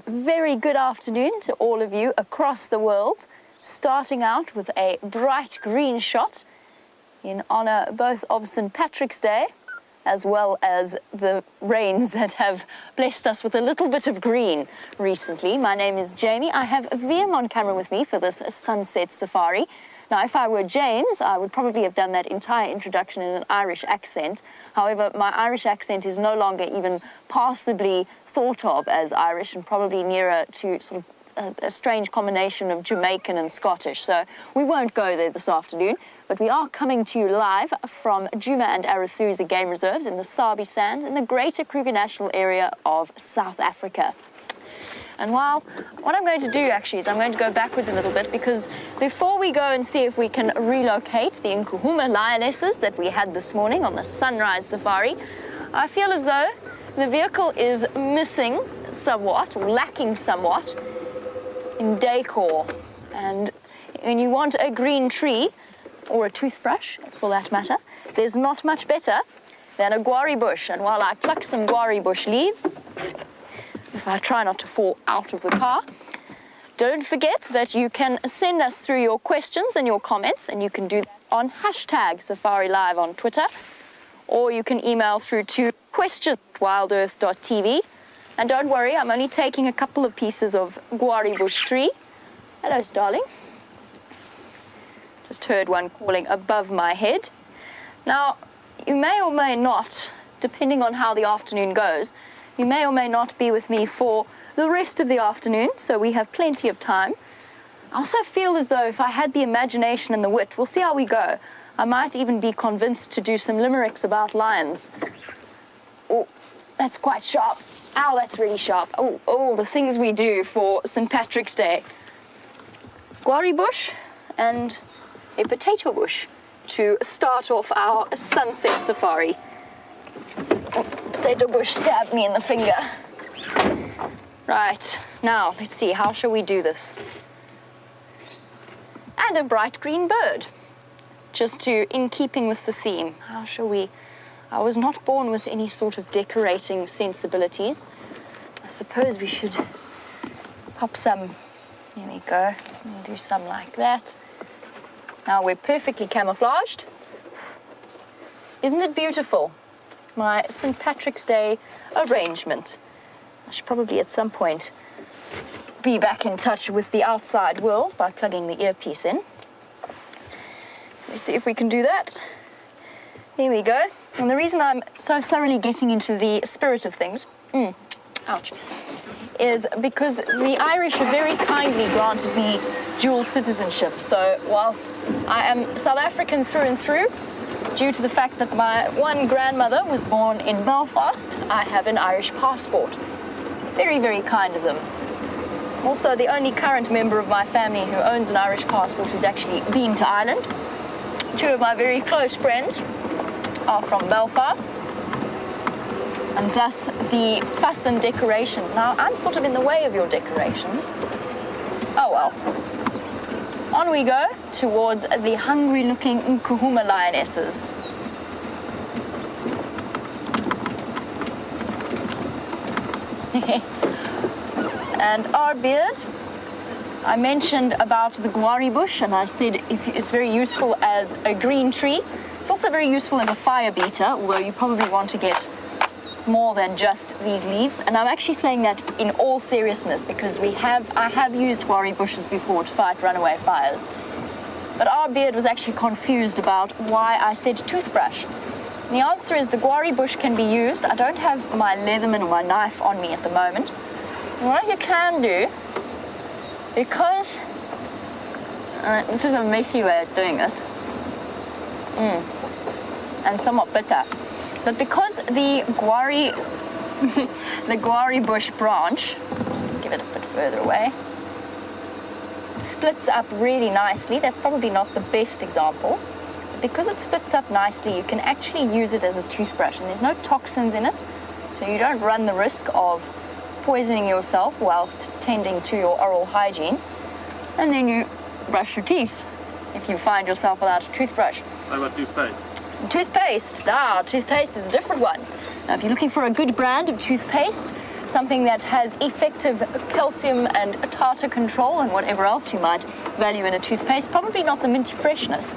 A very good afternoon to all of you across the world, starting out with a bright green shot in honor both of St. Patrick's Day as well as the rains that have blessed us with a little bit of green recently. My name is Jamie. I have VM on camera with me for this sunset safari. Now, if I were James, I would probably have done that entire introduction in an Irish accent. However, my Irish accent is no longer even passably thought of as Irish and probably nearer to sort of a strange combination of Jamaican and Scottish. So we won't go there this afternoon, but we are coming to you live from Nkuhuma and Arathusa Game Reserves in the Sabi Sands in the Greater Kruger National Area of South Africa. And what I'm going to do actually is I'm going to go backwards a little bit, because before we go and see if we can relocate the Nkuhuma lionesses that we had this morning on the sunrise safari, I feel as though the vehicle is missing somewhat, or lacking somewhat, in decor. And when you want a green tree, or a toothbrush for that matter, there's not much better than a guari bush. And while I pluck some guari bush leaves, if I try not to fall out of the car, don't forget that you can send us through your questions and your comments, and you can do that on #SafariLive on Twitter, or you can email through to questions@wildearth.tv. And don't worry, I'm only taking a couple of pieces of guari bush tree. Hello, Starling. Just heard one calling above my head. Now, you may or may not, depending on how the afternoon goes, you may or may not be with me for the rest of the afternoon, so we have plenty of time. I also feel as though if I had the imagination and the wit, we'll see how we go. I might even be convinced to do some limericks about lions. Oh, that's quite sharp. Ow, that's really sharp. Oh, the things we do for St. Patrick's Day. Guari bush and a potato bush to start off our sunset safari. Oh, potato bush stabbed me in the finger. Right, now let's see, how shall we do this? And a bright green bird, just in keeping with the theme. How shall we? I was not born with any sort of decorating sensibilities. I suppose we should pop some, here we go, we'll do some like that. Now we're perfectly camouflaged. Isn't it beautiful? My St. Patrick's Day arrangement. I should probably at some point be back in touch with the outside world by plugging the earpiece in. Let's see if we can do that. Here we go. And the reason I'm so thoroughly getting into the spirit of things, ouch, is because the Irish have very kindly granted me dual citizenship. So whilst I am South African through and through, due to the fact that my one grandmother was born in Belfast, I have an Irish passport. Very, very kind of them. Also, the only current member of my family who owns an Irish passport who's actually been to Ireland. Two of my very close friends are from Belfast, and thus the fuss and decorations. Now, I'm sort of in the way of your decorations. Oh well. On we go towards the hungry-looking Nkuhuma lionesses. And our beard, I mentioned about the guari bush, and I said it's very useful as a green tree. It's also very useful as a fire beater, although you probably want to get more than just these leaves. And I'm actually saying that in all seriousness, because I have used guari bushes before to fight runaway fires. But our beard was actually confused about why I said toothbrush. And the answer is the guari bush can be used. I don't have my Leatherman or my knife on me at the moment. And what you can do, because this is a messy way of doing it, and somewhat bitter, but because the guari bush branch, give it a bit further away, splits up really nicely. That's probably not the best example. Because it splits up nicely, you can actually use it as a toothbrush, and there's no toxins in it, so you don't run the risk of poisoning yourself whilst tending to your oral hygiene. And then you brush your teeth if you find yourself without a toothbrush. How about toothpaste? Toothpaste. Toothpaste is a different one. Now, if you're looking for a good brand of toothpaste, something that has effective calcium and tartar control and whatever else you might value in a toothpaste. Probably not the minty freshness.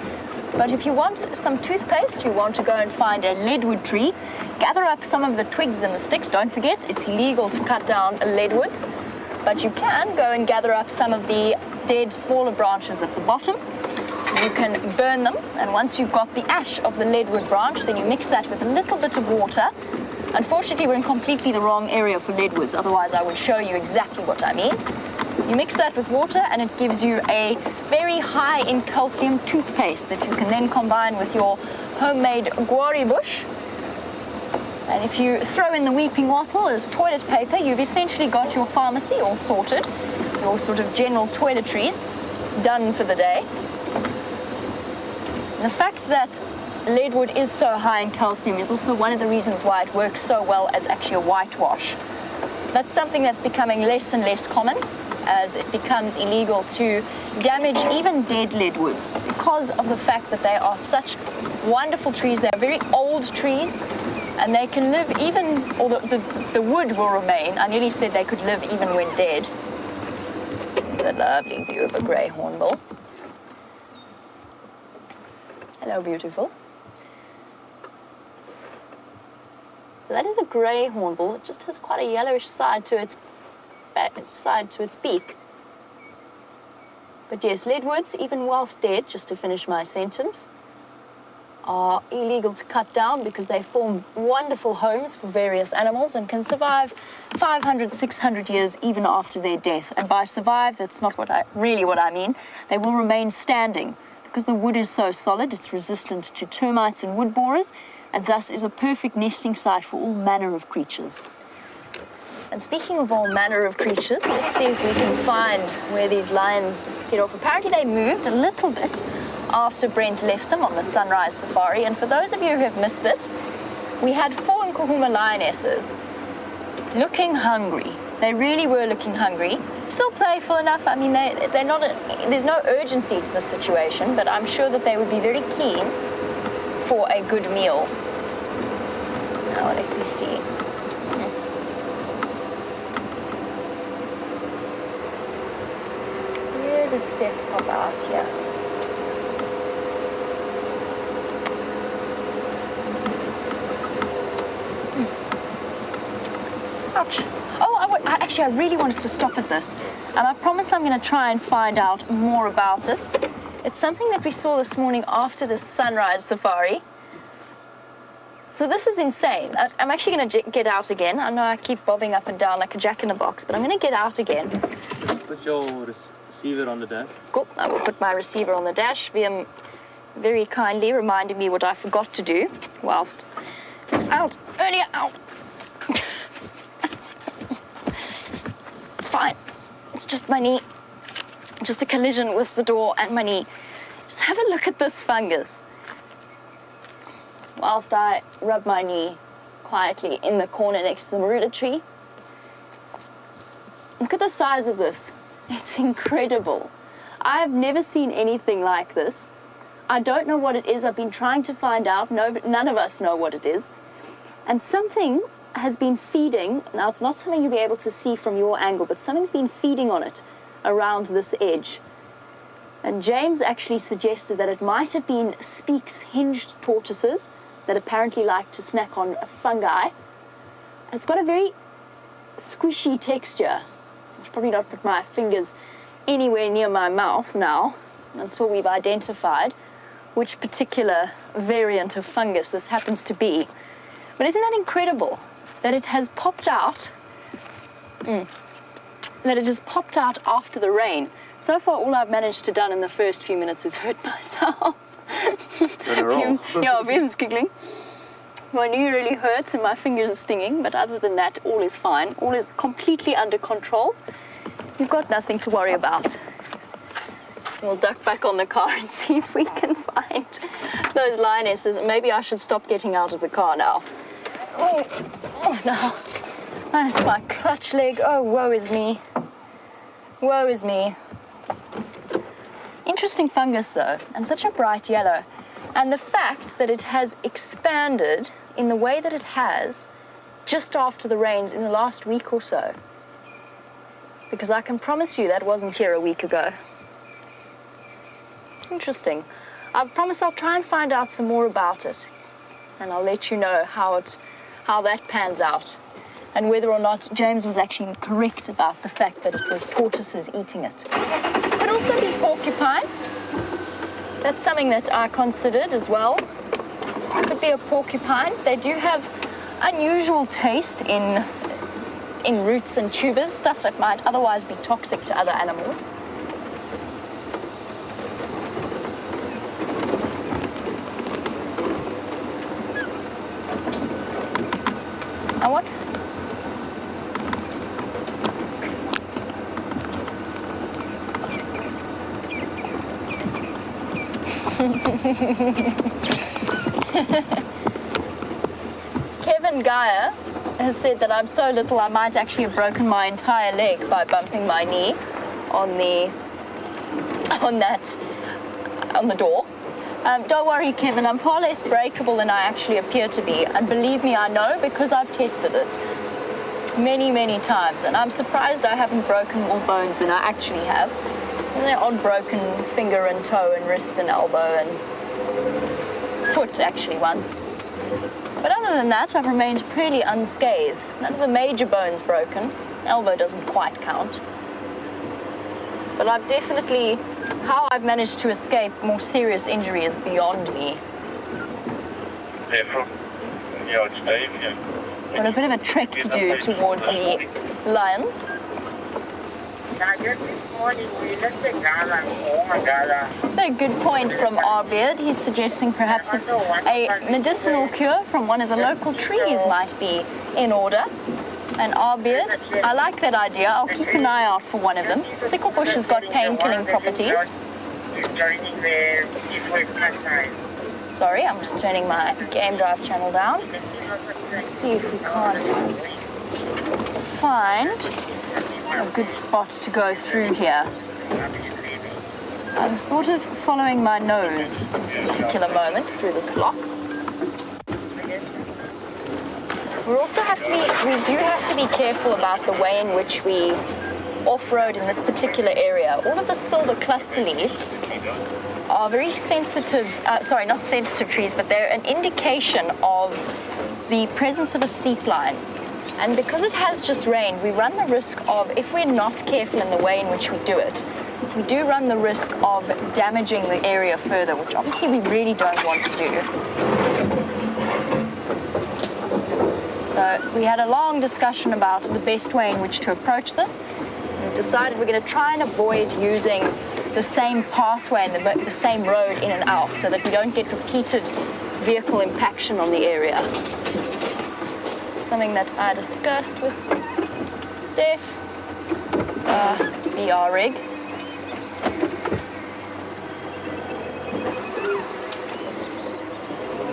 But if you want some toothpaste, you want to go and find a leadwood tree, gather up some of the twigs and the sticks. Don't forget, it's illegal to cut down leadwoods, but you can go and gather up some of the dead smaller branches at the bottom. You can burn them, and once you've got the ash of the leadwood branch, then you mix that with a little bit of water. Unfortunately, we're in completely the wrong area for leadwoods, otherwise I would show you exactly what I mean. You mix that with water and it gives you a very high in calcium toothpaste that you can then combine with your homemade guari bush. And if you throw in the weeping wattle as toilet paper, you've essentially got your pharmacy all sorted, your sort of general toiletries done for the day. And the fact that leadwood is so high in calcium is also one of the reasons why it works so well as actually a whitewash. That's something that's becoming less and less common as it becomes illegal to damage even dead leadwoods because of the fact that they are such wonderful trees. They're very old trees and they can live even, or the wood will remain. I nearly said they could live even when dead. The lovely view of a grey hornbill. Hello, beautiful. That is a grey hornbill. It just has quite a yellowish side to its beak. But yes, leadwoods, even whilst dead, just to finish my sentence, are illegal to cut down because they form wonderful homes for various animals and can survive 500, 600 years even after their death. And by survive, that's not really what I mean. They will remain standing because the wood is so solid, it's resistant to termites and wood borers, and thus is a perfect nesting site for all manner of creatures. And speaking of all manner of creatures, let's see if we can find where these lions disappeared off. Apparently they moved a little bit after Brent left them on the sunrise safari. And for those of you who have missed it, we had 4 Nkuhuma lionesses looking hungry. They really were looking hungry. Still playful enough. I mean, they're not. There's no urgency to the situation, but I'm sure that they would be very keen for a good meal. Now let me see. Where did Steph pop out here? Ouch. Oh, I really wanted to stop at this, and I promise I'm going to try and find out more about it. It's something that we saw this morning after the sunrise safari. So this is insane. I'm actually going to get out again. I know I keep bobbing up and down like a jack-in-the-box, but I'm going to get out again. Put your receiver on the dash. Cool. I will put my receiver on the dash. Liam very kindly reminded me what I forgot to do whilst out earlier. Out. It's fine. It's just my knee. Just a collision with the door and my knee. Just have a look at this fungus. Whilst I rub my knee quietly in the corner next to the marula tree. Look at the size of this. It's incredible. I've never seen anything like this. I don't know what it is. I've been trying to find out. None of us know what it is. And something has been feeding. Now, it's not something you'll be able to see from your angle, but something's been feeding on it around this edge. And James actually suggested that it might have been Speke's hinged tortoises that apparently like to snack on fungi. It's got a very squishy texture. I should probably not put my fingers anywhere near my mouth now until we've identified which particular variant of fungus this happens to be. But isn't that incredible that it has popped out? That it has popped out after the rain. So far, all I've managed to do in the first few minutes is hurt myself. Vim's giggling. My knee really hurts and my fingers are stinging, but other than that, all is fine. All is completely under control. You've got nothing to worry about. We'll duck back on the car and see if we can find those lionesses. Maybe I should stop getting out of the car now. Oh no. That's my clutch leg. Oh, woe is me. Woe is me. Interesting fungus though, and such a bright yellow. And the fact that it has expanded in the way that it has just after the rains in the last week or so. Because I can promise you that wasn't here a week ago. Interesting. I promise I'll try and find out some more about it. And I'll let you know how that pans out. And whether or not James was actually correct about the fact that it was tortoises eating it. Could also be porcupine. That's something that I considered as well. Could be a porcupine. They do have unusual taste in roots and tubers, stuff that might otherwise be toxic to other animals. And what? Kevin Geyer has said that I'm so little I might actually have broken my entire leg by bumping my knee on the door. Don't worry, Kevin, I'm far less breakable than I actually appear to be. And believe me, I know because I've tested it many, many times. And I'm surprised I haven't broken more bones than I actually have. And the odd broken finger and toe and wrist and elbow and foot actually once. But other than that, I've remained pretty unscathed. None of the major bones broken. Elbow doesn't quite count. But I've definitely, how I've managed to escape more serious injury is beyond me. Got a bit of a trek to do towards the lions. A good point from Arbeard. He's suggesting perhaps a medicinal cure from one of the local trees might be in order. And Arbeard, I like that idea. I'll keep an eye out for one of them. Sicklebush has got pain-killing properties. Sorry, I'm just turning my game drive channel down. Let's see if we can't find a good spot to go through here. I'm sort of following my nose at this particular moment through this block. We do have to be careful about the way in which we off-road in this particular area. All of the silver cluster leaves are very sensitive, sorry, not sensitive trees, but they're an indication of the presence of a seep line. And because it has just rained, we run the risk of, if we're not careful in the way in which we do it, we do run the risk of damaging the area further, which obviously we really don't want to do. So we had a long discussion about the best way in which to approach this. We've decided we're going to try and avoid using the same pathway and the same road in and out so that we don't get repeated vehicle impaction on the area. Something that I discussed with Steph, VR rig.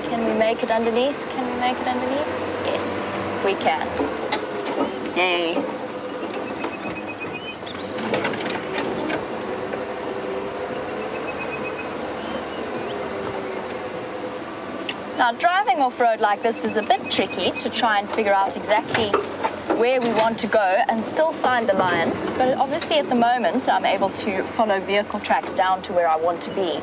Can we make it underneath? Can we make it underneath? Yes, we can. Yay. Now, driving off-road like this is a bit tricky to try and figure out exactly where we want to go and still find the lions, but obviously at the moment I'm able to follow vehicle tracks down to where I want to be.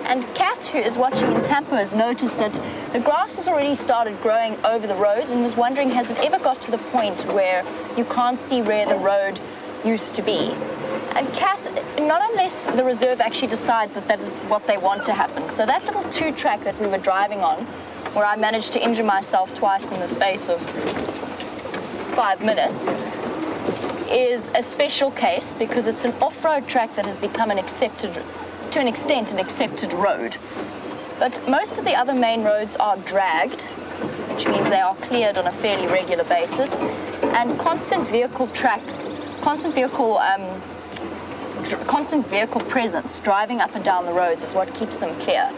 And Kat, who is watching in Tampa, has noticed that the grass has already started growing over the roads and was wondering, has it ever got to the point where you can't see where the road used to be? And Kat, not unless the reserve actually decides that that is what they want to happen. So that little two-track that we were driving on, where I managed to injure myself twice in the space of 5 minutes, is a special case because it's an off-road track that has become an accepted, to an extent, an accepted road. But most of the other main roads are dragged, which means they are cleared on a fairly regular basis, and constant vehicle tracks, constant vehicle presence driving up and down the roads is what keeps them clear.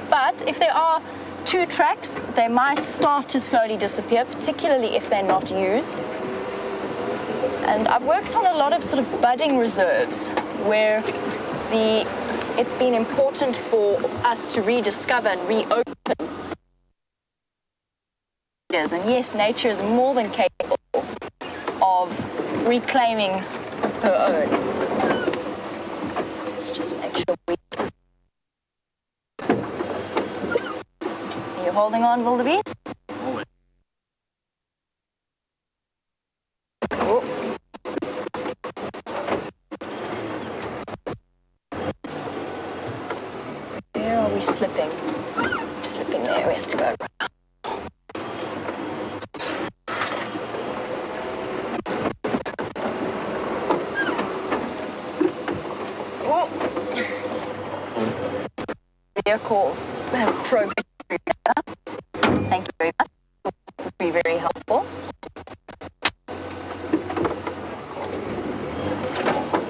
But if there are two tracks, they might start to slowly disappear, particularly if they're not used. And I've worked on a lot of sort of budding reserves where it's been important for us to rediscover and reopen is. And yes, nature is more than capable of reclaiming her own. Let's just make sure we... Are you holding on, wildebeest? Always. Oh. Where are we slipping? Slipping there, we have to go around. Vehicles have progress through here. Thank you very much. It would be very helpful.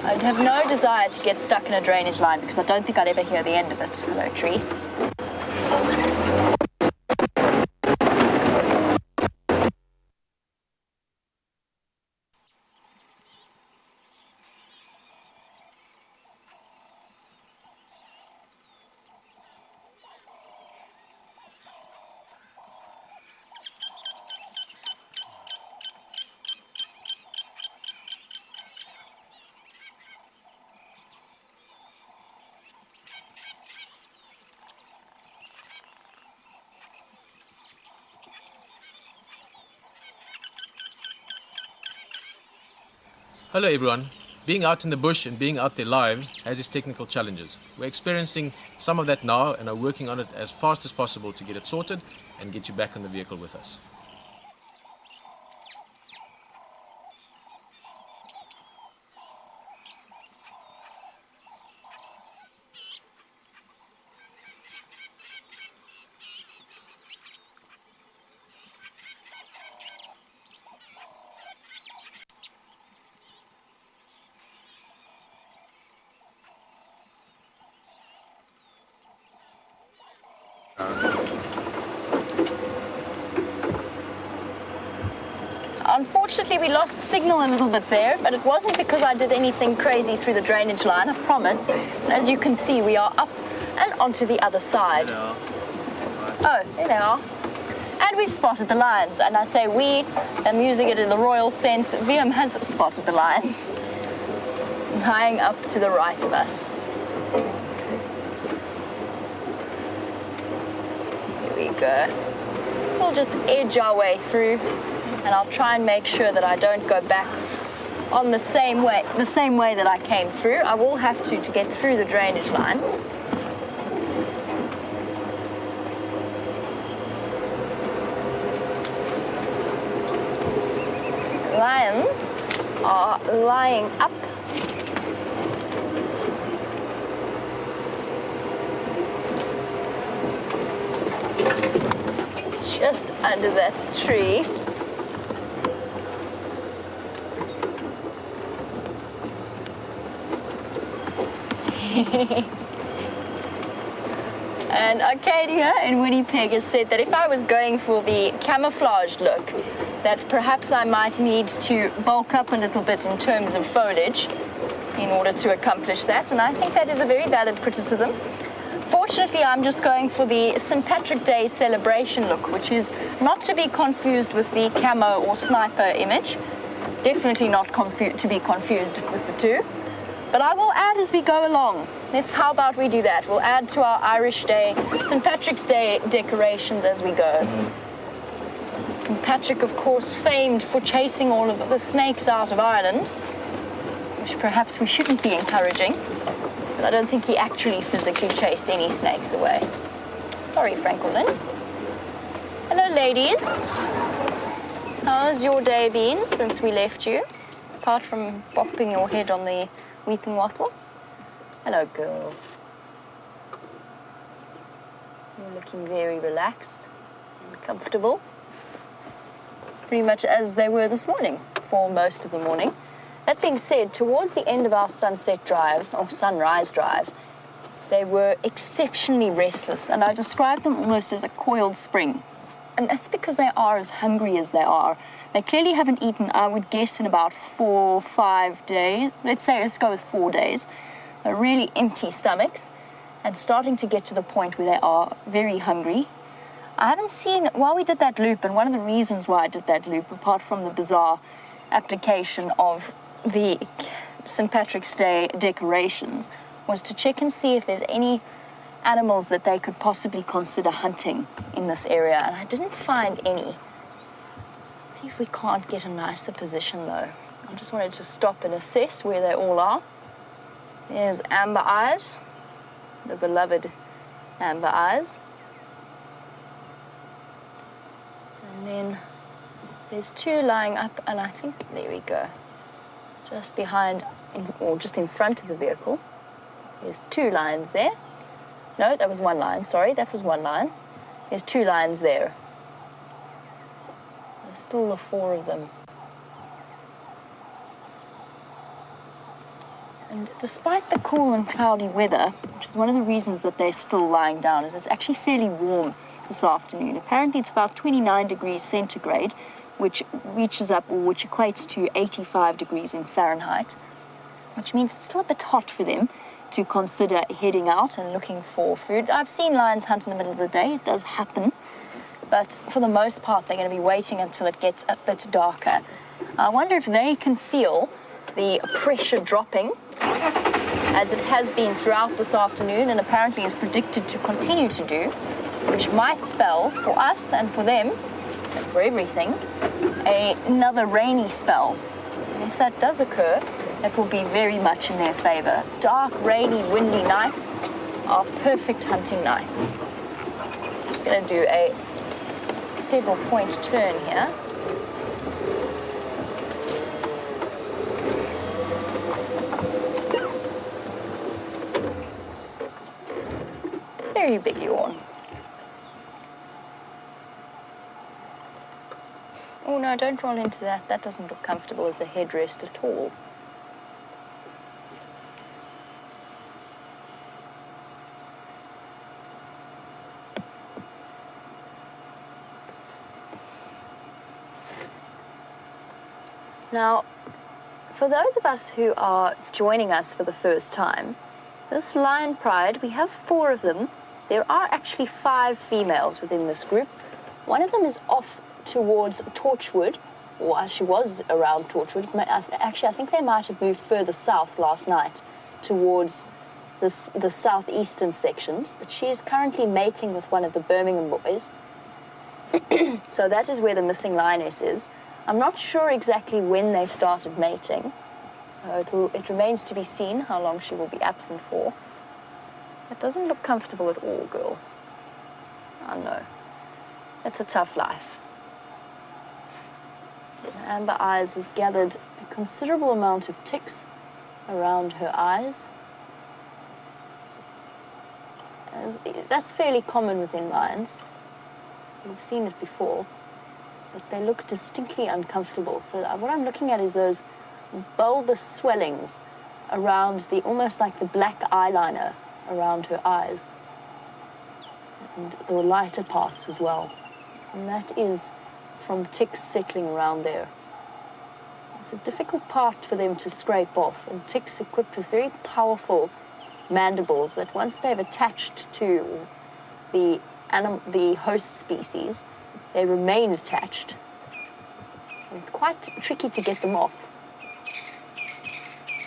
I'd have no desire to get stuck in a drainage line because I don't think I'd ever hear the end of it. Hello, tree. Hello everyone. Being out in the bush and being out there live has its technical challenges. We're experiencing some of that now and are working on it as fast as possible to get it sorted and get you back on the vehicle with us. Unfortunately, we lost signal a little bit there, but it wasn't because I did anything crazy through the drainage line, I promise. And as you can see, we are up and onto the other side. Hello. Oh, there they are. And we've spotted the lions. And I say we, I'm using it in the royal sense. VM has spotted the lions. Lying up to the right of us. Here we go. We'll just edge our way through. And I'll try and make sure that I don't go back on the same way that I came through. I will have to get through the drainage line. Lions are lying up. Just under that tree. And Arcadia in Winnipeg has said that if I was going for the camouflaged look, that perhaps I might need to bulk up a little bit in terms of foliage in order to accomplish that, and I think that is a very valid criticism. Fortunately, I'm just going for the St. Patrick Day celebration look, which is not to be confused with the camo or sniper image. Definitely not to be confused with the two. But I will add as we go along. How about we do that? We'll add to our Irish Day, St. Patrick's Day decorations as we go. St. Patrick, of course, famed for chasing all of the snakes out of Ireland, which perhaps we shouldn't be encouraging. But I don't think he actually physically chased any snakes away. Sorry, Franklin. Hello, ladies. How's your day been since we left you? Apart from bopping your head on the weeping wattle. Hello, girl. You're looking very relaxed and comfortable. Pretty much as they were this morning, for most of the morning. That being said, towards the end of our sunset drive, or sunrise drive, they were exceptionally restless, and I described them almost as a coiled spring. And that's because they are as hungry as they are. They clearly haven't eaten, I would guess, in about 4 or 5 days. Let's go with 4 days. They're really empty stomachs and starting to get to the point where they are very hungry. I haven't seen, while we did that loop, and one of the reasons why I did that loop, apart from the bizarre application of the St. Patrick's Day decorations, was to check and see if there's any animals that they could possibly consider hunting in this area, and I didn't find any. See if we can't get a nicer position though. I just wanted to stop and assess where they all are. There's Amber Eyes, the beloved Amber Eyes. And then there's two lying up, and I think, there we go, just behind, or just in front of the vehicle. There's two lions there. No, that was one lion, sorry, that was one lion. There's two lions there. There's still the four of them. And despite the cool and cloudy weather, which is one of the reasons that they're still lying down, is it's actually fairly warm this afternoon. Apparently it's about 29 degrees centigrade, which reaches up, or which equates to 85 degrees in Fahrenheit, which means it's still a bit hot for them to consider heading out and looking for food. I've seen lions hunt in the middle of the day, it does happen, but for the most part they're going to be waiting until it gets a bit darker. I wonder if they can feel the pressure dropping, as it has been throughout this afternoon and apparently is predicted to continue to do, which might spell for us and for them, and for everything, another rainy spell. And if that does occur, it will be very much in their favor. Dark, rainy, windy nights are perfect hunting nights. I'm just going to do a several point turn here. Very big yawn. Oh no, don't roll into that. That doesn't look comfortable as a headrest at all. Now, for those of us who are joining us for the first time, this lion pride, we have 4 of them. There are actually 5 females within this group. One of them is off towards Torchwood, or she was around Torchwood. Actually, I think they might have moved further south last night towards the southeastern sections, but she is currently mating with one of the Birmingham boys. So that is where the missing lioness is. I'm not sure exactly when they've started mating, so it remains to be seen how long she will be absent for. It doesn't look comfortable at all, girl. I know. It's a tough life. Amber Eyes has gathered a considerable amount of ticks around her eyes. That's fairly common within lions. We've seen it before, but they look distinctly uncomfortable. So what I'm looking at is those bulbous swellings around almost like the black eyeliner around her eyes, and the lighter parts as well. And that is from ticks settling around there. It's a difficult part for them to scrape off, and ticks equipped with very powerful mandibles that once they've attached to the host species, they remain attached. And it's quite tricky to get them off,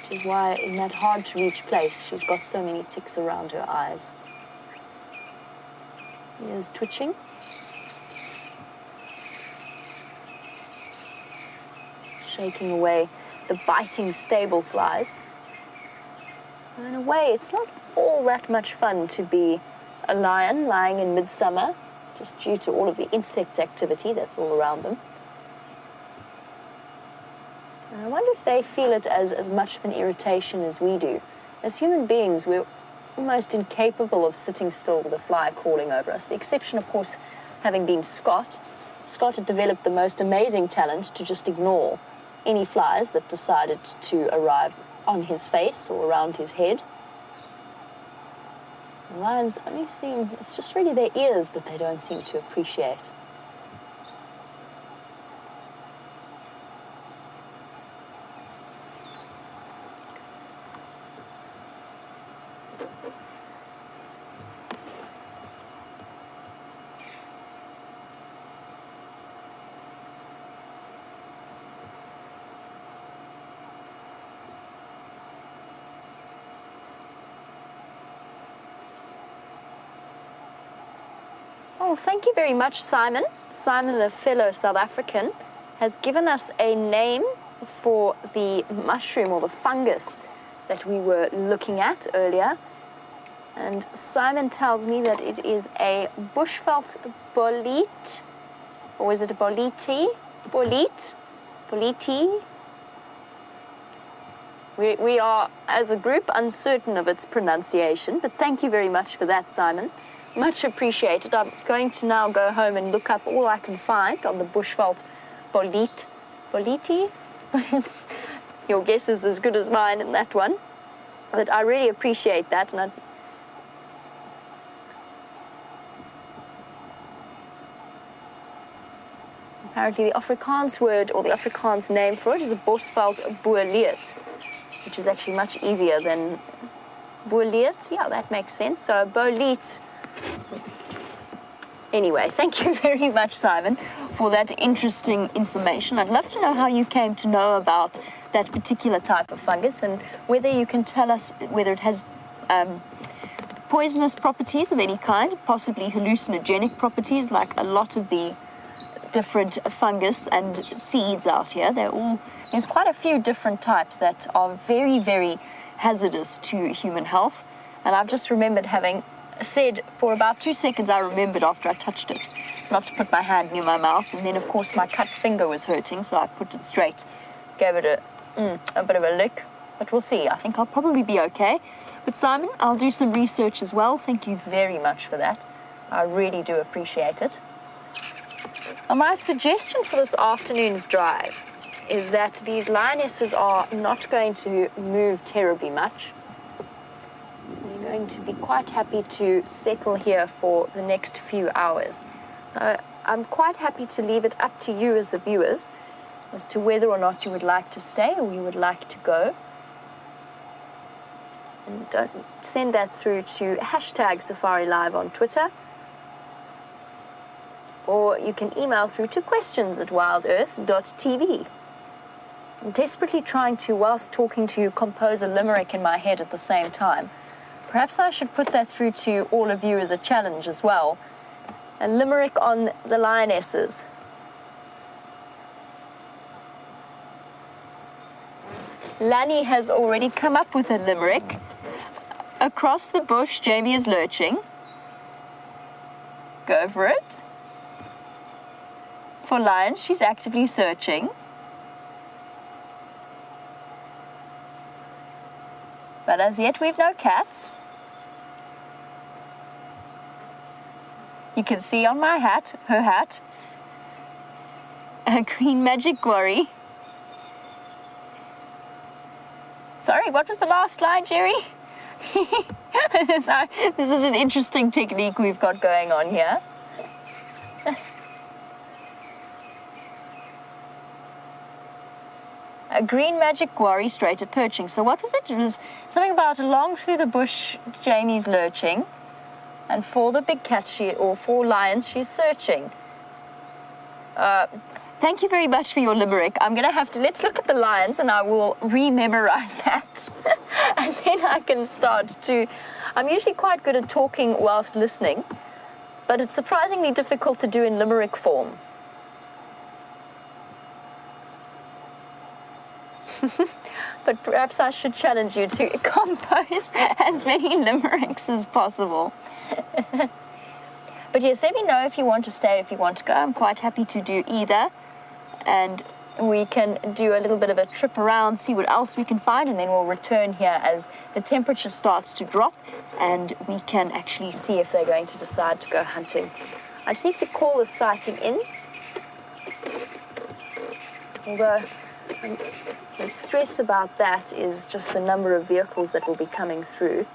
which is why in that hard-to-reach place she's got so many ticks around her eyes. Ears twitching. Shaking away the biting stable flies. And in a way, it's not all that much fun to be a lion lying in midsummer, just due to all of the insect activity that's all around them. And I wonder if they feel it as much of an irritation as we do. As human beings, we're almost incapable of sitting still with a fly crawling over us. The exception, of course, having been Scott. Scott had developed the most amazing talent to just ignore any flies that decided to arrive on his face or around his head. The lions only it's just really their ears that they don't seem to appreciate. Oh, thank you very much, Simon. Simon, the fellow South African, has given us a name for the mushroom or the fungus that we were looking at earlier. And Simon tells me that it is a bushveld bolete, or is it a bolete? Bolete? We are, as a group, uncertain of its pronunciation, but thank you very much for that, Simon. Much appreciated. I'm going to now go home and look up all I can find on the bushveld bolete. Bolete? Your guess is as good as mine in that one. But I really appreciate that, and apparently the Afrikaans word, or the Afrikaans name for it, is a bushveld bolete, which is actually much easier than bolete. Yeah, that makes sense. So bolete. Anyway, thank you very much, Simon, for that interesting information. I'd love to know how you came to know about that particular type of fungus, and whether you can tell us whether it has poisonous properties of any kind, possibly hallucinogenic properties, like a lot of the different fungus and seeds out here. There's quite a few different types that are very, very hazardous to human health. And I've just remembered having said for about 2 seconds, I remembered after I touched it not to put my hand near my mouth, and then of course my cut finger was hurting, so I put it straight, gave it a bit of a lick, but we'll see. I think I'll probably be okay. But Simon, I'll do some research as well. Thank you very much for that. I really do appreciate it. Now, my suggestion for this afternoon's drive is that these lionesses are not going to move terribly much. They're going to be quite happy to settle here for the next few hours. I'm quite happy to leave it up to you as the viewers as to whether or not you would like to stay or you would like to go. And don't send that through to #SafariLive on Twitter. Or you can email through to questions@wildearth.tv. I'm desperately trying to, whilst talking to you, compose a limerick in my head at the same time. Perhaps I should put that through to all of you as a challenge as well. A limerick on the lionesses. Lanny has already come up with a limerick. Across the bush, Jamie is lurching. Go for it. For lions, she's actively searching. But as yet, we've no cats. You can see on my hat, her hat, a green magic quarry. Sorry, what was the last line, Jerry? This is an interesting technique we've got going on here. A green magic quarry straight at perching. So what was it? It was something about along through the bush, Jamie's lurching, and for the big cat, or for lions, she's searching. Thank you very much for your limerick. I'm going to have to, let's look at the lions and I will re-memorize that. And then I can start to, I'm usually quite good at talking whilst listening, but it's surprisingly difficult to do in limerick form. But perhaps I should challenge you to compose as many limericks as possible. But yes, let me know if you want to stay, if you want to go. I'm quite happy to do either. And we can do a little bit of a trip around, see what else we can find, and then we'll return here as the temperature starts to drop and we can actually see if they're going to decide to go hunting. I just need to call the sighting in. Although the stress about that is just the number of vehicles that will be coming through.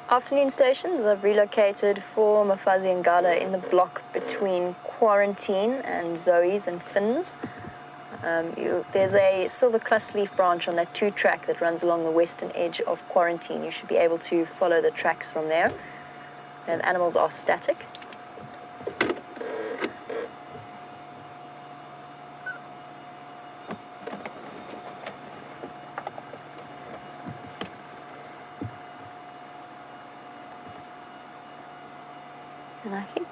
Afternoon stations, I've relocated for Mafazi and Gala in the block between Quarantine and Zoe's and Finn's. There's a silver clusterleaf branch on that 2-track that runs along the western edge of Quarantine. You should be able to follow the tracks from there. And animals are static. And I think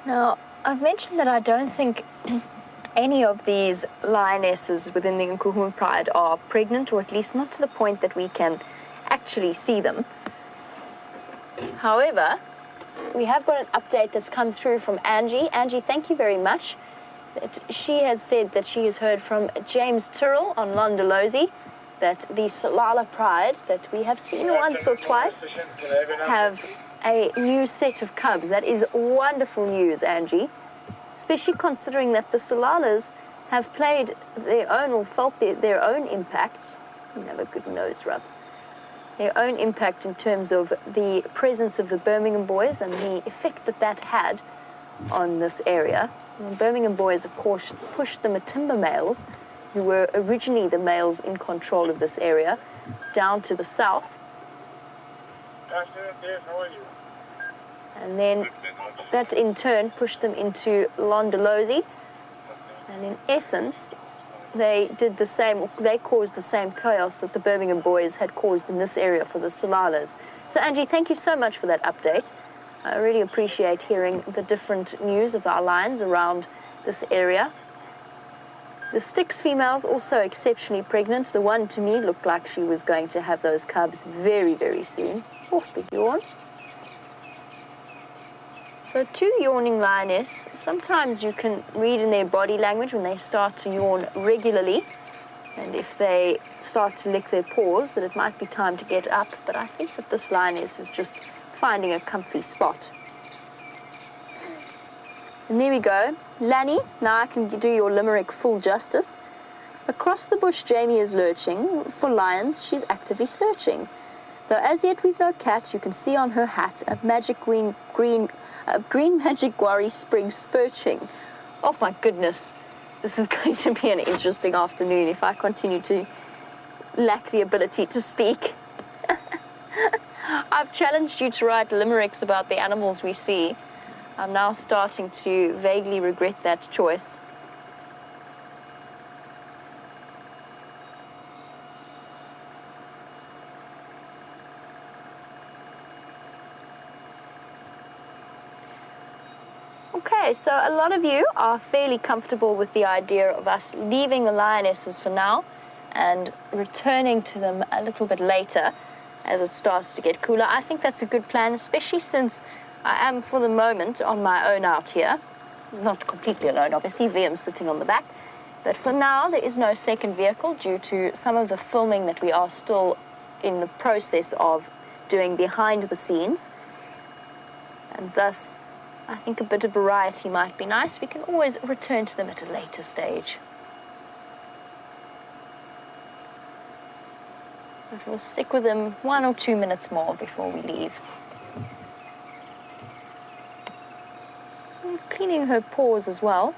now, I've mentioned that I don't think any of these lionesses within the Nkuhuma Pride are pregnant, or at least not to the point that we can actually see them. However, we have got an update that's come through from Angie. Angie, thank you very much. She has said that she has heard from James Tyrrell on Londolozi that the Salala Pride that we have seen once or twice have a new set of cubs. That is wonderful news, Angie, especially considering that the Salalas have played their own or felt their own impact. You have a good nose rub. Their own impact in terms of the presence of the Birmingham boys and the effect that that had on this area. The Birmingham boys, of course, pushed the Matimba males, who were originally the males in control of this area, down to the south. And then that in turn pushed them into Londolozi. And in essence, they did the same, they caused the same chaos that the Birmingham boys had caused in this area for the Salalas. So Angie, thank you so much for that update. I really appreciate hearing the different news of our lions around this area. The Styx females also exceptionally pregnant. The one to me looked like she was going to have those cubs very, very soon. Oh, big yawn. So two yawning lioness, sometimes you can read in their body language when they start to yawn regularly, and if they start to lick their paws, that it might be time to get up. But I think that this lioness is just finding a comfy spot. And there we go. Lanny, now I can do your limerick full justice. Across the bush Jamie is lurching, for lions she's actively searching. Though as yet we've no cat, you can see on her hat a green magic worry spring spurching. Oh my goodness, this is going to be an interesting afternoon if I continue to lack the ability to speak. I've challenged you to write limericks about the animals we see. I'm now starting to vaguely regret that choice. Okay, so a lot of you are fairly comfortable with the idea of us leaving the lionesses for now and returning to them a little bit later as it starts to get cooler. I think that's a good plan, especially since I am for the moment on my own out here. Not completely alone, obviously, VM's sitting on the back. But for now, there is no second vehicle due to some of the filming that we are still in the process of doing behind the scenes. And thus, I think a bit of variety might be nice. We can always return to them at a later stage. But we'll stick with them 1 or 2 minutes more before we leave. Cleaning her paws as well.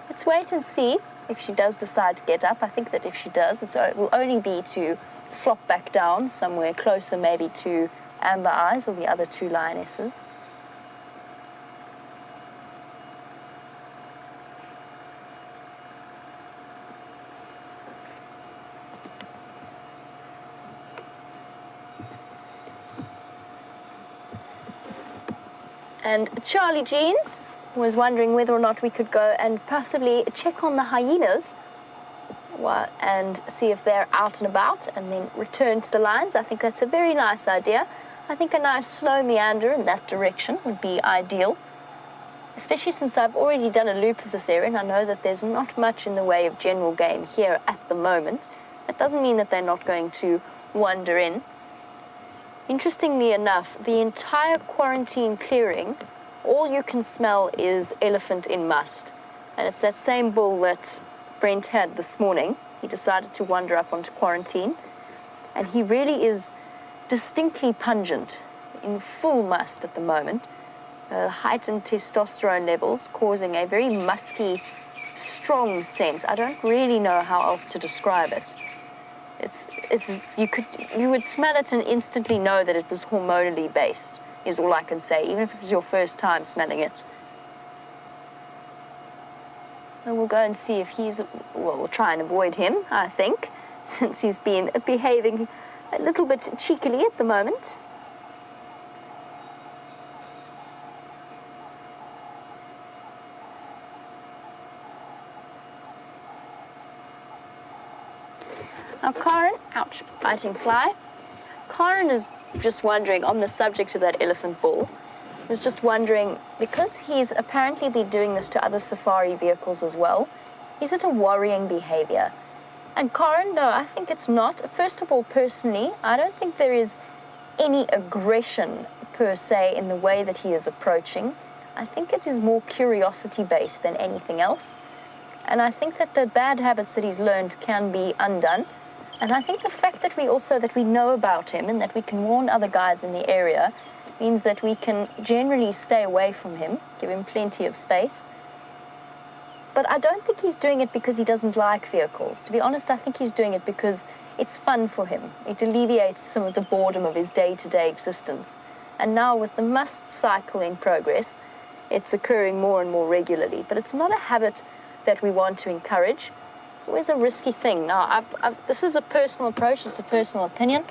Let's wait and see if she does decide to get up. I think that if she does, it will only be to flop back down somewhere closer maybe to Amber Eyes or the other two lionesses. And Charlie Jean was wondering whether or not we could go and possibly check on the hyenas and see if they're out and about and then return to the lions. I think that's a very nice idea. I think a nice slow meander in that direction would be ideal, especially since I've already done a loop of this area and I know that there's not much in the way of general game here at the moment. That doesn't mean that they're not going to wander in. Interestingly enough, the entire quarantine clearing, all you can smell is elephant in must. And it's that same bull that Brent had this morning. He decided to wander up onto quarantine. And he really is distinctly pungent, in full must at the moment. Heightened testosterone levels causing a very musky, strong scent. I don't really know how else to describe it. You would smell it and instantly know that it was hormonally based, is all I can say, even if it was your first time smelling it. And we'll go and see if he's, well, we'll try and avoid him, I think, since he's been behaving a little bit cheekily at the moment. Now Karen, ouch, biting fly. Karen is just wondering, on the subject of that elephant bull, was just wondering, because he's apparently been doing this to other safari vehicles as well, is it a worrying behavior? And Karen, no, I think it's not. First of all, personally, I don't think there is any aggression per se in the way that he is approaching. I think it is more curiosity-based than anything else. And I think that the bad habits that he's learned can be undone. And I think the fact that we know about him and that we can warn other guides in the area means that we can generally stay away from him, give him plenty of space. But I don't think he's doing it because he doesn't like vehicles. To be honest, I think he's doing it because it's fun for him. It alleviates some of the boredom of his day-to-day existence. And now with the must cycle in progress, it's occurring more and more regularly. But it's not a habit that we want to encourage. It's always a risky thing. Now, this is a personal approach, it's a personal opinion.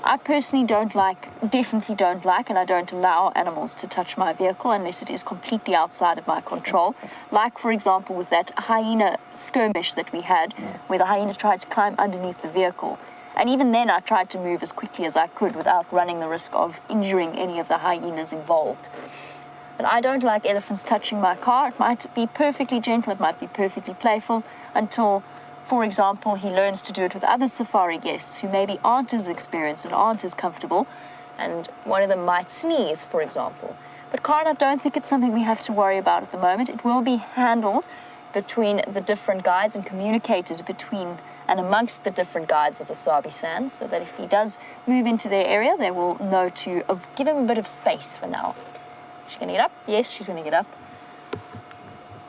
I personally definitely don't like, and I don't allow animals to touch my vehicle unless it is completely outside of my control. Like, for example, with that hyena skirmish that we had, where the hyena tried to climb underneath the vehicle. And even then, I tried to move as quickly as I could without running the risk of injuring any of the hyenas involved. But I don't like elephants touching my car. It might be perfectly gentle, it might be perfectly playful, until, for example, he learns to do it with other safari guests who maybe aren't as experienced and aren't as comfortable, and one of them might sneeze, for example. But Karen, I don't think it's something we have to worry about at the moment. It will be handled between the different guides and communicated between and amongst the different guides of the Sabi Sands, so that if he does move into their area, they will know to give him a bit of space for now. She's going to get up? Yes, she's going to get up.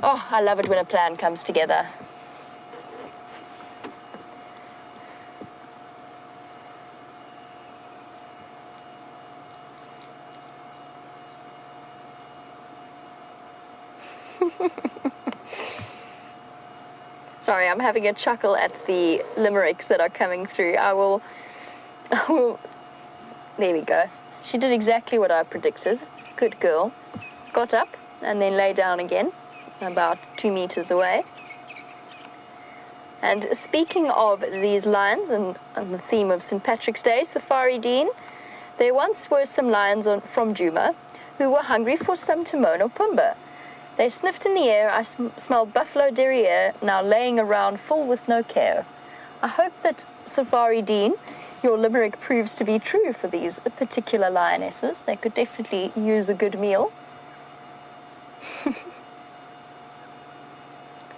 Oh, I love it when a plan comes together. Sorry, I'm having a chuckle at the limericks that are coming through. I will, there we go. She did exactly what I predicted. Good girl. Got up and then lay down again, about 2 meters away. And speaking of these lions and the theme of St. Patrick's Day, Safari Dean, there once were some lions from Djuma who were hungry for some timon or pumba. They sniffed in the air. I smelled buffalo derriere, now laying around full with no care. I hope that, Safari Dean, your limerick proves to be true for these particular lionesses. They could definitely use a good meal.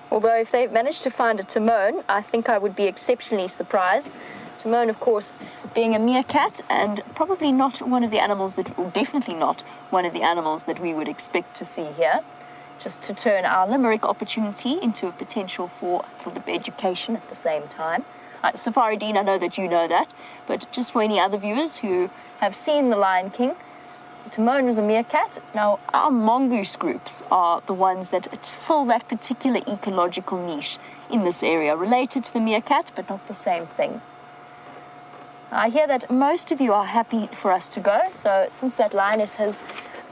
Although if they managed to find a timon, I think I would be exceptionally surprised. Timon, of course, being a meerkat, and probably not one of the animals that, or definitely not one of the animals that we would expect to see here. Just to turn our limerick opportunity into a potential for a little bit of education at the same time. Safari Dean, I know that you know that, but just for any other viewers who have seen The Lion King, Timon is a meerkat. Now, our mongoose groups are the ones that fill that particular ecological niche in this area, related to the meerkat, but not the same thing. I hear that most of you are happy for us to go, so since that lioness has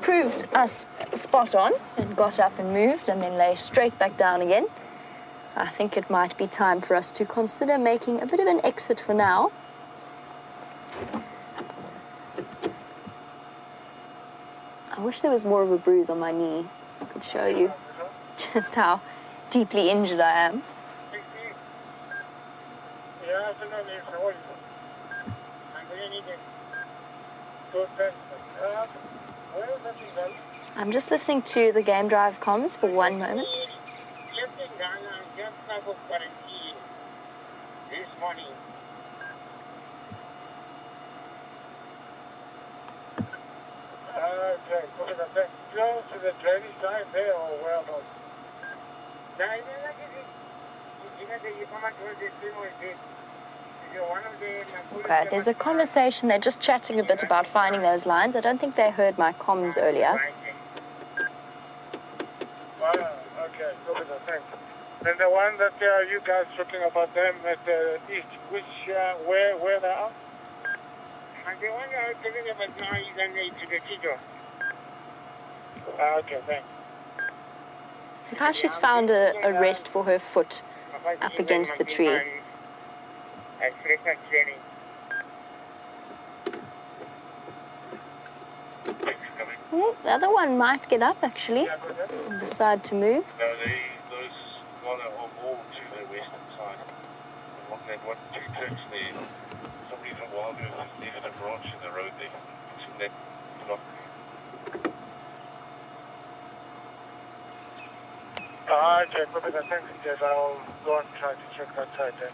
proved us spot on and got up and moved and then lay straight back down again, I think it might be time for us to consider making a bit of an exit for now. I wish there was more of a bruise on my knee. I could show you just how deeply injured I am. I'm just listening to the game drive comms for 1 moment. Okay, there's a conversation. They're just chatting a bit about finding those lines. I don't think they heard my comms earlier. And the one that you guys talking about them at the east, which, where they are? And the one I was telling them is now is on the Tigo. Okay, thanks. Look how she's found a rest for her foot up against the tree. The other one might get up actually and decide to move. No, those one are all to the western side. And what two turns there, somebody from WildEarth has needed a branch in the road there. It's in that block. Okay, copy that. Thanks, Jeff. I'll go and try to check that side then.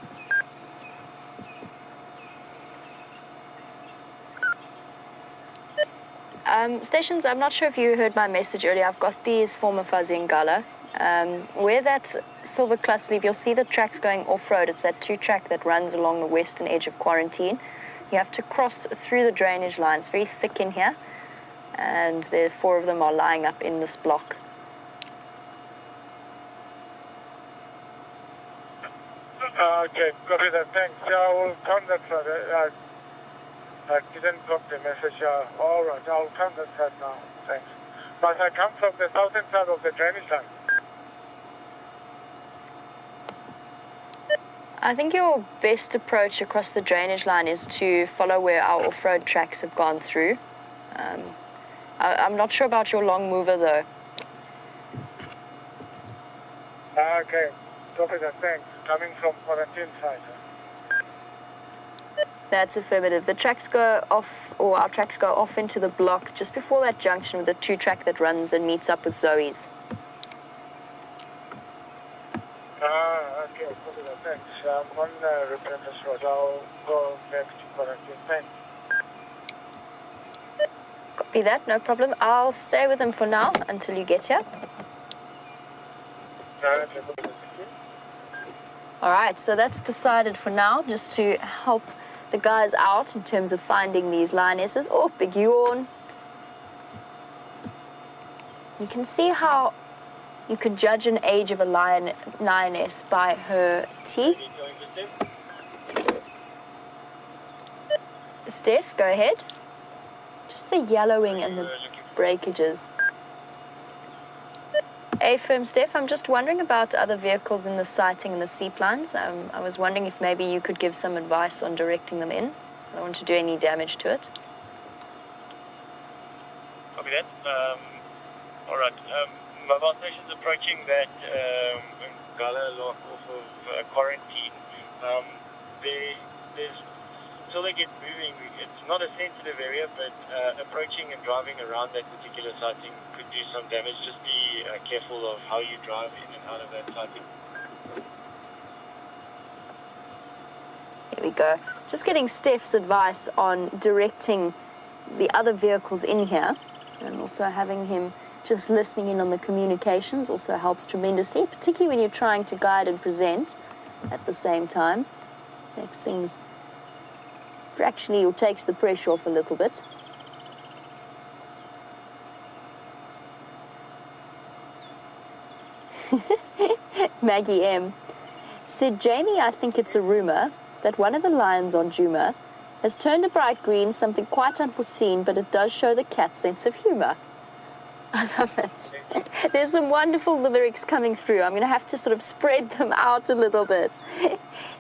Stations, I'm not sure if you heard my message earlier. I've got these former fuzzy Ngala. Where that silver cluster leaf, you'll see the tracks going off-road. It's that 2-track that runs along the western edge of quarantine. You have to cross through the drainage line. It's very thick in here, and the 4 of them are lying up in this block. Okay, copy that. Thanks. I will count that side. I didn't got the message. All right, I'll count that side now. Thanks. But I come from the southern side of the drainage line. I think your best approach across the drainage line is to follow where our off-road tracks have gone through. I'm not sure about your long mover though. Okay, copy that. Thanks. Coming from quarantine side. That's affirmative. The tracks go off, or our tracks go off into the block just before that junction with the 2-track that runs and meets up with Zoe's. Okay, copy that. Thanks. I'm on Repentance Road. I'll go next to quarantine. Thanks. Copy that, no problem. I'll stay with them for now until you get here. Okay, copy that. All right, so that's decided for now, just to help the guys out in terms of finding these lionesses. Oh, big yawn. You can see how you could judge an age of a lioness by her teeth. Steph, go ahead. Just the yellowing and the breakages. Affirm, Steph, I'm just wondering about other vehicles in the sighting and the seaplines. I was wondering if maybe you could give some advice on directing them in. I don't want to do any damage to it. Copy that. All right. Mobile station's approaching that Ngala lock off of quarantine. There's until they get moving, it's not a sensitive area, but approaching and driving around that particular sighting could do some damage. Just be careful of how you drive in and out of that sighting. Here we go. Just getting Steph's advice on directing the other vehicles in here, and also having him just listening in on the communications also helps tremendously, particularly when you're trying to guide and present at the same time. Makes things fractionally, or takes the pressure off a little bit. Maggie M said, Jamie, I think it's a rumor that one of the lions on Juma has turned a bright green, something quite unforeseen, but it does show the cat's sense of humor. I love it. There's some wonderful lyrics coming through. I'm going to have to sort of spread them out a little bit.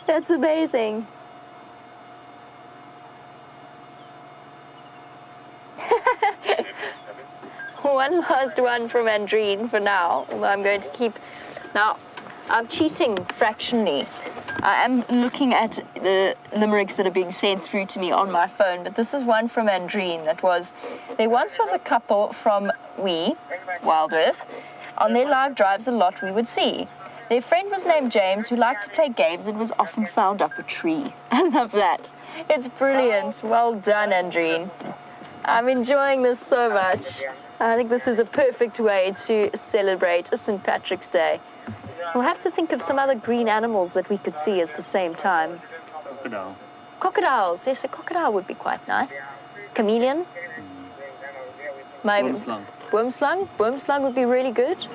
That's amazing. One last one from Andreen for now, although I'm going to keep... Now, I'm cheating fractionally. I am looking at the limericks that are being sent through to me on my phone, but this is one from Andreen that was... There once was a couple from WildEarth. On their live drives a lot we would see. Their friend was named James, who liked to play games and was often found up a tree. I love that. It's brilliant. Well done, Andreen. I'm enjoying this so much. I think this is a perfect way to celebrate St. Patrick's Day. We'll have to think of some other green animals that we could see at the same time. Crocodile. Crocodiles. Yes, a crocodile would be quite nice. Chameleon. Maybe. Boomslang. Boomslang. Boomslang would be really good.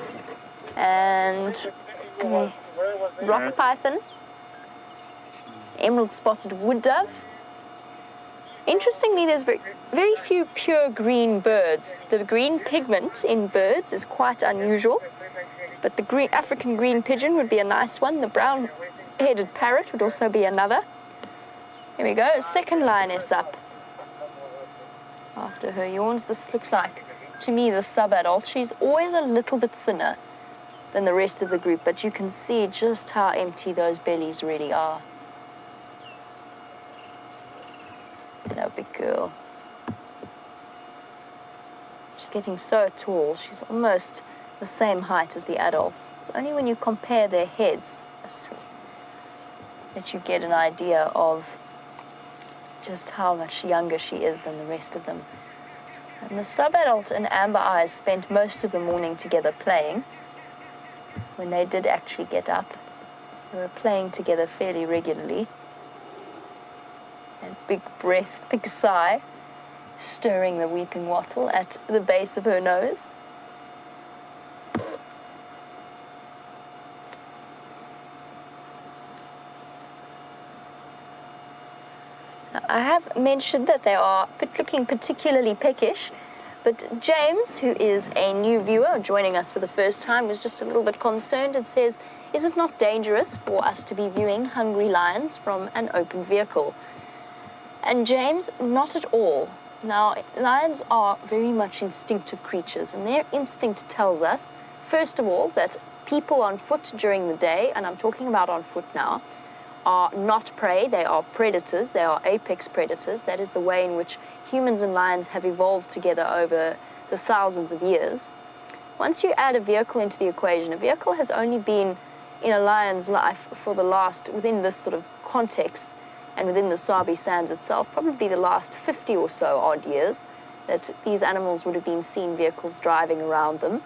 And rock python, emerald spotted wood dove. Interestingly, there's very few pure green birds. The green pigment in birds is quite unusual, but the African green pigeon would be a nice one. The brown-headed parrot would also be another. Here we go, second lioness up. After her yawns, this looks like, to me, the sub-adult. She's always a little bit thinner than the rest of the group, but you can see just how empty those bellies really are. Hello, big girl. She's getting so tall. She's almost the same height as the adults. It's only when you compare their heads that you get an idea of just how much younger she is than the rest of them. And the sub-adult and Amber Eyes spent most of the morning together playing. When they did actually get up, they were playing together fairly regularly. And big breath, big sigh, stirring the weeping wattle at the base of her nose. Now, I have mentioned that they are looking particularly peckish, but James, who is a new viewer joining us for the first time, was just a little bit concerned and says, is it not dangerous for us to be viewing hungry lions from an open vehicle? And James, not at all. Now, lions are very much instinctive creatures, and their instinct tells us, first of all, that people on foot during the day, and I'm talking about on foot now, are not prey, they are predators, they are apex predators. That is the way in which humans and lions have evolved together over the thousands of years. Once you add a vehicle into the equation, a vehicle has only been in a lion's life for the last, within this sort of context, and within the Sabi Sands itself, probably the last 50 or so odd years, that these animals would have been seen vehicles driving around them,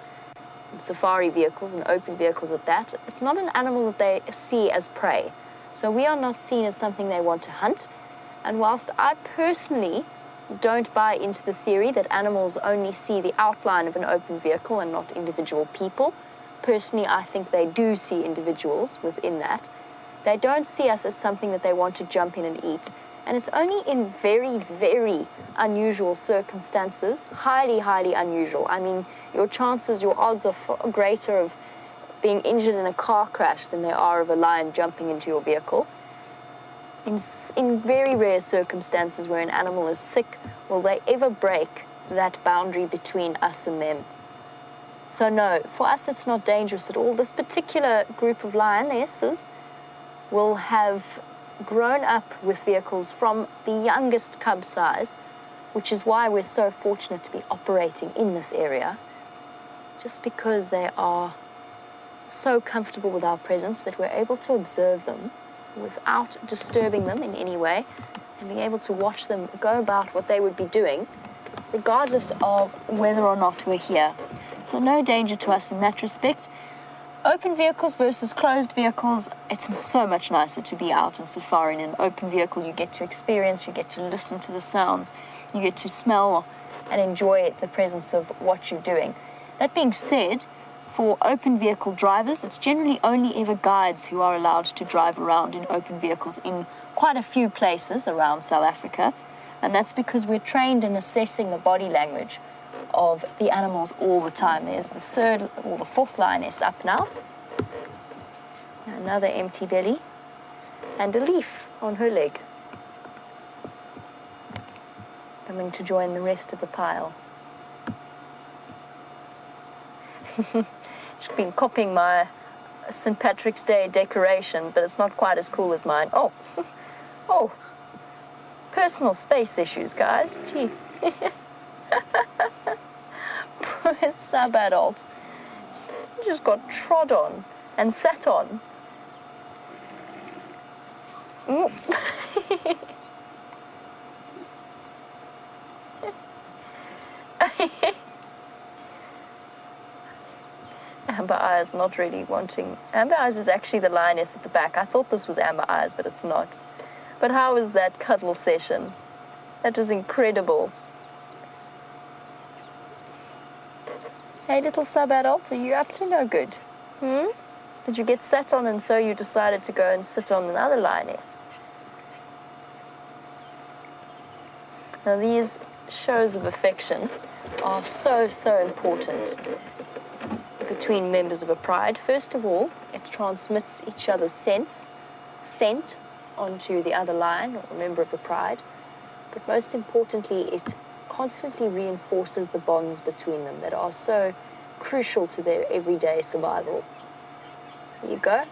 and safari vehicles and open vehicles at that. It's not an animal that they see as prey. So we are not seen as something they want to hunt. And whilst I personally don't buy into the theory that animals only see the outline of an open vehicle and not individual people, personally I think they do see individuals within that. They don't see us as something that they want to jump in and eat. And it's only in very, very unusual circumstances, highly, highly unusual. I mean, your odds are far greater of being injured in a car crash than they are of a lion jumping into your vehicle. In very rare circumstances where an animal is sick, will they ever break that boundary between us and them. So no, for us it's not dangerous at all. This particular group of lionesses will have grown up with vehicles from the youngest cub size, which is why we're so fortunate to be operating in this area, just because they are so comfortable with our presence that we're able to observe them without disturbing them in any way, and being able to watch them go about what they would be doing, regardless of whether or not we're here. So no danger to us in that respect. Open vehicles versus closed vehicles, it's so much nicer to be out on safari. In an open vehicle, you get to experience, you get to listen to the sounds, you get to smell and enjoy the presence of what you're doing. That being said, for open vehicle drivers, it's generally only ever guides who are allowed to drive around in open vehicles in quite a few places around South Africa, and that's because we're trained in assessing the body language of the animals all the time. There's the third or the fourth lioness up now. Another empty belly and a leaf on her leg, coming to join the rest of the pile. She's been copying my St. Patrick's Day decorations, but it's not quite as cool as mine. Oh, oh, personal space issues, guys. Gee. Poor sub-adult. He just got trod on and sat on. Amber Eyes not really wanting. Amber Eyes is actually the lioness at the back. I thought this was Amber Eyes, but it's not. But how was that cuddle session? That was incredible. Hey, little sub-adult, are you up to no good? Did you get sat on and so you decided to go and sit on another lioness? Now these shows of affection are so important between members of a pride. First of all, it transmits each other's scent onto the other lion or member of the pride. But most importantly, it constantly reinforces the bonds between them that are so crucial to their everyday survival. Here you go.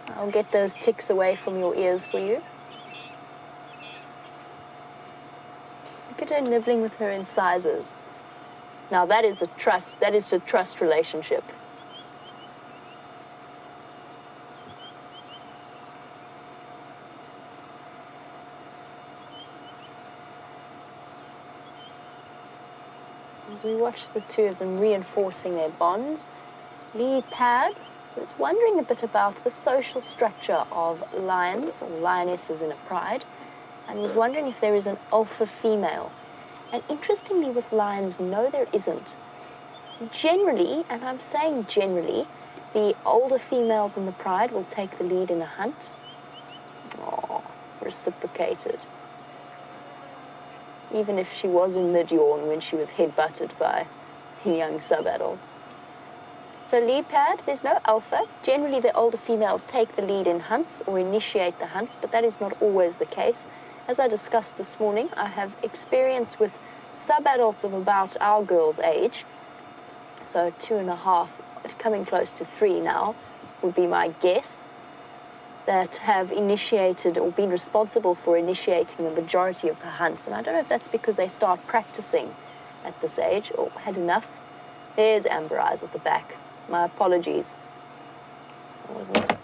I'll get those ticks away from your ears for you. Look at her nibbling with her incisors. Now that is the trust relationship. As we watch the two of them reinforcing their bonds, Lee Pad was wondering a bit about the social structure of lions or lionesses in a pride, and was wondering if there is an alpha female. And interestingly with lions, no, there isn't. Generally, and I'm saying generally, the older females in the pride will take the lead in a hunt. Oh, reciprocated. Even if she was in mid-yawn when she was head-butted by young sub-adults. So lead pad, there's no alpha. Generally, the older females take the lead in hunts or initiate the hunts, but that is not always the case. As I discussed this morning, I have experience with sub-adults of about our girl's age, so 2.5, coming close to 3 now, would be my guess, that have initiated or been responsible for initiating the majority of the hunts. And I don't know if that's because they start practicing at this age or had enough. There's Amber Eyes at the back. My apologies. I wasn't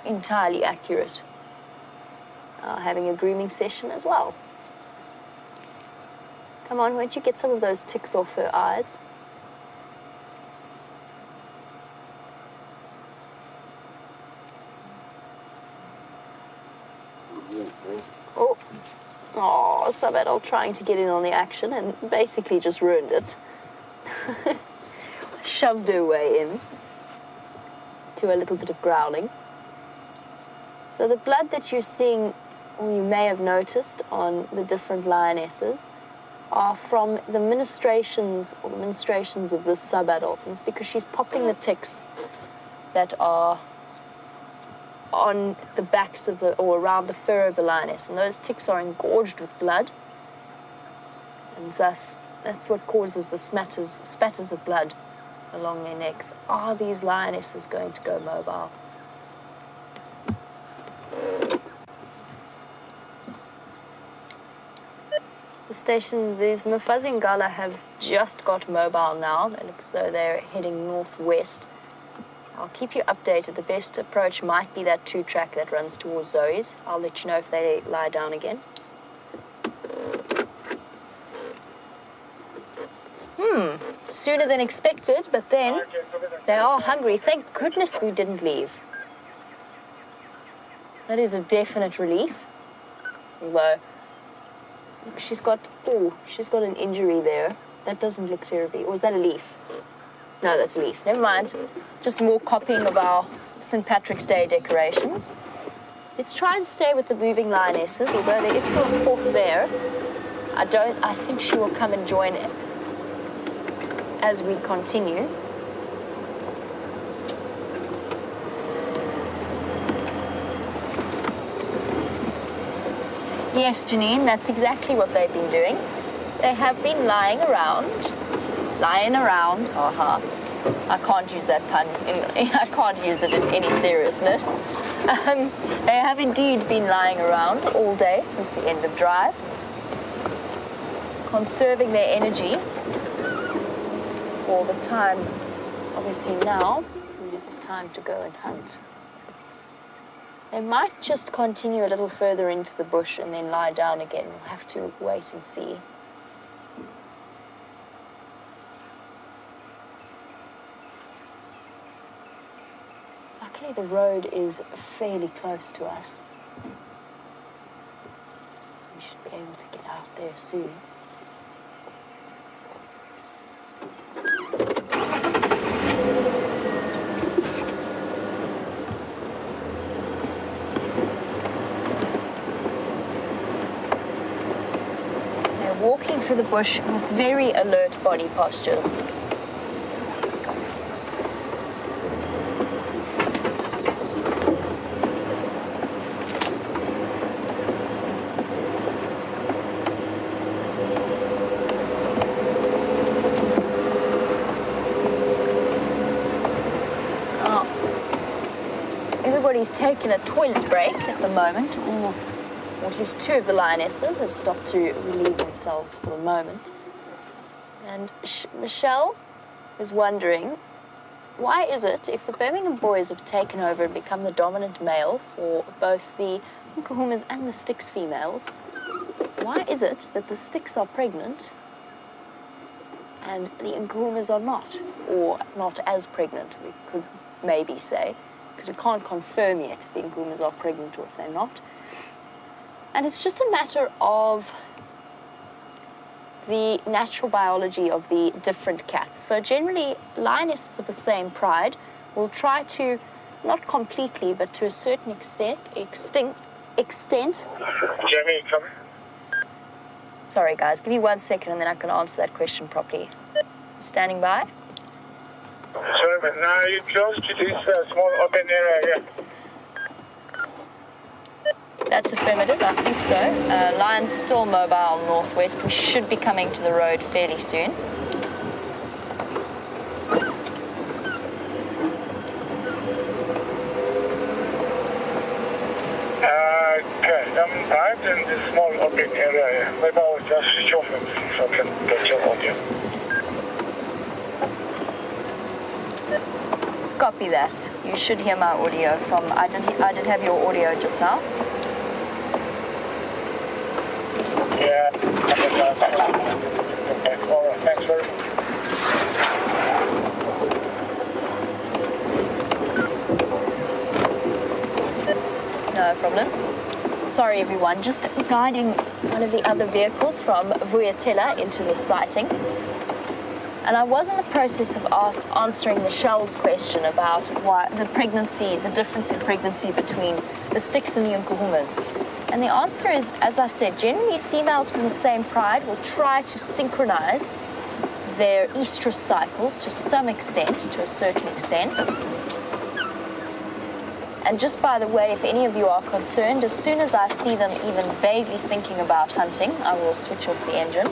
entirely accurate. Having a grooming session as well. Come on, won't you get some of those ticks off her eyes? Oh, sub-adult trying to get in on the action and basically just ruined it. Shoved her way in to a little bit of growling. So the blood that you're seeing, or you may have noticed on the different lionesses, are from the ministrations or the menstruations of this sub-adult. And it's because she's popping the ticks that are on the backs of the, or around the fur of the lioness. And those ticks are engorged with blood. And thus, that's what causes the spatters of blood along their necks. Are these lionesses going to go mobile? The stations, these Mufuzzi and Gala have just got mobile now. It looks as though they're heading northwest. I'll keep you updated. The best approach might be that 2-track that runs towards Zoe's. I'll let you know if they lie down again. Sooner than expected, but then they are hungry. Thank goodness we didn't leave. That is a definite relief. Although, look, she's got an injury there. That doesn't look terribly. Or is that a leaf? No, that's a leaf. Never mind. Just more copying of our St. Patrick's Day decorations. Let's try and stay with the moving lionesses, although there is still a 4th there. I think she will come and join as we continue. Yes, Janine, that's exactly what they've been doing. They have been lying around. I can't use that pun. I can't use it in any seriousness. They have indeed been lying around all day since the end of drive, conserving their energy for the time, obviously now, it is time to go and hunt. They might just continue a little further into the bush and then lie down again. We'll have to wait and see. Luckily, the road is fairly close to us. We should be able to get out there soon. through the bush with very alert body postures. Let's go this way. Everybody's taking a toilet break at the moment, or at least two of the lionesses have stopped to relieve themselves for the moment. And Michelle is wondering, why is it, if the Birmingham boys have taken over and become the dominant male for both the Nkuhumas and the Styx females, why is it that the Styx are pregnant and the Nkuhumas are not, or not as pregnant, we could maybe say, because we can't confirm yet if the Nkuhumas are pregnant or if they're not. And it's just a matter of the natural biology of the different cats. So generally, lionesses of the same pride will try to, not completely, but to a certain extent. Jamie, come. Sorry guys, give me 1 second and then I can answer that question properly. Standing by. Sorry, but now you're close to this small open area here. That's affirmative, I think so. Lion's still mobile northwest. We should be coming to the road fairly soon. Okay, I'm right in this small open area here. Maybe I'll just switch off and see if I can get your audio. Copy that. You should hear my audio from, I did have your audio just now. Yeah, okay, all right, thanks very much. No problem. Sorry everyone, just guiding one of the other vehicles from Vuyatela into the sighting. And I was in the process of answering Michelle's question about why the pregnancy, the difference in pregnancy between the Styx and the Nkuhumas. And the answer is, as I said, generally females from the same pride will try to synchronize their estrus cycles to some extent, to a certain extent. And just by the way, if any of you are concerned, as soon as I see them even vaguely thinking about hunting, I will switch off the engine.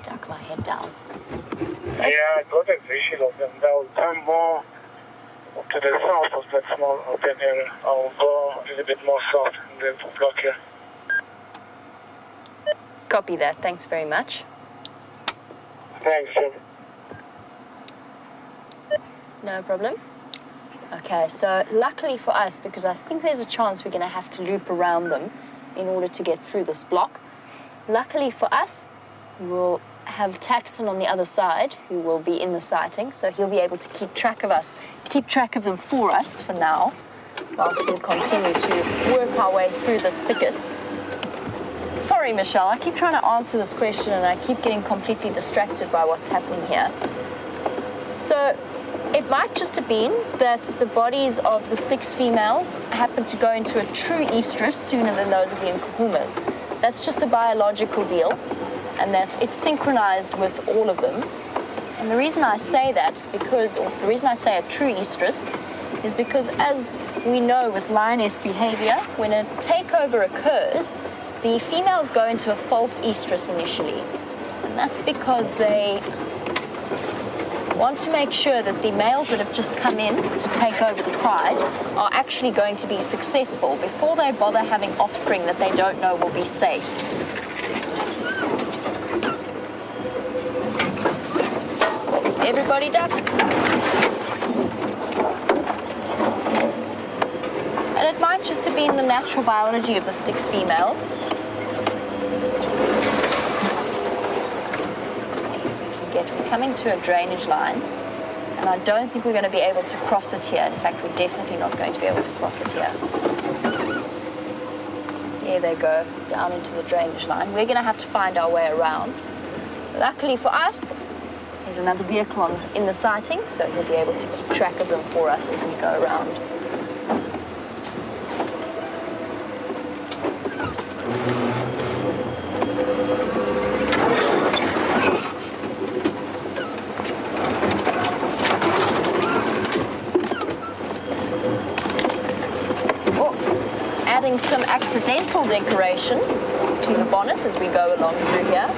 Duck my head down. Yeah, I got a visual of them. They'll come more to the south of that small open area. I'll go a little bit more south and then block here. Copy that. Thanks very much. Thanks, Jim. No problem. Okay, so luckily for us, because I think there's a chance we're going to have to loop around them in order to get through this block. Luckily for us, we'll have Taxon on the other side, who will be in the sighting, so he'll be able to keep track of us, keep track of them for us for now, whilst we'll continue to work our way through this thicket. Sorry, Michelle, I keep trying to answer this question and I keep getting completely distracted by what's happening here. So it might just have been that the bodies of the Styx females happened to go into a true estrus sooner than those of the Nkuhumas. That's just a biological deal, and that it's synchronized with all of them. And the reason I say that is because, or the reason I say a true estrus, is because as we know with lioness behavior, when a takeover occurs, the females go into a false estrus initially. And that's because they want to make sure that the males that have just come in to take over the pride are actually going to be successful before they bother having offspring that they don't know will be safe. Everybody duck. And it might just have been the natural biology of the Styx females. Let's see if we can get, we're coming to a drainage line, and I don't think we're going to be able to cross it here. In fact, we're definitely not going to be able to cross it here. There they go, down into the drainage line. We're going to have to find our way around. Luckily for us, There's another vehicle in the sighting, so he'll be able to keep track of them for us as we go around. Oh, adding some accidental decoration to the bonnet as we go along through here.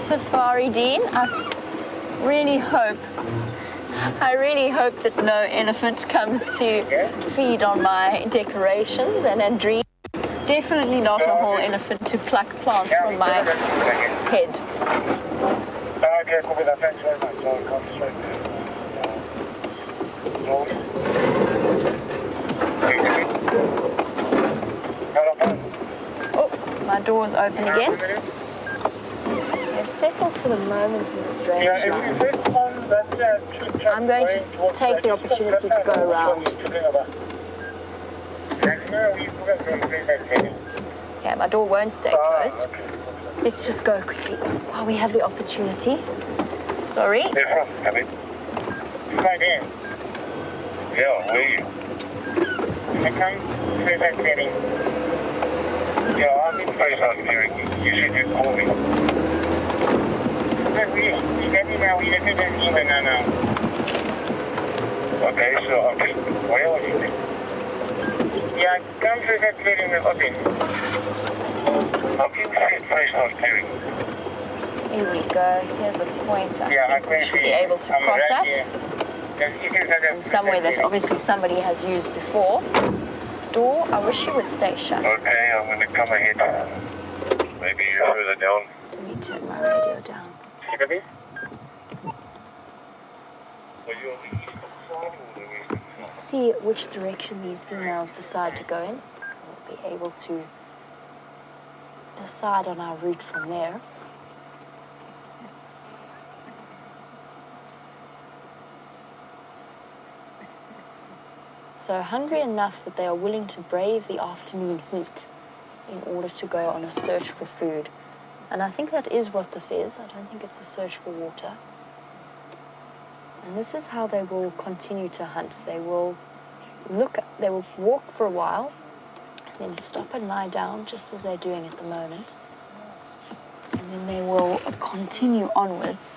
Safari Dean, I really hope that no elephant comes to feed on my decorations, and Andrea, definitely not a whole elephant to pluck plants from my head. Okay, copy that. Thanks very much. I'll come straight there. Oh, my door's open again. They've settled for the moment in this drainage line. I'm going to take the opportunity to go around. Yeah, my door won't stay closed. Let's just go quickly while we have the opportunity. Sorry. Yeah, where are you? I can't say that clearly. Yeah, I'm in place on hearing you. You should just call me. Okay, so I'm just, where are you? Yeah, come to that clearing the open. I'll give you a place on clearing. Here we go. Here's a point. I think we should be able to cross that. In somewhere that obviously somebody has used before. Door, I wish you would stay shut. Okay, I'm going to come ahead. Maybe you're further down. Let me turn my radio down. Let's see which direction these females decide to go in. We'll be able to decide on our route from there. So hungry enough that they are willing to brave the afternoon heat in order to go on a search for food. And I think that is what this is. I don't think it's a search for water. And this is how they will continue to hunt. They will walk for a while, then stop and lie down, just as they're doing at the moment. And then they will continue onwards.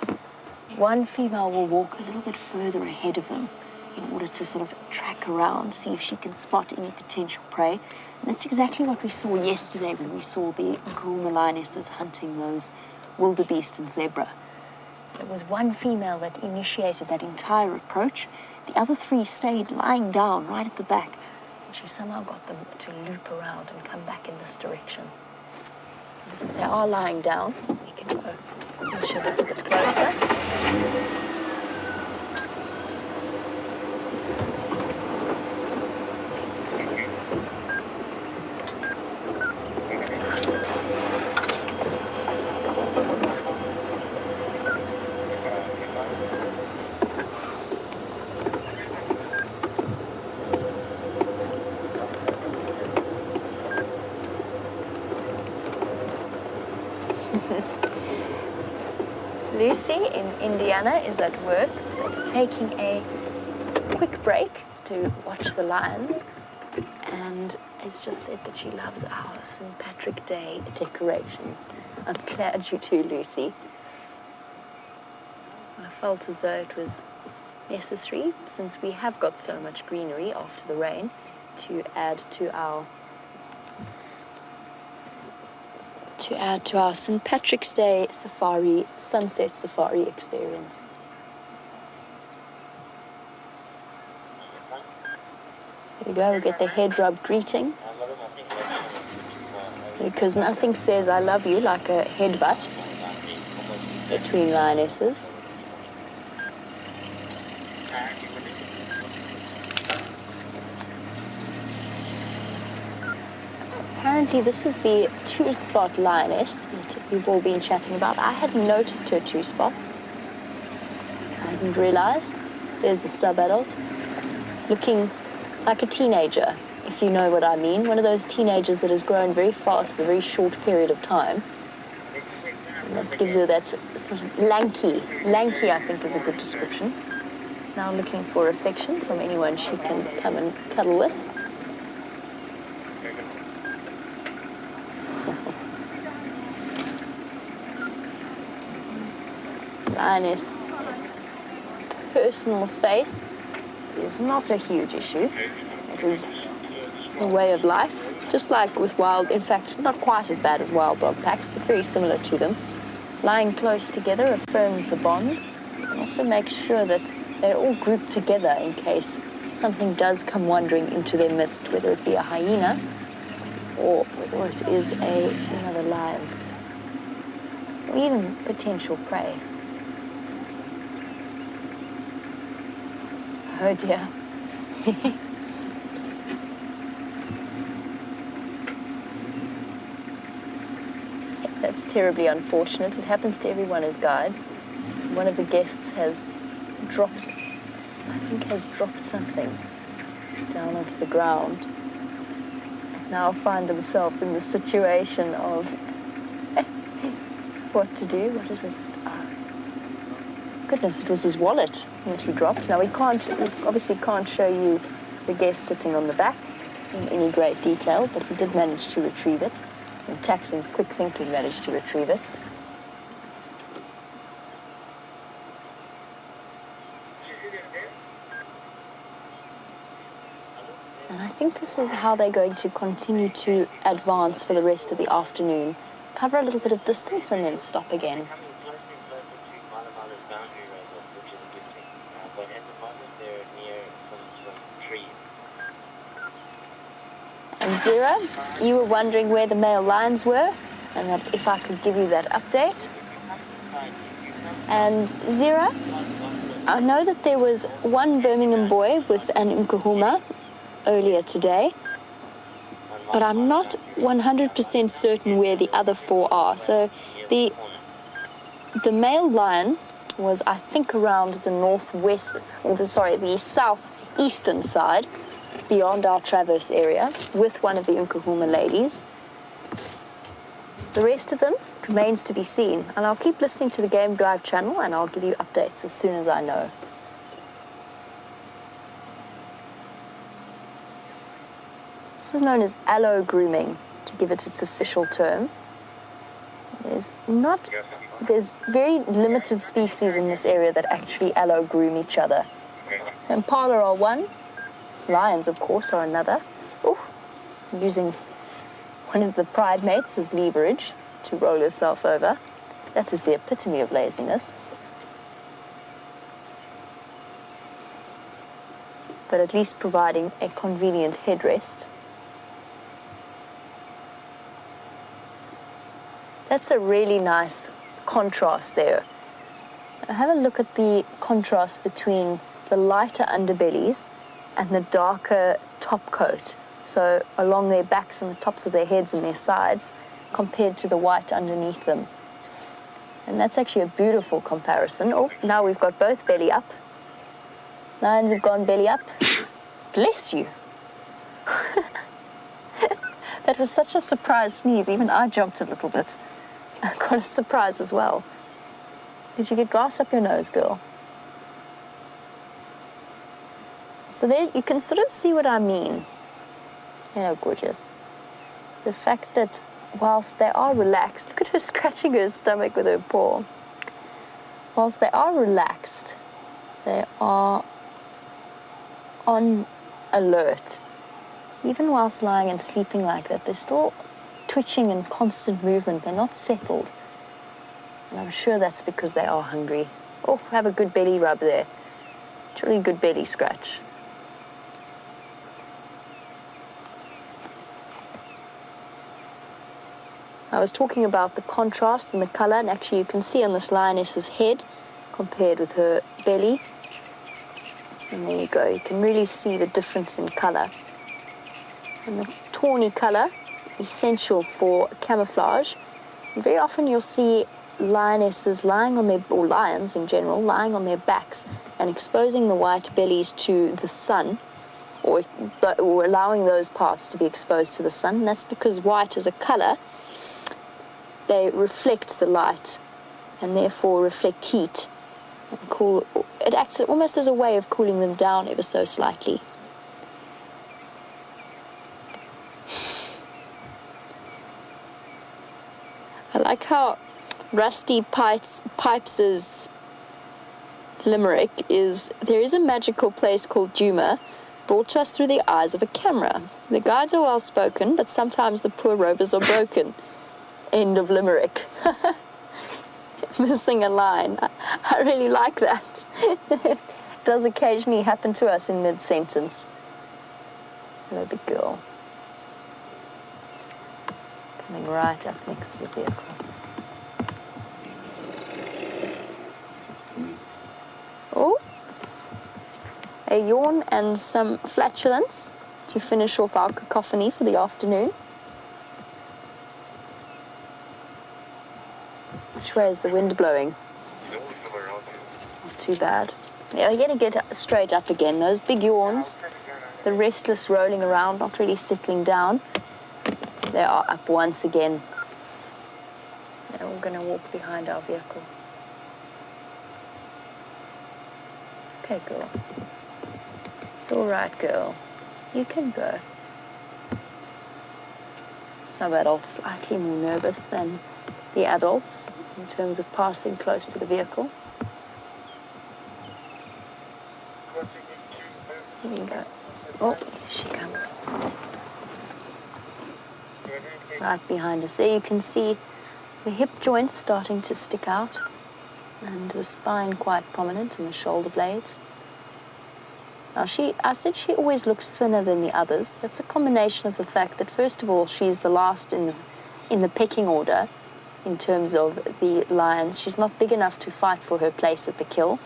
One female will walk a little bit further ahead of them in order to sort of track around, see if she can spot any potential prey. And that's exactly what we saw yesterday when we saw the Nkuhuma lionesses hunting those wildebeest and zebra. There was one female that initiated that entire approach. The other three stayed lying down right at the back. And she somehow got them to loop around and come back in this direction. And since they are lying down, we can go push a little bit closer. Lucy in Indiana is at work. It's taking a quick break to watch the lions, and has just said that she loves our St. Patrick Day decorations. I'm glad you do, Lucy. I felt as though it was necessary, since we have got so much greenery after the rain, to add to our St. Patrick's Day safari, sunset safari experience. There we go, we get the head rub greeting. Because nothing says I love you like a headbutt between lionesses. Apparently this is the two-spot lioness that we've all been chatting about. I hadn't noticed her two spots. I hadn't realized. There's the sub-adult, looking like a teenager, if you know what I mean. One of those teenagers that has grown very fast in a very short period of time. And that gives her that sort of lanky. Lanky, I think, is a good description. Now looking for affection from anyone she can come and cuddle with. Lioness, personal space is not a huge issue. It is a way of life, just like with wild, in fact, not quite as bad as wild dog packs, but very similar to them. Lying close together affirms the bonds and also makes sure that they're all grouped together in case something does come wandering into their midst, whether it be a hyena or whether it is another lion or even potential prey. Oh dear. That's terribly unfortunate. It happens to everyone as guides. One of the guests has dropped something down onto the ground. Now find themselves in the situation of what to do. What was it? Oh, goodness, it was his wallet that he dropped. Now we obviously can't show you the guest sitting on the back in any great detail, but he did manage to retrieve it. And Taxon's quick thinking managed to retrieve it. And I think this is how they're going to continue to advance for the rest of the afternoon. Cover a little bit of distance and then stop again. And Zira, you were wondering where the male lions were, and that if I could give you that update. And Zira, I know that there was one Birmingham boy with an Nkuhuma earlier today, but I'm not 100% certain where the other 4 are. So the male lion was, I think, around the the southeastern side, beyond our traverse area, with one of the Nkuhuma ladies. The rest of them remains to be seen, and I'll keep listening to the Game Drive channel and I'll give you updates as soon as I know. This is known as aloe grooming, to give it its official term. There's very limited species in this area that actually aloe groom each other. Impala are one. Lions, of course, are another. Ooh, using one of the pride mates as leverage to roll yourself over. That is the epitome of laziness. But at least providing a convenient headrest. That's a really nice contrast there. Have a look at the contrast between the lighter underbellies and the darker top coat, so along their backs and the tops of their heads and their sides, compared to the white underneath them. And that's actually a beautiful comparison. Oh, now we've got both belly up. Lions have gone belly up. Bless you. That was such a surprise sneeze, even I jumped a little bit. I got a surprise as well. Did you get grass up your nose, girl? So there you can sort of see what I mean. You know, gorgeous. The fact that whilst they are relaxed, look at her scratching her stomach with her paw. Whilst they are relaxed, they are on alert. Even whilst lying and sleeping like that, they're still twitching and constant movement. They're not settled. And I'm sure that's because they are hungry. Oh, have a good belly rub there. It's a really good belly scratch. I was talking about the contrast in the color, and actually you can see on this lioness's head compared with her belly. And there you go, you can really see the difference in color. And the tawny color, essential for camouflage. And very often you'll see lionesses lying on or lions in general, lying on their backs and exposing the white bellies to the sun, or allowing those parts to be exposed to the sun. And that's because white as a color, they reflect the light and therefore reflect heat and cool. It acts almost as a way of cooling them down ever so slightly. I like how Rusty Pipes's limerick is, there is a magical place called Nkuhuma, brought to us through the eyes of a camera. The guides are well spoken, but sometimes the poor rovers are broken. End of limerick. Missing a line. I really like that. It does occasionally happen to us in mid-sentence. Hello, big girl. Coming right up next to the vehicle. Oh, a yawn and some flatulence to finish off our cacophony for the afternoon. Which way is the wind blowing? Not too bad. Yeah, we're going to get straight up again. Those big yawns, the restless rolling around, not really settling down. They are up once again. Now we're going to walk behind our vehicle. Okay, girl. It's all right, girl. You can go. Some adults slightly more nervous than the adults in terms of passing close to the vehicle. Here we go. Oh, here she comes. Right behind us. There you can see the hip joints starting to stick out and the spine quite prominent and the shoulder blades. Now I said she always looks thinner than the others. That's a combination of the fact that first of all she's the last in the pecking order in terms of the lions. She's not big enough to fight for her place at the kill.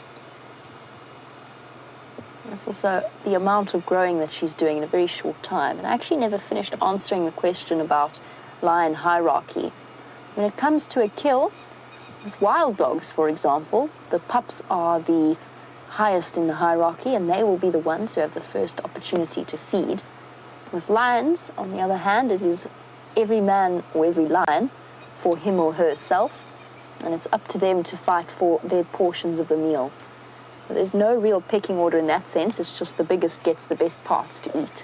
That's also the amount of growing that she's doing in a very short time. And I actually never finished answering the question about lion hierarchy. When it comes to a kill, with wild dogs, for example, the pups are the highest in the hierarchy and they will be the ones who have the first opportunity to feed. With lions, on the other hand, it is every man or every lion for him or herself, and it's up to them to fight for their portions of the meal. But there's no real pecking order in that sense, it's just the biggest gets the best parts to eat.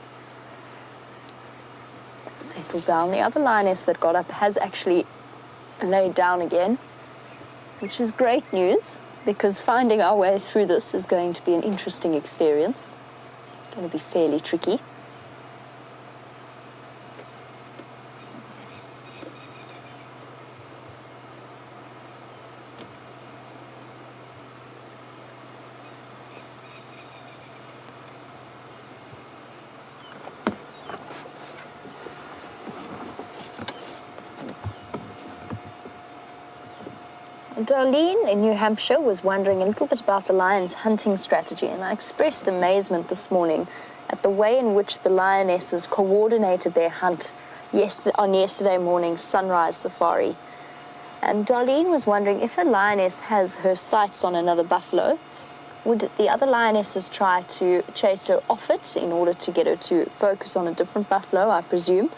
Settle down. The other lioness that got up has actually laid down again, which is great news, because finding our way through this is going to be an interesting experience. It's going to be fairly tricky. Darlene in New Hampshire was wondering a little bit about the lion's hunting strategy, and I expressed amazement this morning at the way in which the lionesses coordinated their hunt on yesterday morning's sunrise safari. And Darlene was wondering if a lioness has her sights on another buffalo, would the other lionesses try to chase her off it in order to get her to focus on a different buffalo, I presume?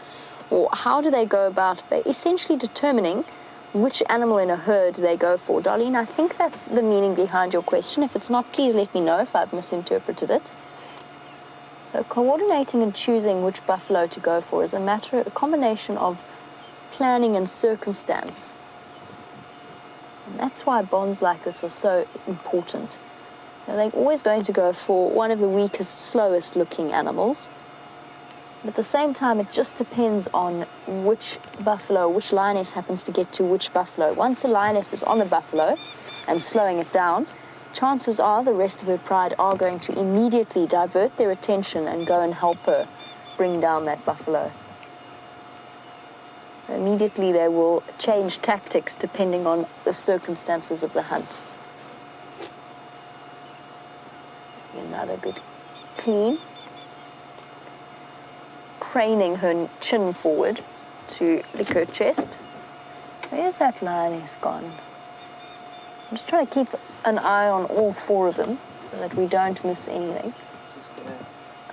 Or how do they go about essentially determining which animal in a herd they go for? Darlene, I think that's the meaning behind your question. If it's not, please let me know if I've misinterpreted it. So coordinating and choosing which buffalo to go for is a combination of planning and circumstance. And that's why bonds like this are so important. They're always going to go for one of the weakest, slowest looking animals. But at the same time, it just depends on which buffalo, which lioness happens to get to which buffalo. Once a lioness is on a buffalo and slowing it down, chances are the rest of her pride are going to immediately divert their attention and go and help her bring down that buffalo. So immediately they will change tactics depending on the circumstances of the hunt. Another good clean. Craning her chin forward to lick her chest. Where's that lioness gone? I'm just trying to keep an eye on all four of them so that we don't miss anything.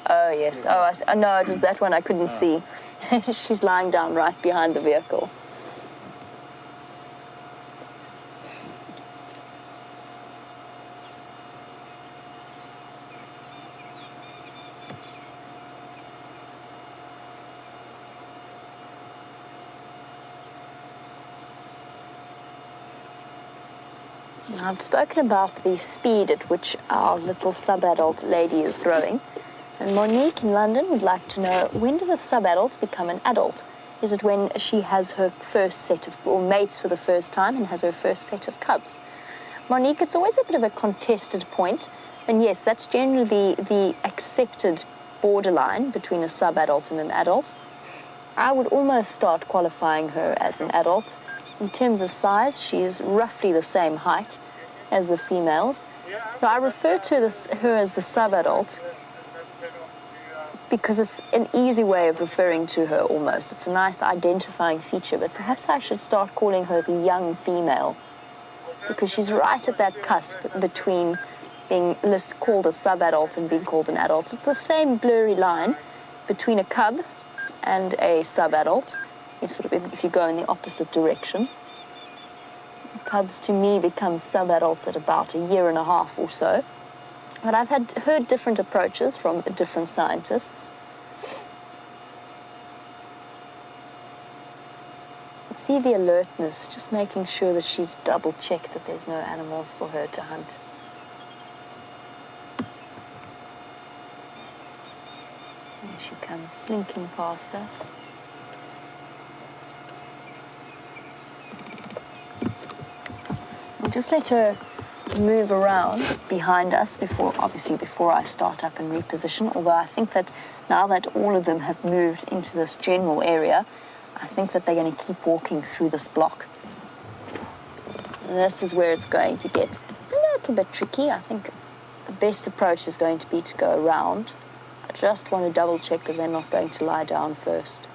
Oh, yes. Oh, no, it was that one I couldn't see. She's lying down right behind the vehicle. I've spoken about the speed at which our little sub-adult lady is growing. And Monique in London would like to know, when does a sub-adult become an adult? Is it when she has her first set of, or mates for the first time and has her first set of cubs? Monique, it's always a bit of a contested point. And yes, that's generally the accepted borderline between a sub-adult and an adult. I would almost start qualifying her as an adult. In terms of size, she is roughly the same height as the females. So I refer to her as the sub-adult because it's an easy way of referring to her almost. It's a nice identifying feature, but perhaps I should start calling her the young female because she's right at that cusp between being called a sub-adult and being called an adult. It's the same blurry line between a cub and a sub-adult. It's sort of if you go in the opposite direction. Cubs to me become sub-adults at about 1.5 years or so. But I've heard different approaches from different scientists. See the alertness, just making sure that she's double-checked that there's no animals for her to hunt. There she comes, slinking past us. We'll just let her move around behind us before I start up and reposition, although I think that now that all of them have moved into this general area, I think that they're going to keep walking through this block. And this is where it's going to get a little bit tricky. I think the best approach is going to be to go around. I just want to double check that they're not going to lie down first.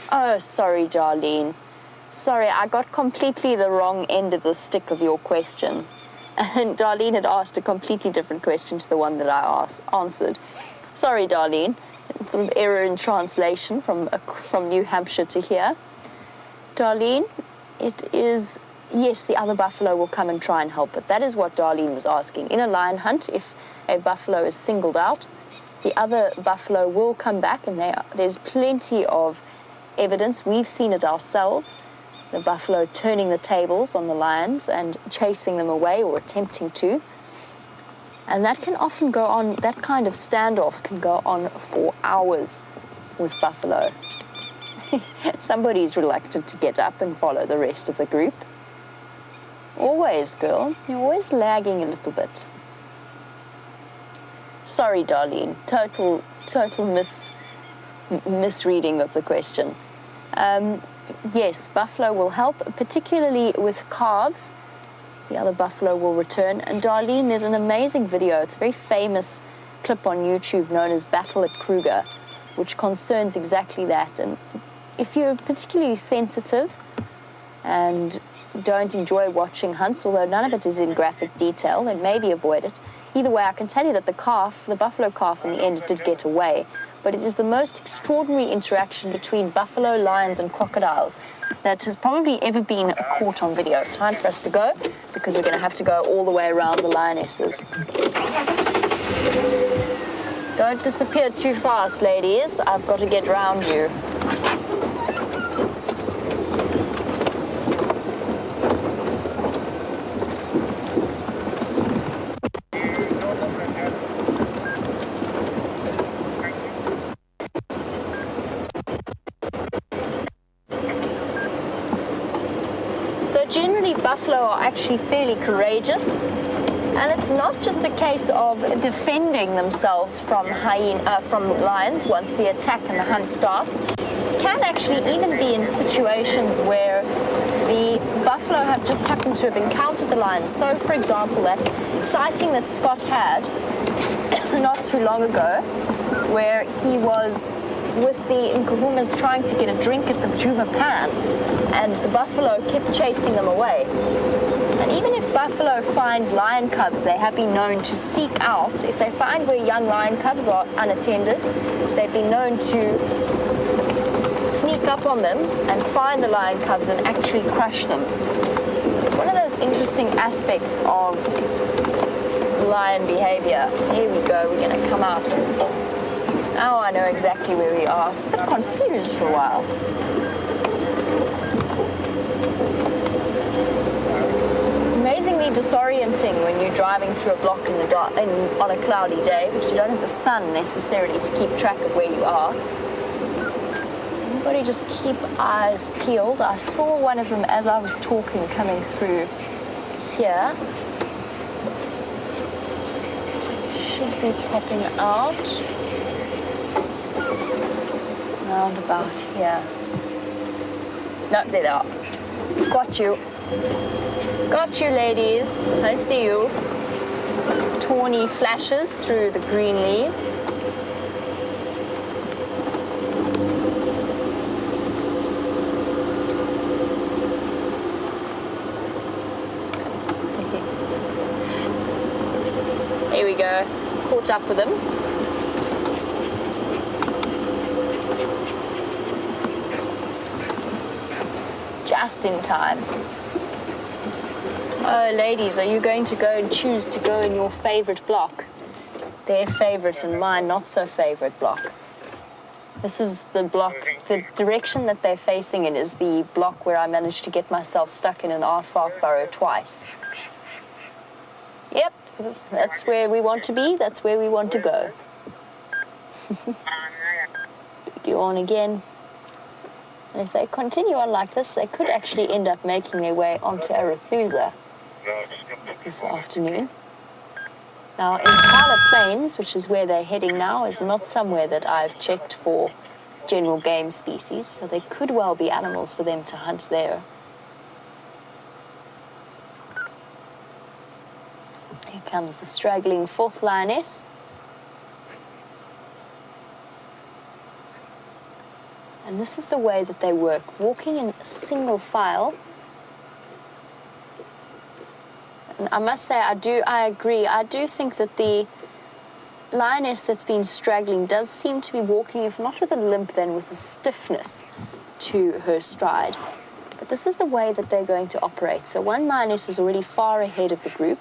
Oh, sorry, Darlene. Sorry, I got completely the wrong end of the stick of your question. And Darlene had asked a completely different question to the one that I answered. Sorry, Darlene. It's sort of error in translation from New Hampshire to here. Darlene, it is, yes, the other buffalo will come and try and help, but that is what Darlene was asking. In a lion hunt, if a buffalo is singled out, the other buffalo will come back, and there's plenty of evidence. We've seen it ourselves, the buffalo turning the tables on the lions and chasing them away or attempting to. And that can often go on, that kind of standoff can go on for hours with buffalo. Somebody's reluctant to get up and follow the rest of the group. Always, girl, you're always lagging a little bit. Sorry, Darlene, total misreading of the question. Yes, buffalo will help, particularly with calves. The other buffalo will return. And Darlene, there's an amazing video. It's a very famous clip on YouTube known as Battle at Kruger, which concerns exactly that. And if you're particularly sensitive and don't enjoy watching hunts, although none of it is in graphic detail, then maybe avoid it. Either way, I can tell you that the buffalo calf in the end did get away. But it is the most extraordinary interaction between buffalo, lions, and crocodiles that has probably ever been caught on video. Time for us to go, because we're going to have to go all the way around the lionesses. Don't disappear too fast, ladies. I've got to get round you. So generally, buffalo are actually fairly courageous, and it's not just a case of defending themselves from lions once the attack and the hunt starts. It can actually even be in situations where the buffalo have just happened to have encountered the lions. So, for example, that sighting that Scott had not too long ago, where he was with the Nkuhumas trying to get a drink at the Juma Pan, and the buffalo kept chasing them away. And even if buffalo find lion cubs, they have been known to seek out, if they find where young lion cubs are unattended, they've been known to sneak up on them and find the lion cubs and actually crush them. It's one of those interesting aspects of lion behavior. Here we go, we're going to come out. Now I know exactly where we are. It's a bit confused for a while. It's amazingly disorienting when you're driving through a block in the dark on a cloudy day, because you don't have the sun necessarily to keep track of where you are. Everybody just keep eyes peeled. I saw one of them as I was talking coming through here. Should be popping out round about here. No, there they are. Got you. Got you, ladies. I see you. Tawny flashes through the green leaves. Here we go. Caught up with him. Just in time. Oh, ladies, are you going to go and choose to go in your favorite block? Their favorite and mine not so favorite block. This is the block, the direction that they're facing in is the block where I managed to get myself stuck in an aardvark burrow twice. Yep, that's where we want to be, that's where we want to go. Go on again. And if they continue on like this, they could actually end up making their way onto Arathusa this afternoon. Now, Impala Plains, which is where they're heading now, is not somewhere that I've checked for general game species, so there could well be animals for them to hunt there. Here comes the straggling fourth lioness. And this is the way that they work, walking in single file. And I must say, I agree. I do think that the lioness that's been straggling does seem to be walking, if not with a limp, then with a stiffness to her stride. But this is the way that they're going to operate. So one lioness is already far ahead of the group.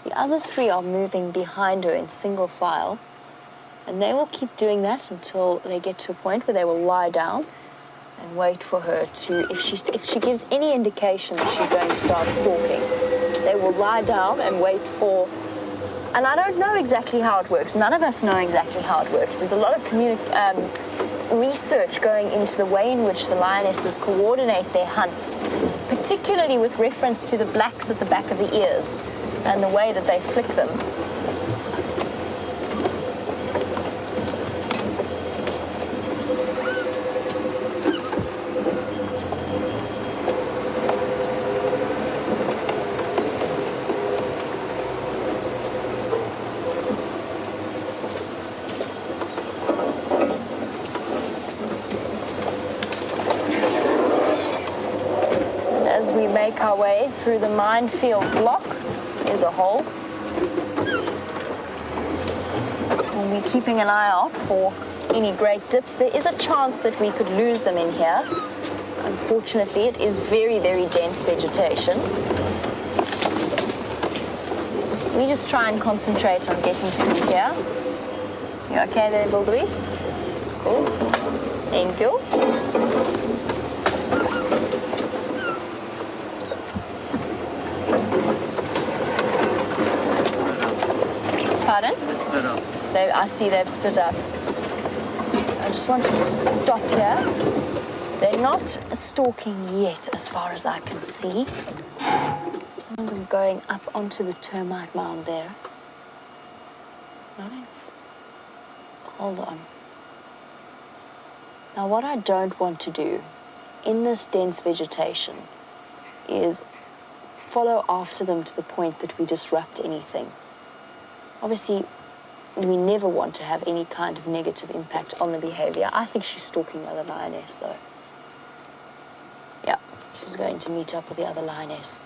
The other three are moving behind her in single file. And they will keep doing that until they get to a point where they will lie down and wait for her to, if she gives any indication that she's going to start stalking, they will lie down and wait for, and I don't know exactly how it works. None of us know exactly how it works. There's a lot of research going into the way in which the lionesses coordinate their hunts, particularly with reference to the blacks at the back of the ears and the way that they flick them. Make our way through the minefield block. There's a hole. We'll be keeping an eye out for any great dips. There is a chance that we could lose them in here. Unfortunately, it is very, very dense vegetation. We just try and concentrate on getting through here. You okay there, Wildebeest? Cool. Thank you. Pardon? Split up. I see they've split up. I just want to stop here. They're not stalking yet, as far as I can see. One of them going up onto the termite mound there. Hold on. Now, what I don't want to do in this dense vegetation is follow after them to the point that we disrupt anything. Obviously, we never want to have any kind of negative impact on the behavior. I think she's stalking the other lioness, though. Yeah, she's going to meet up with the other lioness.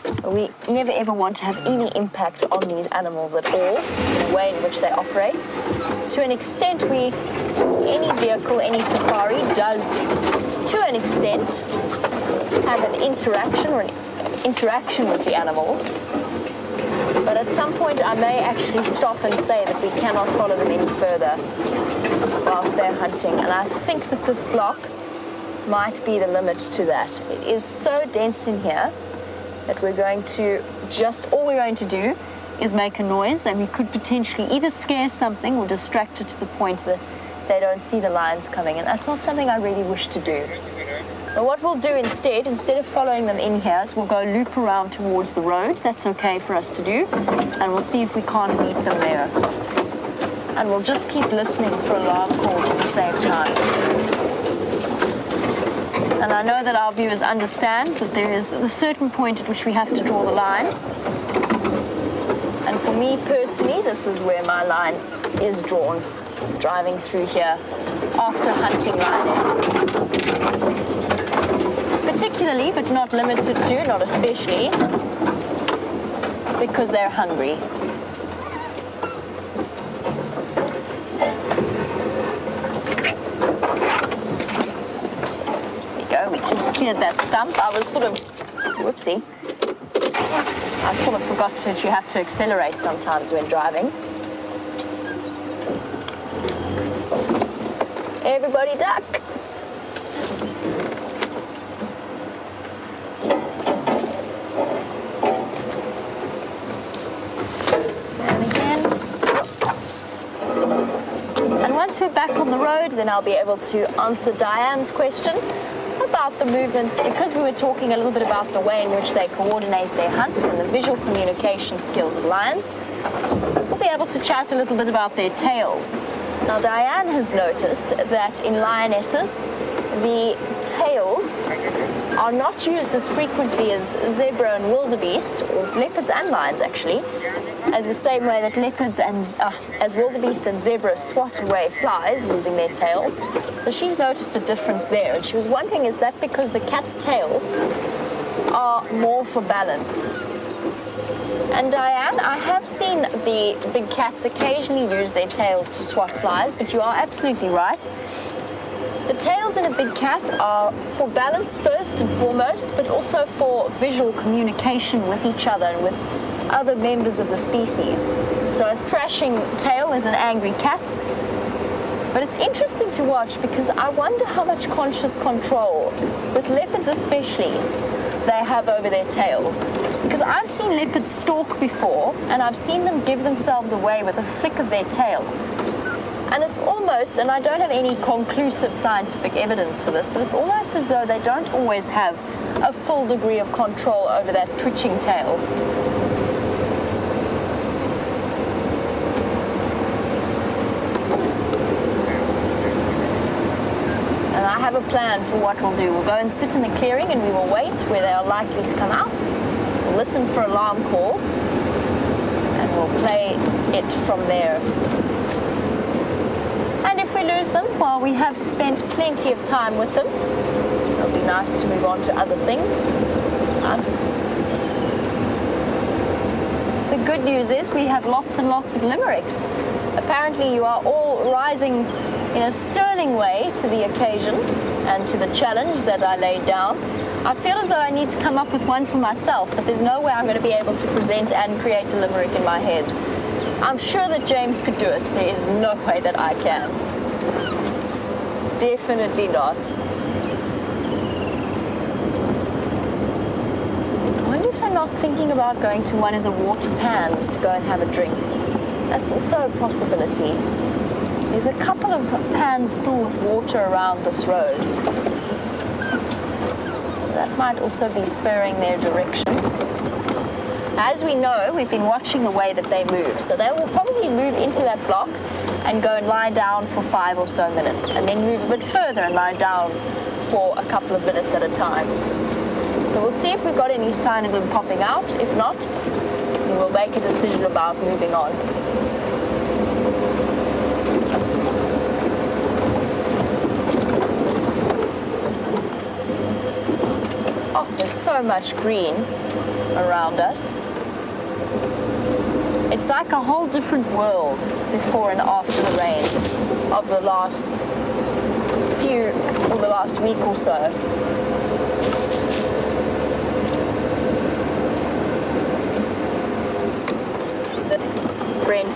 But we never ever want to have any impact on these animals at all, in the way in which they operate. To an extent, any vehicle, any safari does, to an extent, have an interaction or an interaction with the animals. But at some point, I may actually stop and say that we cannot follow them any further whilst they're hunting. And I think that this block might be the limit to that. It is so dense in here that we're going to all we're going to do is make a noise, and we could potentially either scare something or distract it to the point that they don't see the lions coming, and that's not something I really wish to do. But what we'll do instead of following them in here, is we'll go loop around towards the road. That's okay for us to do, and we'll see if we can't meet them there. And we'll just keep listening for alarm calls at the same time. And I know that our viewers understand that there is a certain point at which we have to draw the line. And for me personally, this is where my line is drawn, driving through here after hunting lionesses. Particularly, but not limited to, not especially, because they're hungry. We just cleared that stump. I was sort of, whoopsie. I sort of forgot that you have to accelerate sometimes when driving. Everybody duck. And again. And once we're back on the road, then I'll be able to answer Diane's question about the movements, because we were talking a little bit about the way in which they coordinate their hunts and the visual communication skills of lions. We'll be able to chat a little bit about their tails. Now, Diane has noticed that in lionesses, the tails are not used as frequently as zebra and wildebeest, or leopards and lions actually, in the same way that leopards and as wildebeest and zebra swat away flies using their tails. So she's noticed the difference there, and she was wondering, is that because the cat's tails are more for balance? And Diane, I have seen the big cats occasionally use their tails to swat flies, but you are absolutely right. The tails in a big cat are for balance first and foremost, but also for visual communication with each other and with other members of the species. So a thrashing tail is an angry cat. But it's interesting to watch, because I wonder how much conscious control, with leopards especially, they have over their tails. Because I've seen leopards stalk before, and I've seen them give themselves away with a flick of their tail. And it's almost, and I don't have any conclusive scientific evidence for this, but it's almost as though they don't always have a full degree of control over that twitching tail. And I have a plan for what we'll do. We'll go and sit in the clearing, and we will wait where they are likely to come out. We'll listen for alarm calls, and we'll play it from there. And if we lose them, well, we have spent plenty of time with them. It'll be nice to move on to other things. The good news is we have lots and lots of limericks. Apparently you are all rising in a sterling way to the occasion and to the challenge that I laid down. I feel as though I need to come up with one for myself, but there's no way I'm going to be able to present and create a limerick in my head. I'm sure that James could do it. There is no way that I can. Definitely not. I wonder if they're not thinking about going to one of the water pans to go and have a drink. That's also a possibility. There's a couple of pans still with water around this road. That might also be spurring their direction. As we know, we've been watching the way that they move, so they will probably move into that block and go and lie down for 5 or so minutes, and then move a bit further and lie down for a couple of minutes at a time. So we'll see if we've got any sign of them popping out. If not, we will make a decision about moving on. so much green around us. It's like a whole different world before and after the rains of the last week or so.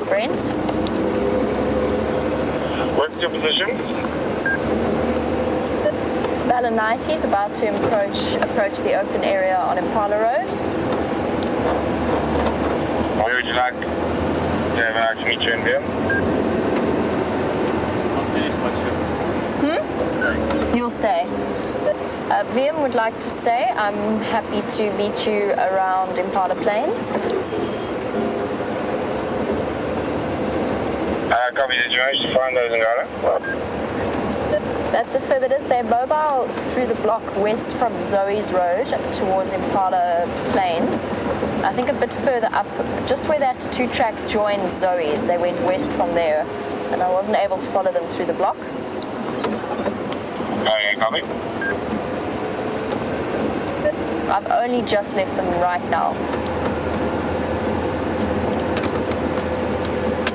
Brent. What's your position? Bala 90 is about to approach the open area on Impala Road. Where would you like to have to meet you in Ville? You'll stay. VM would like to stay. I'm happy to meet you around Impala Plains. Copy. Did you manage to find those in Ghana? That's affirmative. They're mobile through the block west from Zoe's Road towards Impala Plains. I think a bit further up, just where that two-track joins Zoe's, they went west from there, and I wasn't able to follow them through the block. Okay, copy. I've only just left them right now.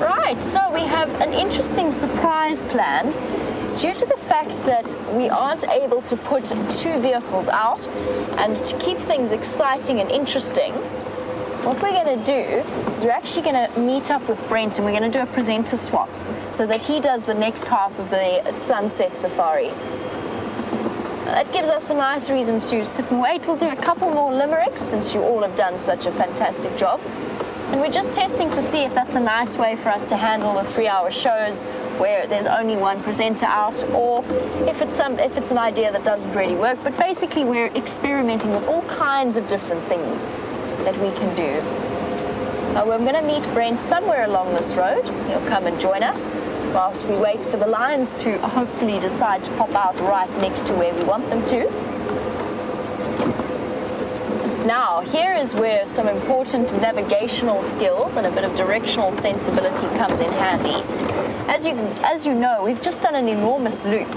Right, so we have an interesting surprise planned. Due to the fact that we aren't able to put two vehicles out, and to keep things exciting and interesting, what we're going to do is we're actually going to meet up with Brent and we're going to do a presenter swap so that he does the next half of the sunset safari. That gives us a nice reason to sit and wait. We'll do a couple more limericks since you all have done such a fantastic job. And we're just testing to see if that's a nice way for us to handle the 3-hour shows where there's only one presenter out, or if it's an idea that doesn't really work. But basically we're experimenting with all kinds of different things that we can do. We're going to meet Brent somewhere along this road. He'll come and join us whilst we wait for the lions to hopefully decide to pop out right next to where we want them to. Now, here is where some important navigational skills and a bit of directional sensibility comes in handy. As you know, we've just done an enormous loop.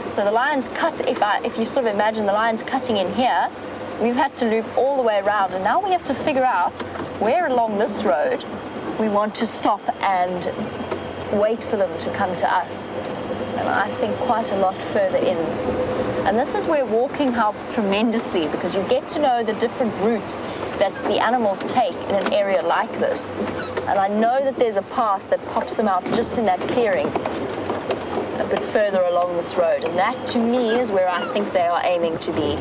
So the lions cut, if you sort of imagine the lions cutting in here, we've had to loop all the way around, and now we have to figure out where along this road we want to stop and wait for them to come to us. And I think quite a lot further in. And this is where walking helps tremendously, because you get to know the different routes that the animals take in an area like this. And I know that there's a path that pops them out just in that clearing a bit further along this road. And that, to me, is where I think they are aiming to be.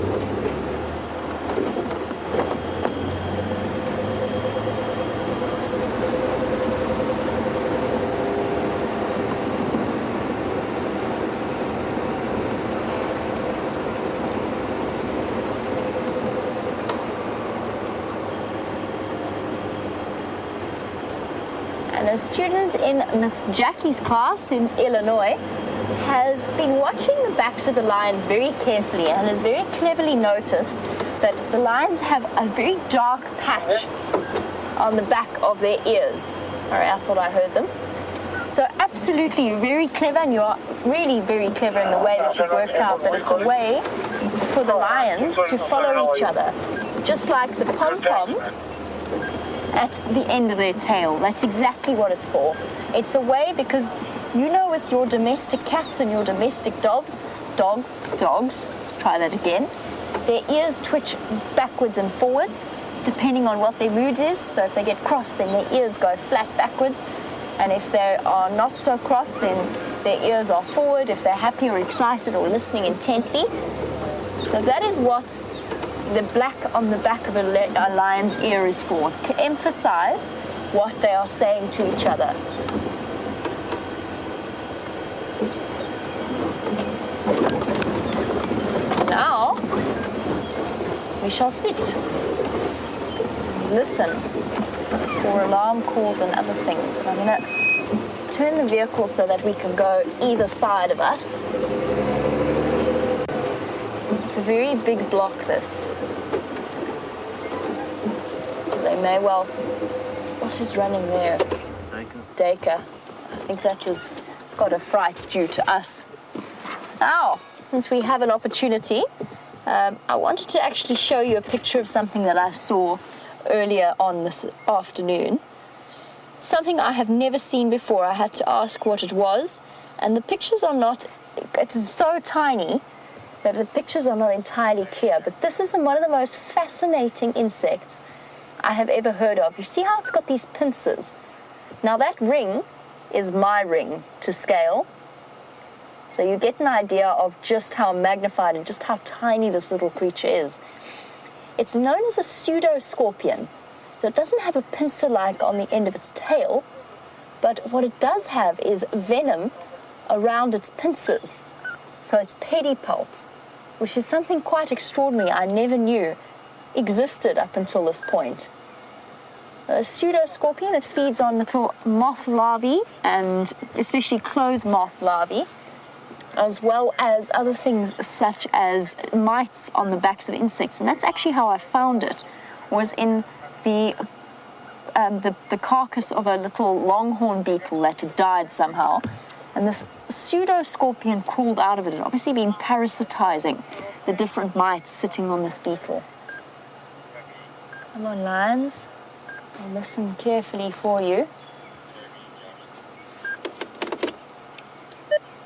A student in Miss Jackie's class in Illinois has been watching the backs of the lions very carefully and has very cleverly noticed that the lions have a very dark patch on the back of their ears. All right, I thought I heard them. So absolutely, you're very clever, and you are really very clever in the way that you've worked out that it's a way for the lions to follow each other, just like the pom-pom at the end of their tail. That's exactly what it's for. It's a way, because you know, with your domestic cats and your domestic dogs, let's try that again, their ears twitch backwards and forwards depending on what their mood is. So if they get cross, then their ears go flat backwards, and if they are not so cross, then their ears are forward if they're happy or excited or listening intently. So that is what the black on the back of a lion's ear is for. It's to emphasize what they are saying to each other. Now, we shall sit, listen for alarm calls and other things. And I'm going to turn the vehicle so that we can go either side of us. It's a very big block, this. They may well... What is running there? Dacre. I think that was got a fright due to us. Now, since we have an opportunity, I wanted to actually show you a picture of something that I saw earlier on this afternoon. Something I have never seen before. I had to ask what it was, and the pictures are not, it's so tiny that the pictures are not entirely clear, but this is one of the most fascinating insects I have ever heard of. You see how it's got these pincers? Now that ring is my ring to scale, so you get an idea of just how magnified and just how tiny this little creature is. It's known as a pseudo-scorpion, so it doesn't have a pincer-like on the end of its tail, but what it does have is venom around its pincers, so its pedipalps, which is something quite extraordinary I never knew existed up until this point. A pseudo-scorpion, it feeds on little moth larvae, and especially clothed moth larvae, as well as other things such as mites on the backs of insects. And that's actually how I found it, was in the carcass of a little longhorn beetle that had died somehow. And this pseudo-scorpion crawled out of it. It had obviously been parasitizing the different mites sitting on this beetle. Come on, lions. I'll listen carefully for you.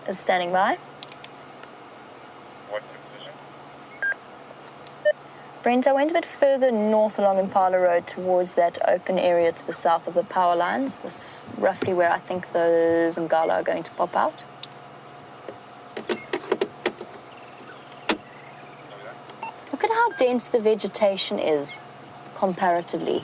Is standing by. What's your position? Brent, I went a bit further north along Impala Road towards that open area to the south of the power lines. This is roughly where I think the Zingala are going to pop out. Look at how dense the vegetation is comparatively.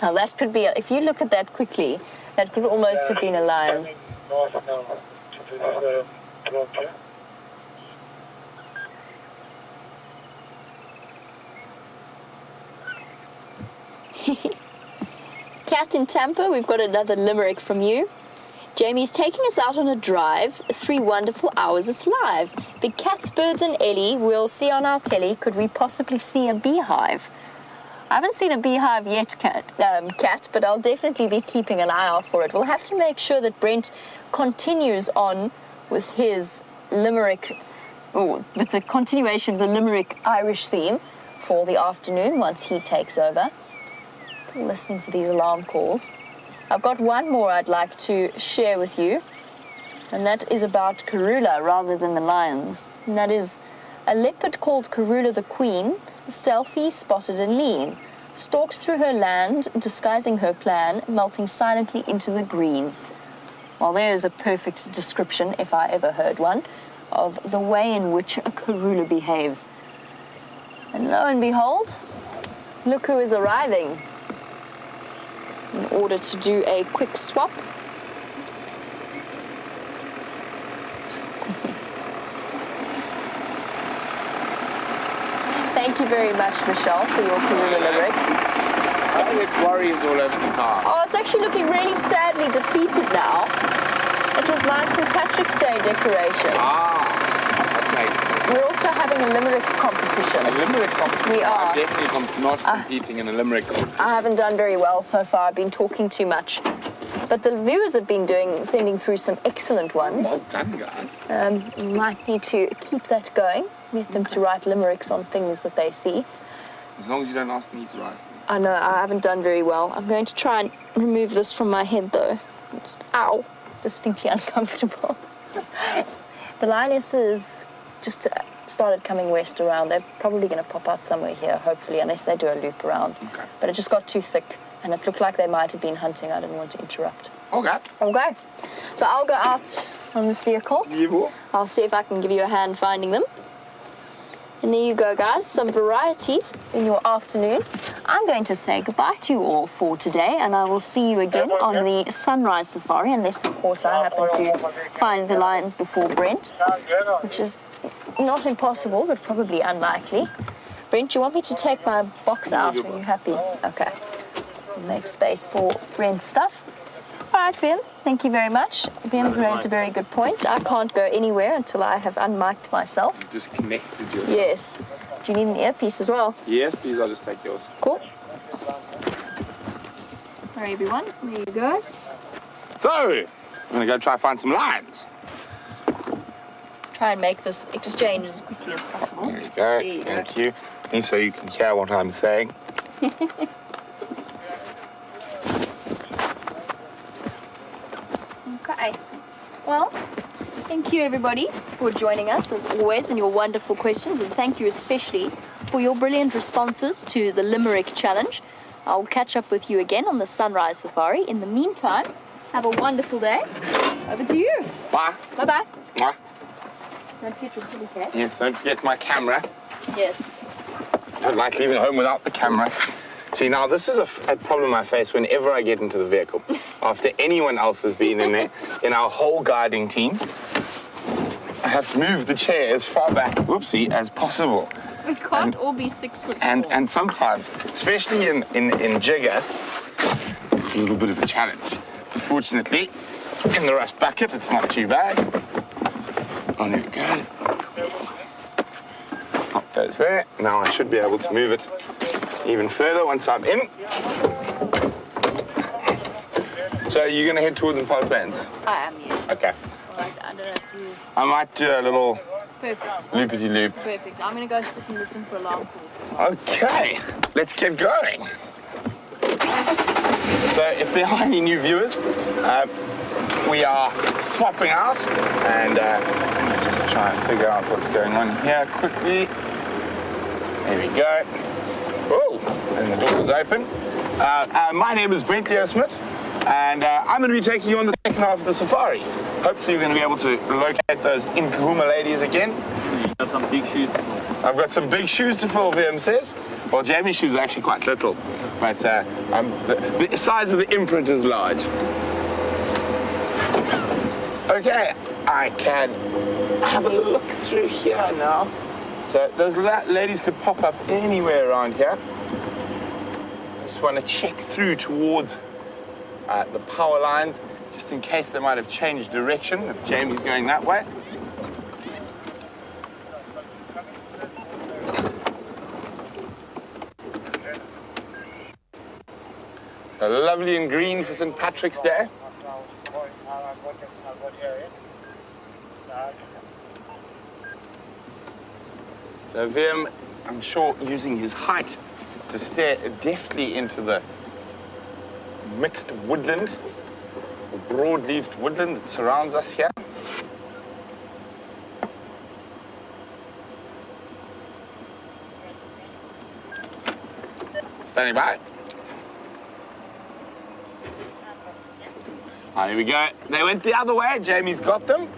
Now that could be, if you look at that quickly, that could almost have been a lion. North now to this block here. Cat in Tampa, we've got another limerick from you. Jamie's taking us out on a drive, 3 wonderful hours, it's live. Big cats, birds and Ellie, we'll see on our telly. Could we possibly see a beehive? I haven't seen a beehive yet, Cat, but I'll definitely be keeping an eye out for it. We'll have to make sure that Brent continues on with his limerick, or with the continuation of the limerick Irish theme for the afternoon once he takes over. Still listening for these alarm calls. I've got one more I'd like to share with you, and that is about Karula rather than the lions. And that is a leopard called Karula the Queen, stealthy, spotted and lean, stalks through her land, disguising her plan, melting silently into the green. Well, there is a perfect description, if I ever heard one, of the way in which a Karula behaves. And lo and behold, look who is arriving. In order to do a quick swap. Thank you very much, Michelle, for your Karula limerick. It's warriors all over the car. Oh, it's actually looking really sadly depleted now. It was my St. Patrick's Day decoration. Ah, okay. We're also having a limerick competition. A limerick competition? We are. I'm definitely not competing in a limerick competition. I haven't done very well so far. I've been talking too much. But the viewers have been sending through some excellent ones. Well done, guys. We might need to keep that going. Get them to write limericks on things that they see. As long as you don't ask me to write. I know, I haven't done very well. I'm going to try and remove this from my head, though. Just, ow, distinctly uncomfortable. The lionesses just started coming west around. They're probably going to pop out somewhere here, hopefully, unless they do a loop around. Okay. But it just got too thick, and it looked like they might have been hunting. I didn't want to interrupt. Okay. Okay. So I'll go out on this vehicle. Yeah. I'll see if I can give you a hand finding them. And there you go, guys, some variety in your afternoon. I'm going to say goodbye to you all for today, and I will see you again on the sunrise safari, unless, of course, I happen to find the lions before Brent, which is not impossible, but probably unlikely. Brent, do you want me to take my box out? Are you happy? Okay. Make space for Brent's stuff. All right, Vim, thank you very much. Vim's raised a very good point. I can't go anywhere until I have unmiked myself. You just connected yourself. Yes. Do you need an earpiece as well? Yes, please, I'll just take yours. Cool. All right, everyone, there you go. So, I'm going to go try and find some lions. try and make this exchange as quickly as possible. There you go. There you go. Thank you. And so you can hear what I'm saying. Okay. Well, thank you everybody for joining us as always and your wonderful questions, and thank you especially for your brilliant responses to the Limerick challenge. I'll catch up with you again on the Sunrise Safari. In the meantime, have a wonderful day. Over to you. Bye. Bye-bye. Bye. Don't forget your chili case. Yes, don't forget my camera. Yes. I don't like leaving home without the camera. See, now this is a problem I face whenever I get into the vehicle. After anyone else has been in there, in our whole guiding team, I have to move the chair as far back, whoopsie, as possible. We can't all be 6 foot tall. And sometimes, especially in Jigger, it's a little bit of a challenge. Unfortunately, in the rust bucket, it's not too bad. Oh, there we go. Pop those there. Now I should be able to move it even further once I'm in. So you're going to head towards Impala Plains? I am, yes. Okay. All right, I don't have to... I might do a little Perfect. loopity-loop. Perfect. I'm going to go sit and listen for alarm calls as well. Okay, let's get going. So if there are any new viewers, we are swapping out, and let me just try and figure out what's going on here quickly. There we go. Oh, and the door is open. My name is Brent Smith, and I'm going to be taking you on the second half of the safari. Hopefully we're going to be able to locate those Nkuhuma ladies again. You have some big shoes. I've got some big shoes to fill, VM says. Well, Jamie's shoes are actually quite little, but the size of the imprint is large. Okay, I can have a look through here now. So those ladies could pop up anywhere around here. I just want to check through towards the power lines, just in case they might have changed direction, if Jamie's going that way. So lovely and green for St. Patrick's Day. So Vim, I'm sure, using his height to stare deftly into the mixed woodland, or broad-leaved woodland that surrounds us here. Standing by. Ah, here we go. They went the other way. Jamie's got them.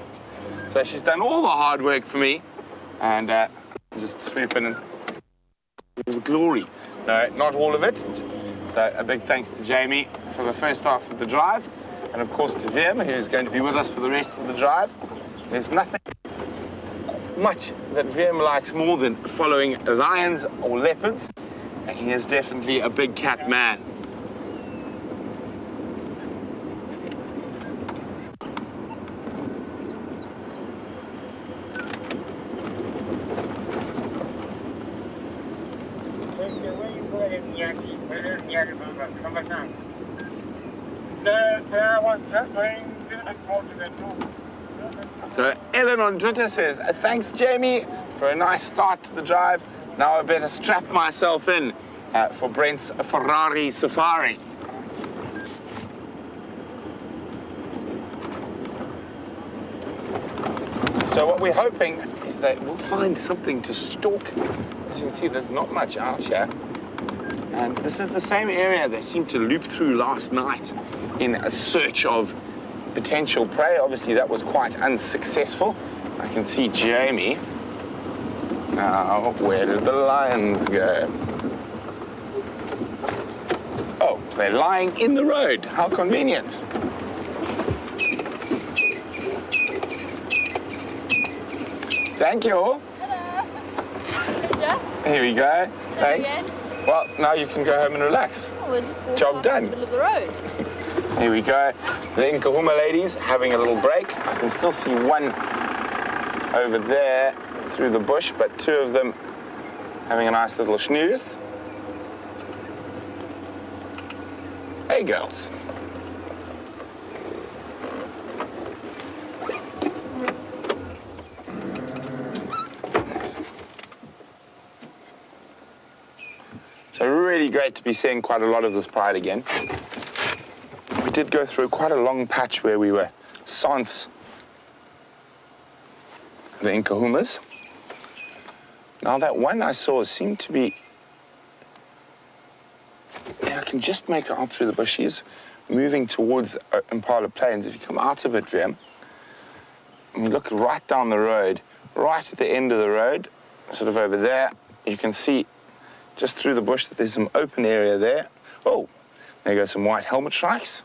So she's done all the hard work for me. And just swooping in with glory. No, not all of it. So a big thanks to Jamie for the first half of the drive. And of course to Vim, who's going to be with us for the rest of the drive. There's nothing much that Vim likes more than following lions or leopards. And he is definitely a big cat man. So Ellen on Twitter says, thanks Jamie for a nice start to the drive. Now I better strap myself in for Brent's Ferrari Safari. So what we're hoping is that we'll find something to stalk. As you can see, there's not much out here. And this is the same area they seemed to loop through last night in a search of potential prey. Obviously, that was quite unsuccessful. I can see Jamie. Now, where did the lions go? Oh, they're lying in the road. How convenient. Thank you. Hello. Here we go. Thanks. Well, now you can go home and relax. Oh, we're just walking Job out done. in the middle of the road. Here we go. The Nkuhuma ladies having a little break. I can still see one over there through the bush, but two of them having a nice little snooze. Hey, girls. really great to be seeing quite a lot of this pride again. We did go through quite a long patch where we were sans the Nkuhumas. Now that one I saw seemed to be... Yeah, I can just make her out through the bush. She is moving towards Impala Plains. If you come out of it, Vim, and you look right down the road, right at the end of the road, sort of over there, you can see just through the bush that there's some open area there. Oh, there go some white helmet shrikes.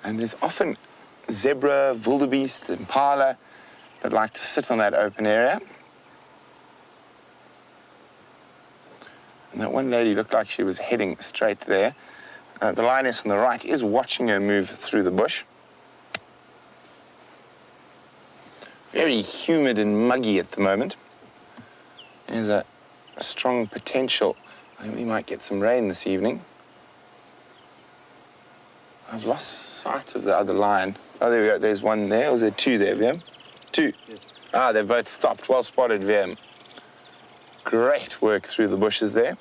And there's often zebra, wildebeest, impala that like to sit on that open area. And that one lady looked like she was heading straight there. The lioness on the right is watching her move through the bush. Very humid and muggy at the moment. There's a strong potential. I think we might get some rain this evening. I've lost sight of the other lion. Oh, there we go. There's one there. Or was there two there, Vim? Two. Yes. Ah, they've both stopped. Well spotted, Vim. Great work through the bushes there.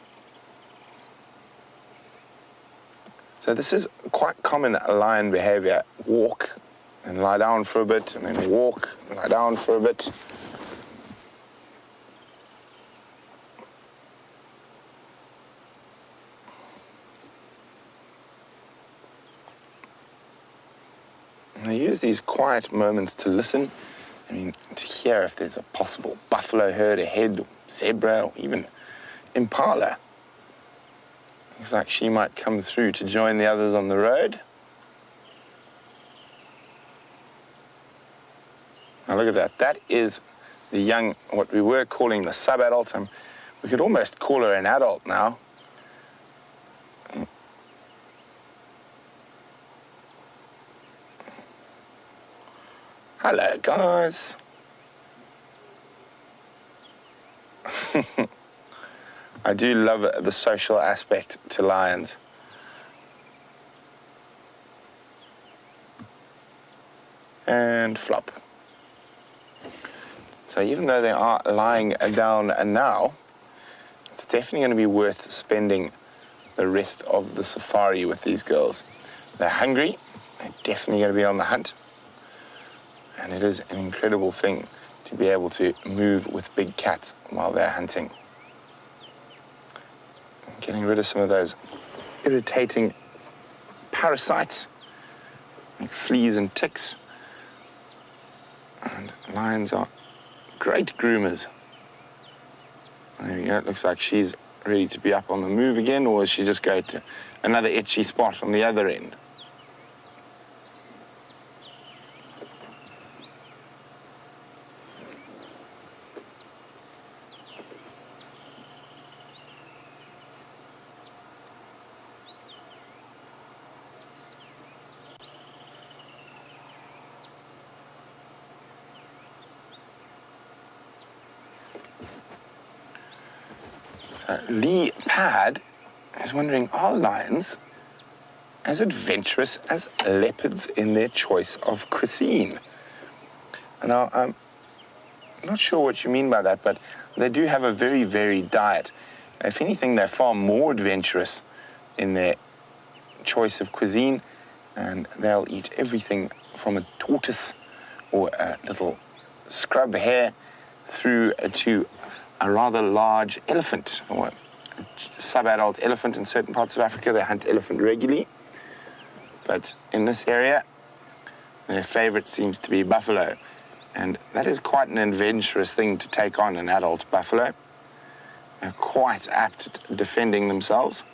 So this is quite common lion behavior. Walk and lie down for a bit, and then walk and lie down for a bit. And I use these quiet moments to listen. I mean, to hear if there's a possible buffalo herd ahead, or zebra, or even impala. Looks like she might come through to join the others on the road. Now look at that. That is the young, what we were calling the sub-adult. We could almost call her an adult now. Hello, guys. I do love the social aspect to lions. And flop. So even though they are lying down now, it's definitely going to be worth spending the rest of the safari with these girls. They're hungry. They're definitely going to be on the hunt. And it is an incredible thing to be able to move with big cats while they're hunting. Getting rid of some of those irritating parasites, like fleas and ticks. And lions are great groomers. There we go. It looks like she's ready to be up on the move again, or is she just going to another itchy spot on the other end? Lee Pad is wondering, are lions as adventurous as leopards in their choice of cuisine? Now, I'm not sure what you mean by that, but they do have a very varied diet. If anything, they're far more adventurous in their choice of cuisine, and they'll eat everything from a tortoise or a little scrub hare through to a rather large elephant, or a sub-adult elephant. In certain parts of Africa, they hunt elephant regularly. But in this area, their favorite seems to be buffalo. And that is quite an adventurous thing to take on, an adult buffalo. They're quite apt at defending themselves.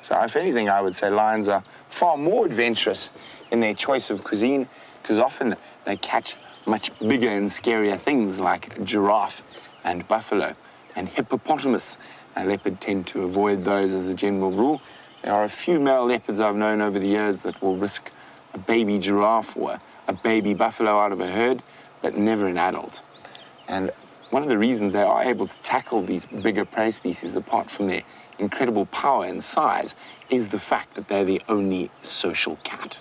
So if anything, I would say lions are far more adventurous in their choice of cuisine, because often they catch much bigger and scarier things like giraffe and buffalo and hippopotamus. Leopard tend to avoid those as a general rule. There are a few male leopards I've known over the years that will risk a baby giraffe or a baby buffalo out of a herd, but never an adult. And one of the reasons they are able to tackle these bigger prey species, apart from their incredible power and size, is the fact that they're the only social cat.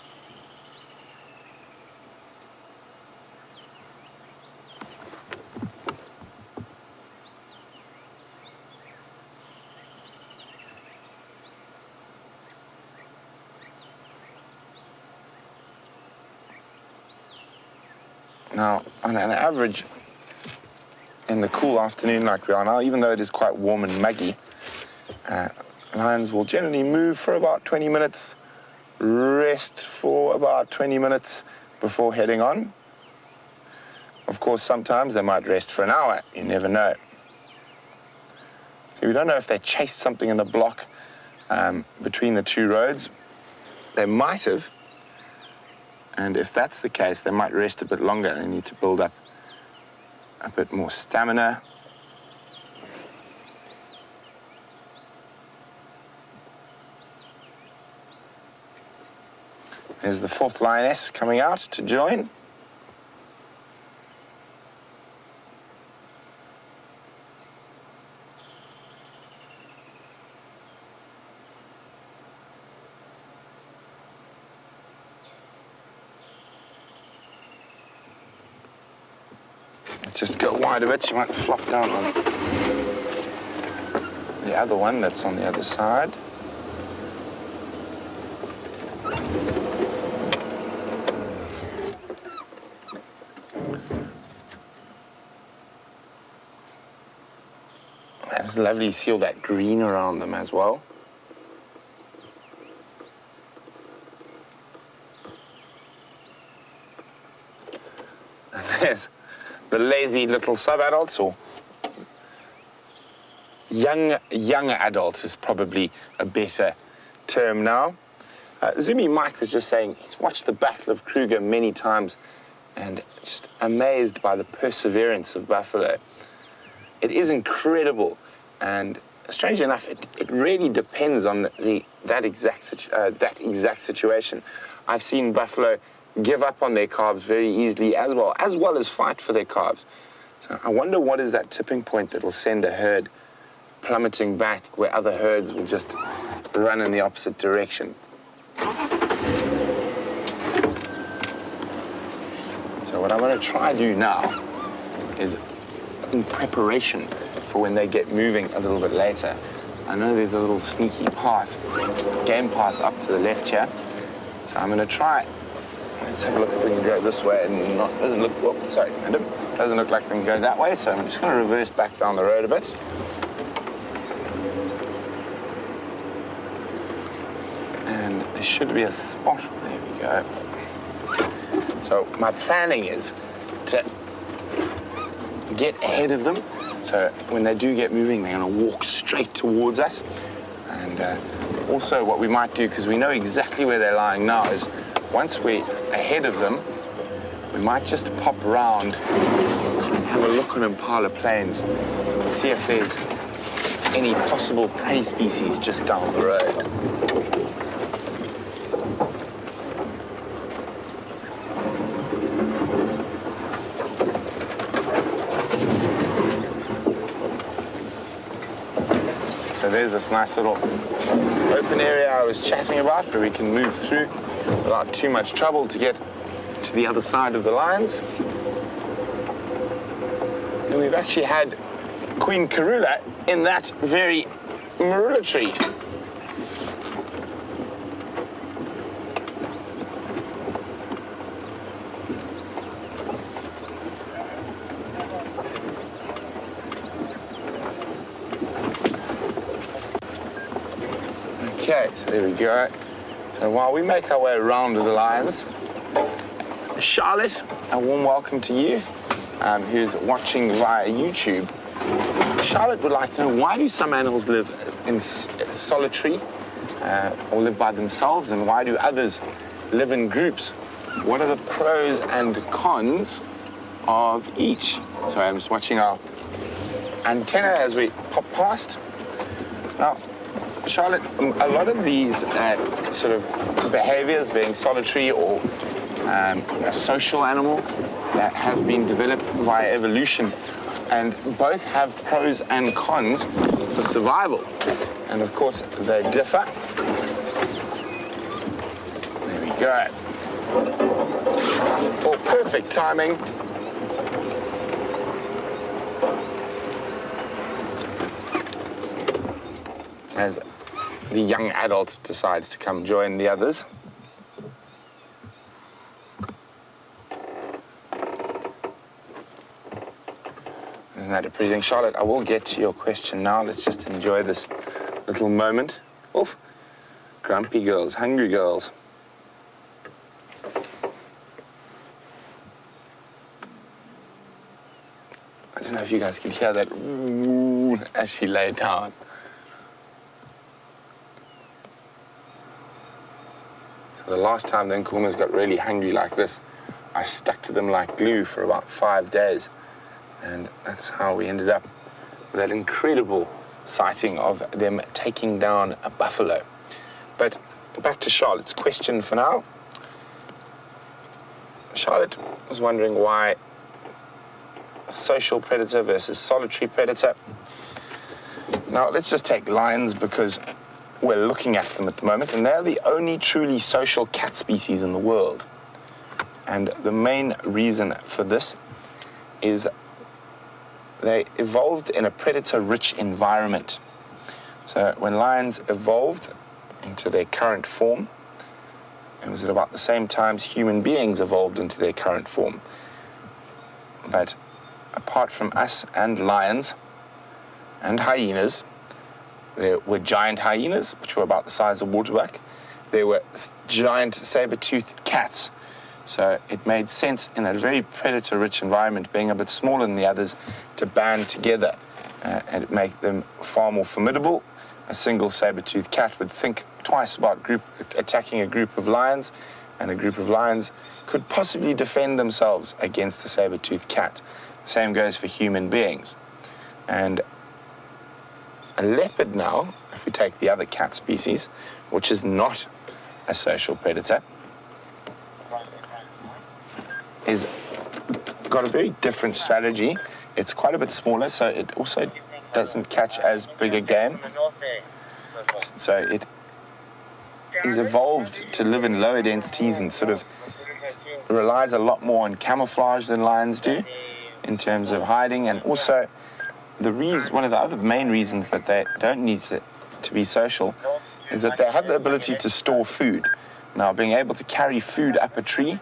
Now, on an average, in the cool afternoon like we are now, even though it is quite warm and muggy, lions will generally move for about 20 minutes, rest for about 20 minutes before heading on. Of course, sometimes they might rest for an hour. You never know. So we don't know if they chased something in the block between the two roads. They might have. And if that's the case, they might rest a bit longer. They need to build up a bit more stamina. There's the fourth lioness coming out to join. Let's just go wide a bit. She might flop down on the other one that's on the other side. It's lovely to see all that green around them as well. And there's the lazy little sub-adults, or young adults is probably a better term now. Zumi Mike was just saying he's watched the Battle of Kruger many times and just amazed by the perseverance of buffalo. It is incredible, and strangely enough, it really depends on that exact situation. I've seen buffalo give up on their calves very easily as well as fight for their calves. So I wonder what is that tipping point that will send a herd plummeting back where other herds will just run in the opposite direction. So what I'm going to try to do now is, in preparation for when they get moving a little bit later, I know there's a little sneaky path, game path up to the left here. So I'm going to try. Let's have a look if we can go this way and doesn't look, whoops, sorry, doesn't look like we can go that way, so I'm just going to reverse back down the road a bit. And there should be a spot, there we go. So my planning is to get ahead of them, so when they do get moving, they're going to walk straight towards us. And also what we might do, because we know exactly where they're lying now, is once we're ahead of them, we might just pop around and have a look on Impala Plains, see if there's any possible prey species just down the road. So there's this nice little open area I was chatting about where we can move through without too much trouble to get to the other side of the lions. And we've actually had Queen Karula in that very marula tree. Okay, so there we go. So while we make our way around to the lions, Charlotte, a warm welcome to you, who's watching via YouTube. Charlotte would like to know, why do some animals live in solitary or live by themselves, and why do others live in groups? What are the pros and cons of each? So I'm just watching our antenna as we pop past. Now, Charlotte, a lot of these sort of behaviors, being solitary or a social animal, that has been developed via evolution, and both have pros and cons for survival. And of course, they differ. There we go. Oh, perfect timing. As the young adult decides to come join the others. Isn't that a pretty thing? Charlotte, I will get to your question now. Let's just enjoy this little moment. Oof. Grumpy girls, hungry girls. I don't know if you guys can hear that ooh, as she lay down. So the last time the Nkuhumas got really hungry like this, I stuck to them like glue for about 5 days. And that's how we ended up with that incredible sighting of them taking down a buffalo. But back to Charlotte's question for now. Charlotte was wondering why social predator versus solitary predator. Now, let's just take lions because we're looking at them at the moment, and they're the only truly social cat species in the world. And the main reason for this is they evolved in a predator-rich environment. So when lions evolved into their current form, it was at about the same time human beings evolved into their current form. But apart from us and lions and hyenas, there were giant hyenas, which were about the size of waterbuck. There were giant saber-toothed cats. So it made sense in a very predator-rich environment, being a bit smaller than the others, to band together and make them far more formidable. A single saber-toothed cat would think twice about attacking a group of lions, and a group of lions could possibly defend themselves against a saber-toothed cat. Same goes for human beings. And a leopard now, if we take the other cat species, which is not a social predator, is got a very different strategy. It's quite a bit smaller, so it also doesn't catch as big a game. So it is evolved to live in lower densities and sort of relies a lot more on camouflage than lions do in terms of hiding. And also, one of the other main reasons that they don't need to be social is that they have the ability to store food. Now, being able to carry food up a tree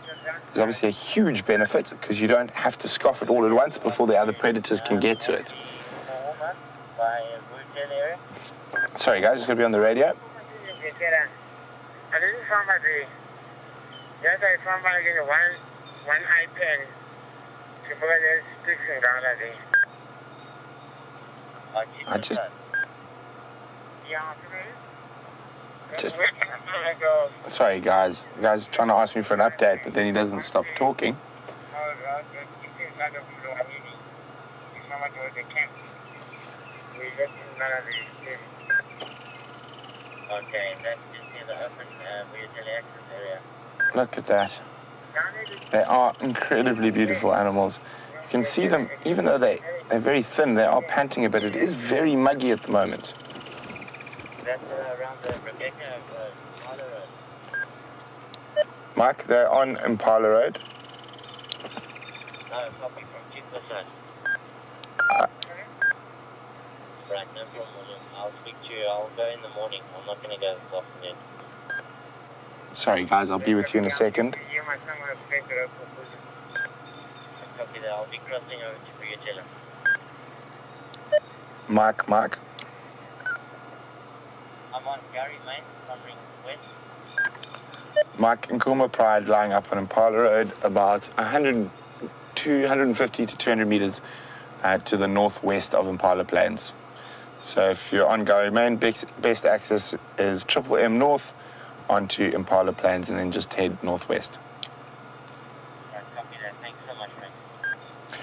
is obviously a huge benefit because you don't have to scoff it all at once before the other predators can get to it. Sorry guys, it's going to be on the radio. I just sorry guys. The guy's trying to ask me for an update, but then he doesn't stop talking. Okay, that's just near the open wheelchair access area. Look at that. They are incredibly beautiful animals. You can see them, even though they're very thin, they are panting a bit. It is very muggy at the moment. That's around the Rebecca Impala Road. Mike, they're on Impala Road. No, copy from Chico side. Right, no problem. I'll speak to you. I'll go in the morning. I'm not going to go this afternoon. Sorry guys, I'll be with you in a second. Copy that. I'll be crossing over to Buyatela. Mike. I'm on Gary, mate. Wandering west. Mike, Nkuhuma Pride lying up on Impala Road about 150 to 200 meters to the northwest of Impala Plains. So if you're on Gary Main, best access is M North onto Impala Plains and then just head northwest. Right, copy that. Thanks so much, mate.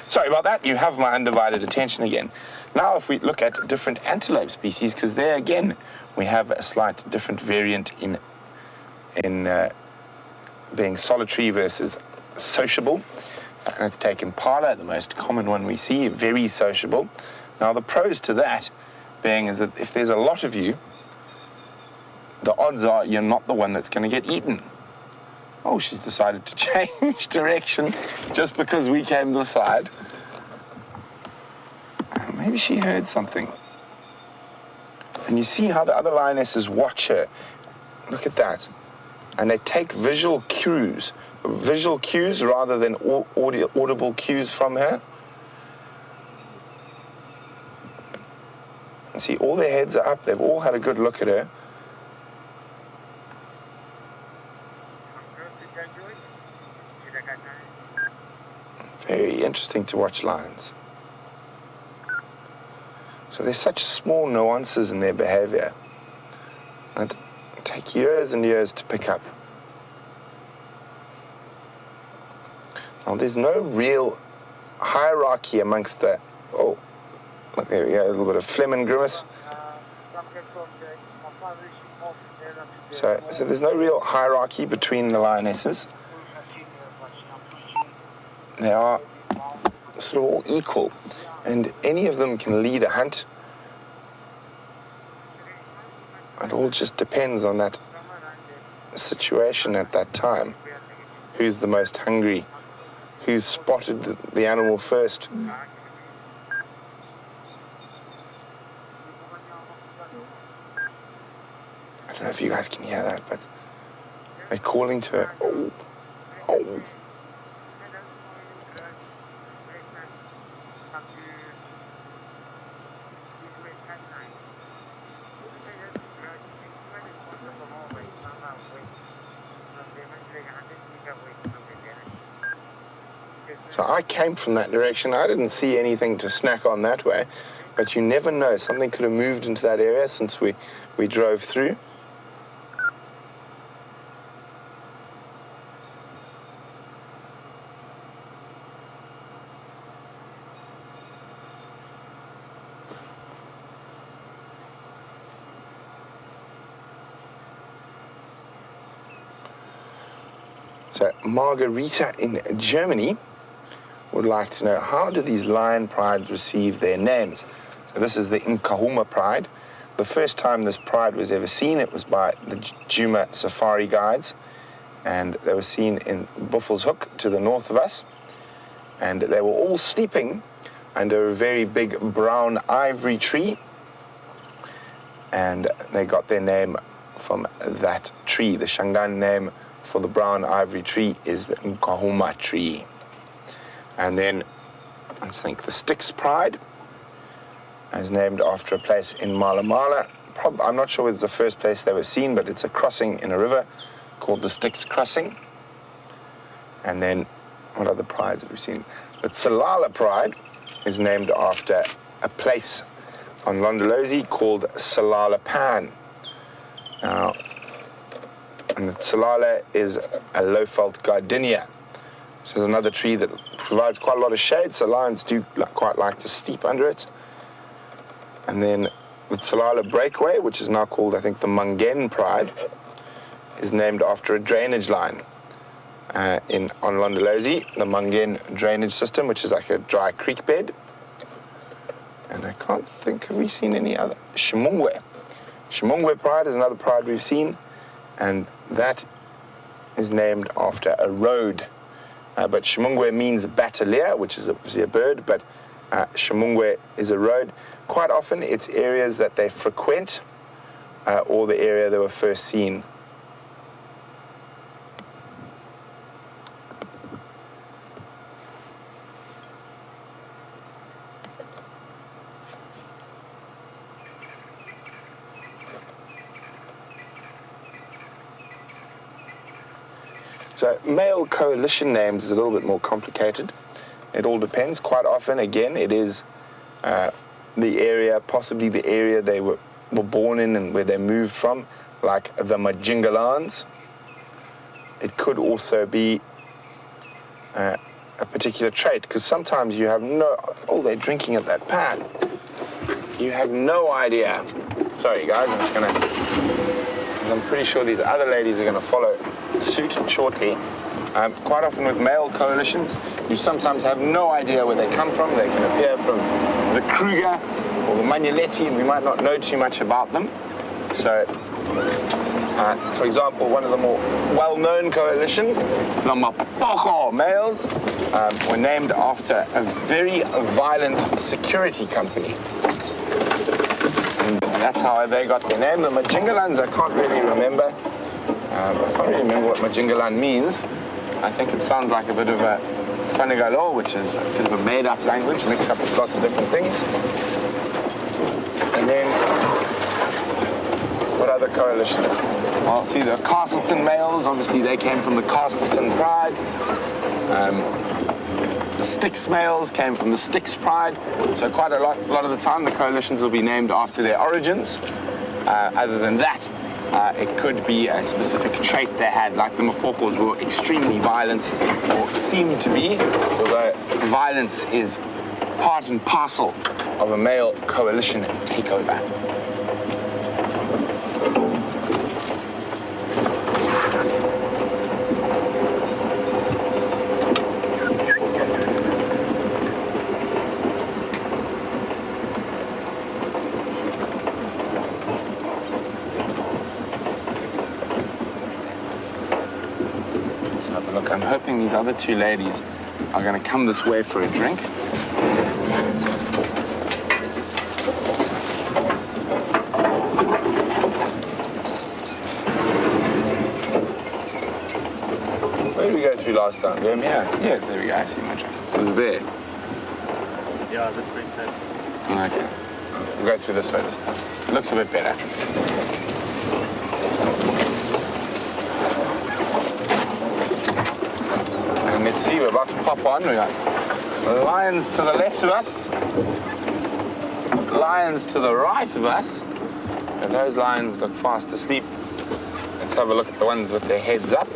Sorry about that. You have my undivided attention again. Now if we look at different antelope species, because there again we have a slight different variant in being solitary versus sociable. And let's take impala, the most common one we see, very sociable. Now the pros to that being is that if there's a lot of you, the odds are you're not the one that's going to get eaten. Oh, she's decided to change direction just because we came this side. Maybe she heard something. And you see how the other lionesses watch her. Look at that. And they take visual cues rather than audible cues from her. You see, all their heads are up. They've all had a good look at her. Very interesting to watch lions. So there's such small nuances in their behavior that take years and years to pick up. Now, there's no real hierarchy amongst the... Oh, look, there we go, a little bit of phlegm and grimace. So there's no real hierarchy between the lionesses. They are sort of all equal, and any of them can lead a hunt. It all just depends on that situation at that time. Who's the most hungry? Who's spotted the animal first? I don't know if you guys can hear that, but they're calling to her. Oh, oh. So I came from that direction. I didn't see anything to snack on that way, but you never know. Something could have moved into that area since we drove through. So Margarita in Germany would like to know, how do these lion prides receive their names? So this is the Nkuhuma pride. The first time this pride was ever seen, it was by the Juma safari guides, and they were seen in Buffelshoek to the north of us, and they were all sleeping under a very big brown ivory tree, and they got their name from that tree. The Shangaan name for the brown ivory tree is the Nkuhuma tree. And then, let's think, the Styx Pride is named after a place in Mala Mala. I'm not sure whether it's the first place they were seen, but it's a crossing in a river called the Styx Crossing. And then, what other prides have we seen? The Tsalala Pride is named after a place on Londolozi called Tsalala Pan. Now, and the Tsalala is a low-felt gardenia. So there's another tree that provides quite a lot of shade, so lions do quite like to sleep under it. And then the Tsalala Breakaway, which is now called, I think, the Mungen Pride, is named after a drainage line on Londolozi, the Mungen drainage system, which is like a dry creek bed. And I can't think, have we seen any other? Shimungwe. Shimungwe Pride is another pride we've seen, and that is named after a road. But Shimungwe means batalier, which is obviously a bird, but Shimungwe is a road. Quite often it's areas that they frequent or the area they were first seen. So male coalition names is a little bit more complicated. It all depends. Quite often, again, it is the area, possibly the area they were born in and where they moved from, like the Majingalans. It could also be a particular trait, because sometimes you have oh, they're drinking at that pan. You have no idea. Sorry, guys, I'm just going to, because I'm pretty sure these other ladies are going to follow suit shortly. Quite often with male coalitions, you sometimes have no idea where they come from. They can appear from the Kruger or the Manuletti, and we might not know too much about them. So, for example, one of the more well-known coalitions, the Mapoko males, were named after a very violent security company. And that's how they got their name. The Majingalans, I can't really remember. I can't really remember what Majingalan means. I think it sounds like a bit of a Fanigalo, which is a bit of a made-up language, mixed up with lots of different things. And And then, what other coalitions? Well, see, the Castleton males, obviously they came from the Castleton Pride. The Styx males came from the Styx Pride. So quite a lot of the time, the coalitions will be named after their origins. Other than that, it could be a specific trait they had, like the Mapogos were extremely violent, or seemed to be, although violence is part and parcel of a male coalition takeover. Look, I'm hoping these other two ladies are going to come this way for a drink. Where did we go through last time? Here? Yeah, there we go. I see my drink. Was it there? Yeah, that's pretty good. Okay. We'll go through this way this time. It looks a bit better. Let's see, we're about to pop on. We got lions to the left of us, lions to the right of us, and those lions look fast asleep. Let's have a look at the ones with their heads up.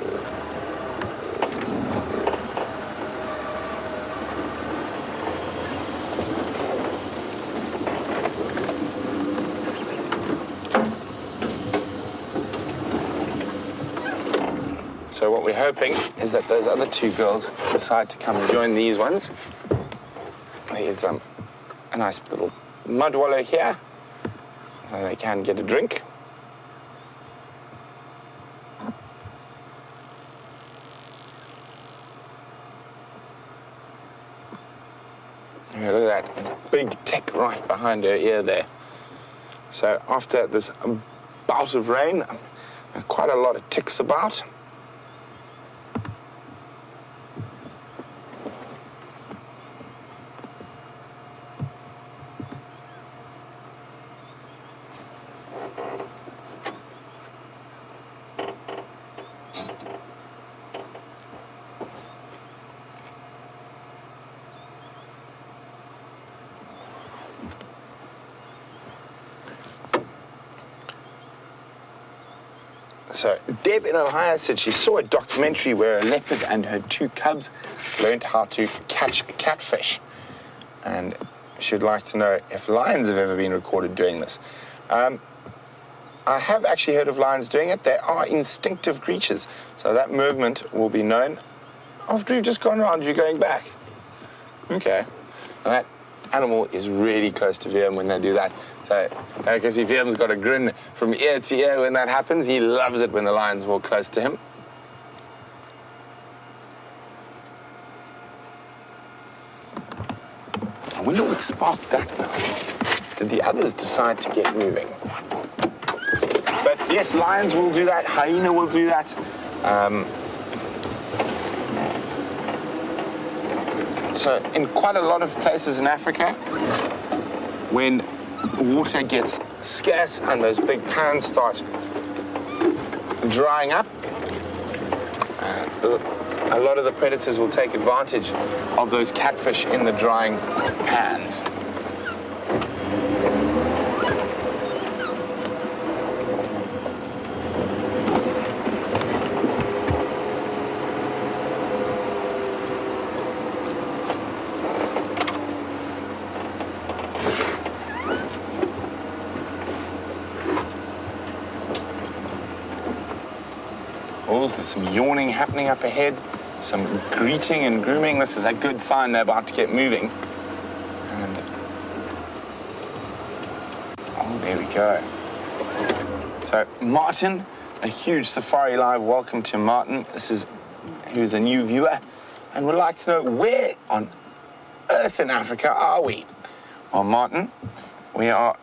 So what we're hoping is that those other two girls decide to come and join these ones. There's a nice little mud wallow here, so they can get a drink. Yeah, look at that, there's a big tick right behind her ear there. So after this bout of rain, quite a lot of ticks about. So Deb in Ohio said she saw a documentary where a leopard and her two cubs learned how to catch catfish. And she'd like to know if lions have ever been recorded doing this. I have actually heard of lions doing it. They are instinctive creatures. So that movement will be known after you've just gone around, you're going back. Okay. And that animal is really close to Viam when they do that. So I can see Viam's got a grin from ear to ear when that happens. He loves it when the lions walk close to him. I wonder what sparked that now. Did the others decide to get moving? But yes, lions will do that. Hyena will do that. So in quite a lot of places in Africa, when water gets scarce and those big pans start drying up, a lot of the predators will take advantage of those catfish in the drying pans. There's some yawning happening up ahead, some greeting and grooming. This is a good sign they're about to get moving. And oh, there we go. So Martin, a huge Safari Live welcome to Martin. Who's a new viewer and would like to know where on earth in Africa are we? Well, Martin, we are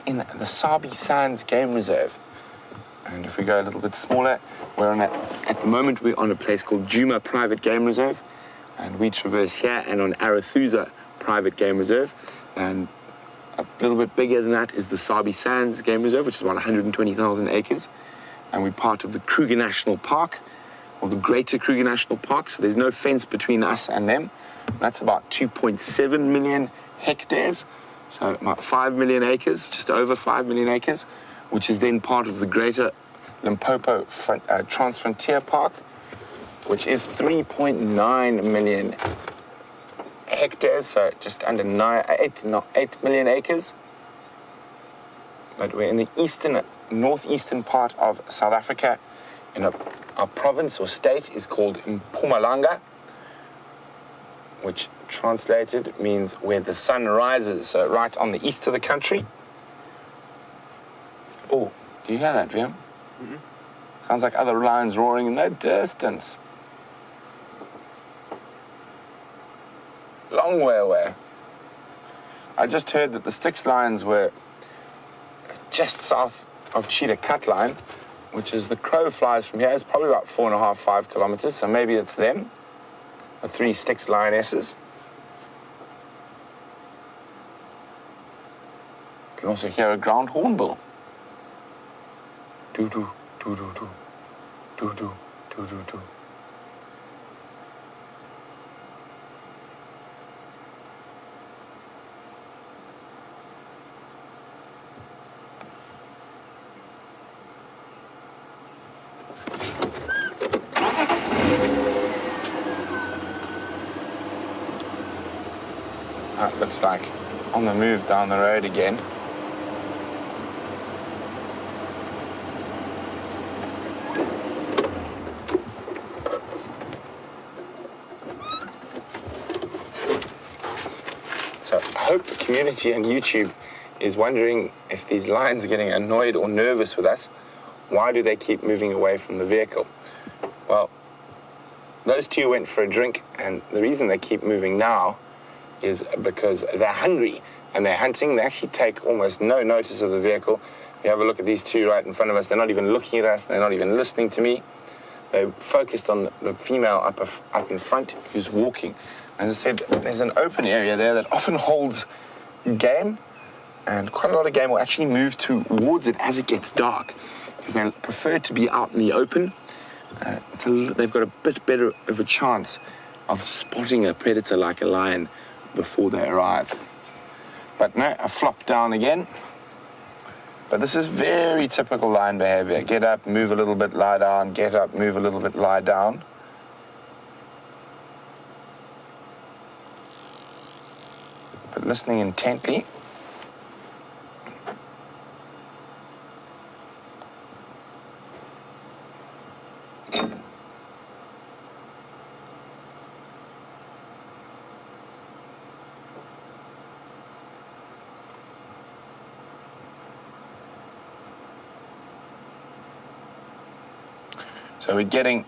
in the Sabi Sands Game Reserve. And if we go a little bit smaller, at the moment we're on a place called Djuma Private Game Reserve, and we traverse here and on Arathusa Private Game Reserve. And A little bit bigger than that is the Sabi Sands Game Reserve, which is about 120,000 acres. And we're part of the Kruger National Park, or the Greater Kruger National Park, so there's no fence between us and them. That's about 2.7 million hectares, so about 5 million acres, just over 5 million acres, which is then part of the Greater Limpopo Transfrontier Park, which is 3.9 million hectares, so just under 8 million acres. But we're in the northeastern part of South Africa. Our province or state is called Mpumalanga, which translated means where the sun rises, so right on the east of the country. Oh, do you hear that, Viam? Mm-hmm. Sounds like other lions roaring in the distance. Long way away. I just heard that the Styx lions were just south of Cheetah Cut Line, which is the crow flies from here. It's probably about 4.5, 5 kilometers, so maybe it's them, the 3 Styx lionesses. You can also hear a ground hornbill. Doo-doo, doo-doo-doo, doo-doo, doo-doo-doo. That looks like on the move down the road again. So I hope the community on YouTube is wondering if these lions are getting annoyed or nervous with us. Why do they keep moving away from the vehicle? Well, those two went for a drink, and the reason they keep moving now is because they're hungry and they're hunting. They actually take almost no notice of the vehicle. You have a look at these two right in front of us. They're not even looking at us. They're not even listening to me. They're focused on the female up in front who's walking. As I said, there's an open area there that often holds game, and quite a lot of game will actually move towards it as it gets dark because they prefer to be out in the open. They've got a bit better of a chance of spotting a predator like a lion before they arrive. But no, I flop down again. But this is very typical lion behavior. Get up, move a little bit, lie down, get up, move a little bit, lie down. But listening intently. So we're getting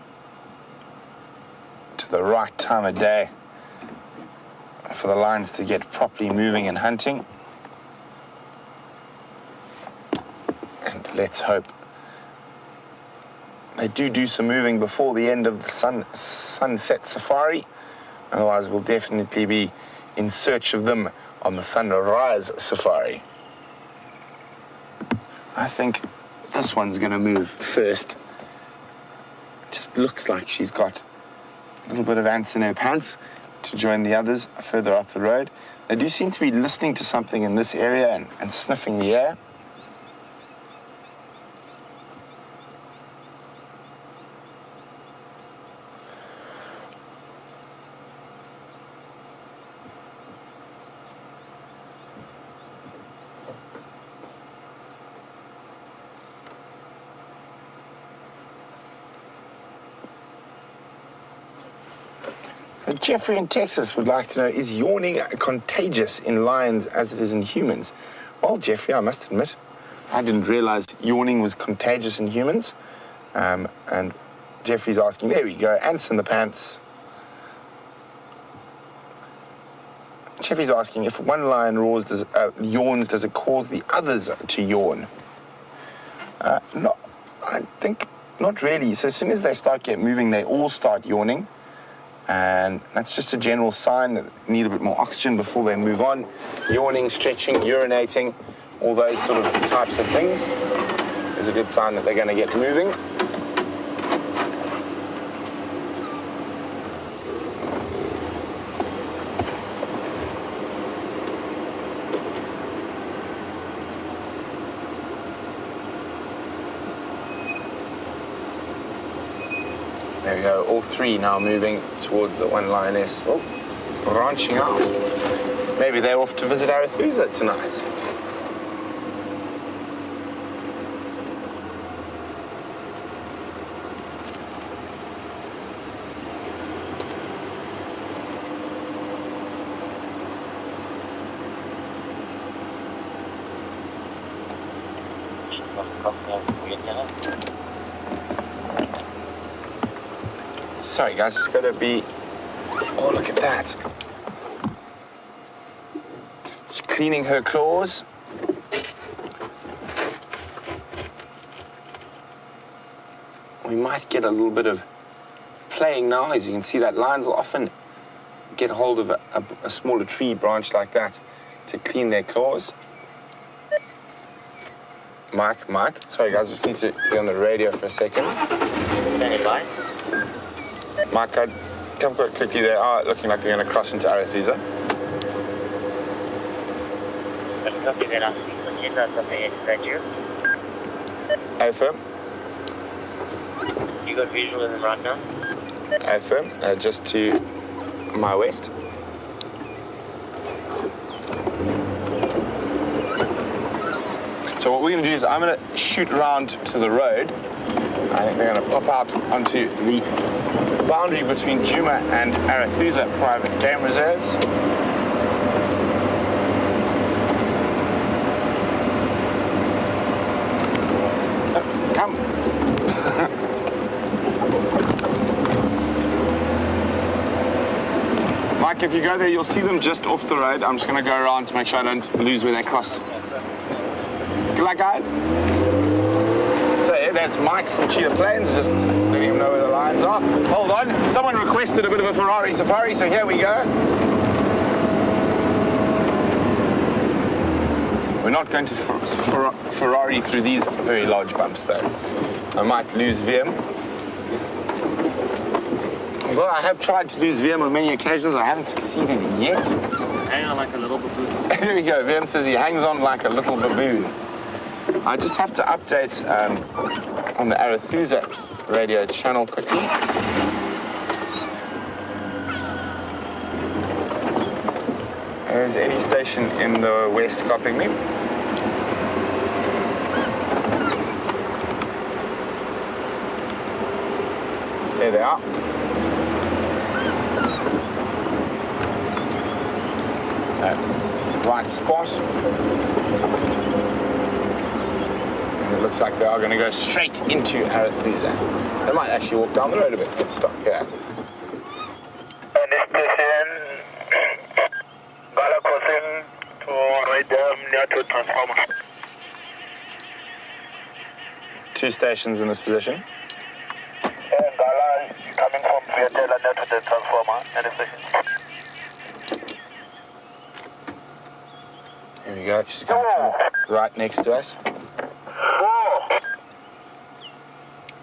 to the right time of day for the lions to get properly moving and hunting. And let's hope they do some moving before the end of the sunset safari. Otherwise, we'll definitely be in search of them on the sunrise safari. I think this one's going to move first. Just looks like she's got a little bit of ants in her pants to join the others further up the road. They do seem to be listening to something in this area and sniffing the air. Jeffrey in Texas would like to know, is yawning contagious in lions as it is in humans? Well, Jeffrey, I must admit, I didn't realize yawning was contagious in humans. And Jeffrey's asking, there we go, ants in the pants. Jeffrey's asking, if one lion yawns, does it cause the others to yawn? No, I think not really. So as soon as they start moving, they all start yawning. And that's just a general sign that they need a bit more oxygen before they move on. Yawning, stretching, urinating, all those sort of types of things is a good sign that they're going to get moving. There we go, all three now moving towards the one lioness. Oh, branching out. Maybe they're off to visit Arethusa tonight. Sorry guys, it's gotta be... Oh, look at that. She's cleaning her claws. We might get a little bit of playing now. As you can see, that lions will often get hold of a smaller tree branch like that to clean their claws. Mike. Sorry guys, just need to be on the radio for a second. Standing by. Mike, I'd come quite quickly. They are looking like they're going to cross into Arethusa. Copy that. I'll see some agenda something that you. Affirm. You got visual in them right now? Affirm. Just to my west. So what we're going to do is I'm going to shoot around to the road. I think they're going to pop out onto the boundary between Nkuhuma and Arethusa private game reserves. Come. Mike, if you go there, you'll see them just off the road. I'm just going to go around to make sure I don't lose where they cross. Good luck, guys. So yeah, that's Mike from Cheetah Plains, just letting him know where the lions are. Hold on, someone requested a bit of a Ferrari safari, so here we go. We're not going to Ferrari through these very large bumps though. I might lose VM. Well, I have tried to lose VM on many occasions. I haven't succeeded yet. Hang on like a little baboon. Here we go. VM says he hangs on like a little baboon. I just have to update on the Arethusa radio channel quickly. Is any station in the west copying me? There they are. So, right spot. And it looks like they are going to go straight into Arethusa. They might actually walk down the road a bit. Let's stop here. Two stations in this position. Gala coming from Vietela near to the transformer. Any station? Here we go. She's going to come right next to us. 4.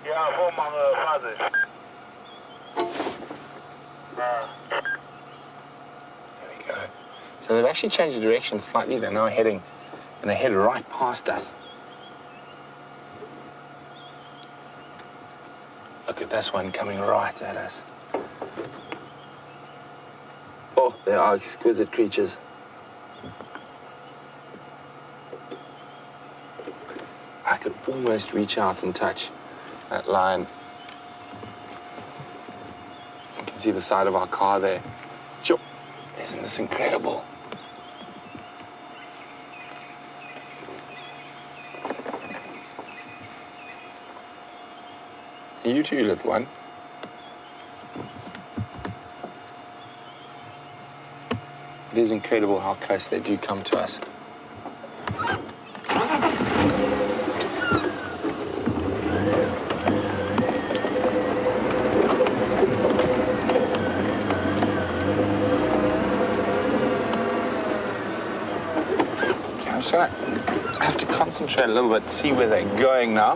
Yeah, 4 fathers. There we go. So they've actually changed the direction slightly. They're now heading, and they head right past us. Look at this one coming right at us. Oh, they are exquisite creatures. I could almost reach out and touch that lion. You can see the side of our car there. Sure. Isn't this incredible? You too, little one. It is incredible how close they do come to us. just gonna have to concentrate a little bit, see where they're going now.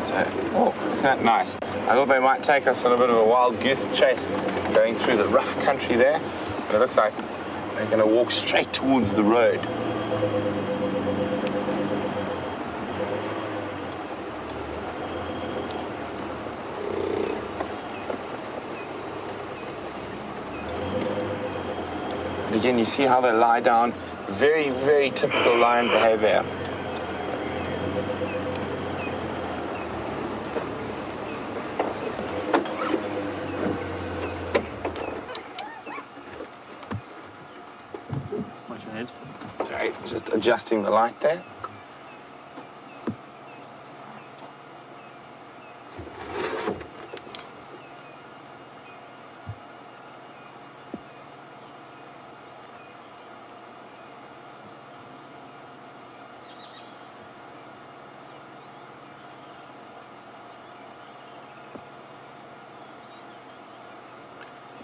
So, oh, isn't that nice? I thought they might take us on a bit of a wild goose chase going through the rough country there, but it looks like they're going to walk straight towards the road. And again, you see how they lie down. Very, very typical lion behavior. Watch your head. Right, just adjusting the light there.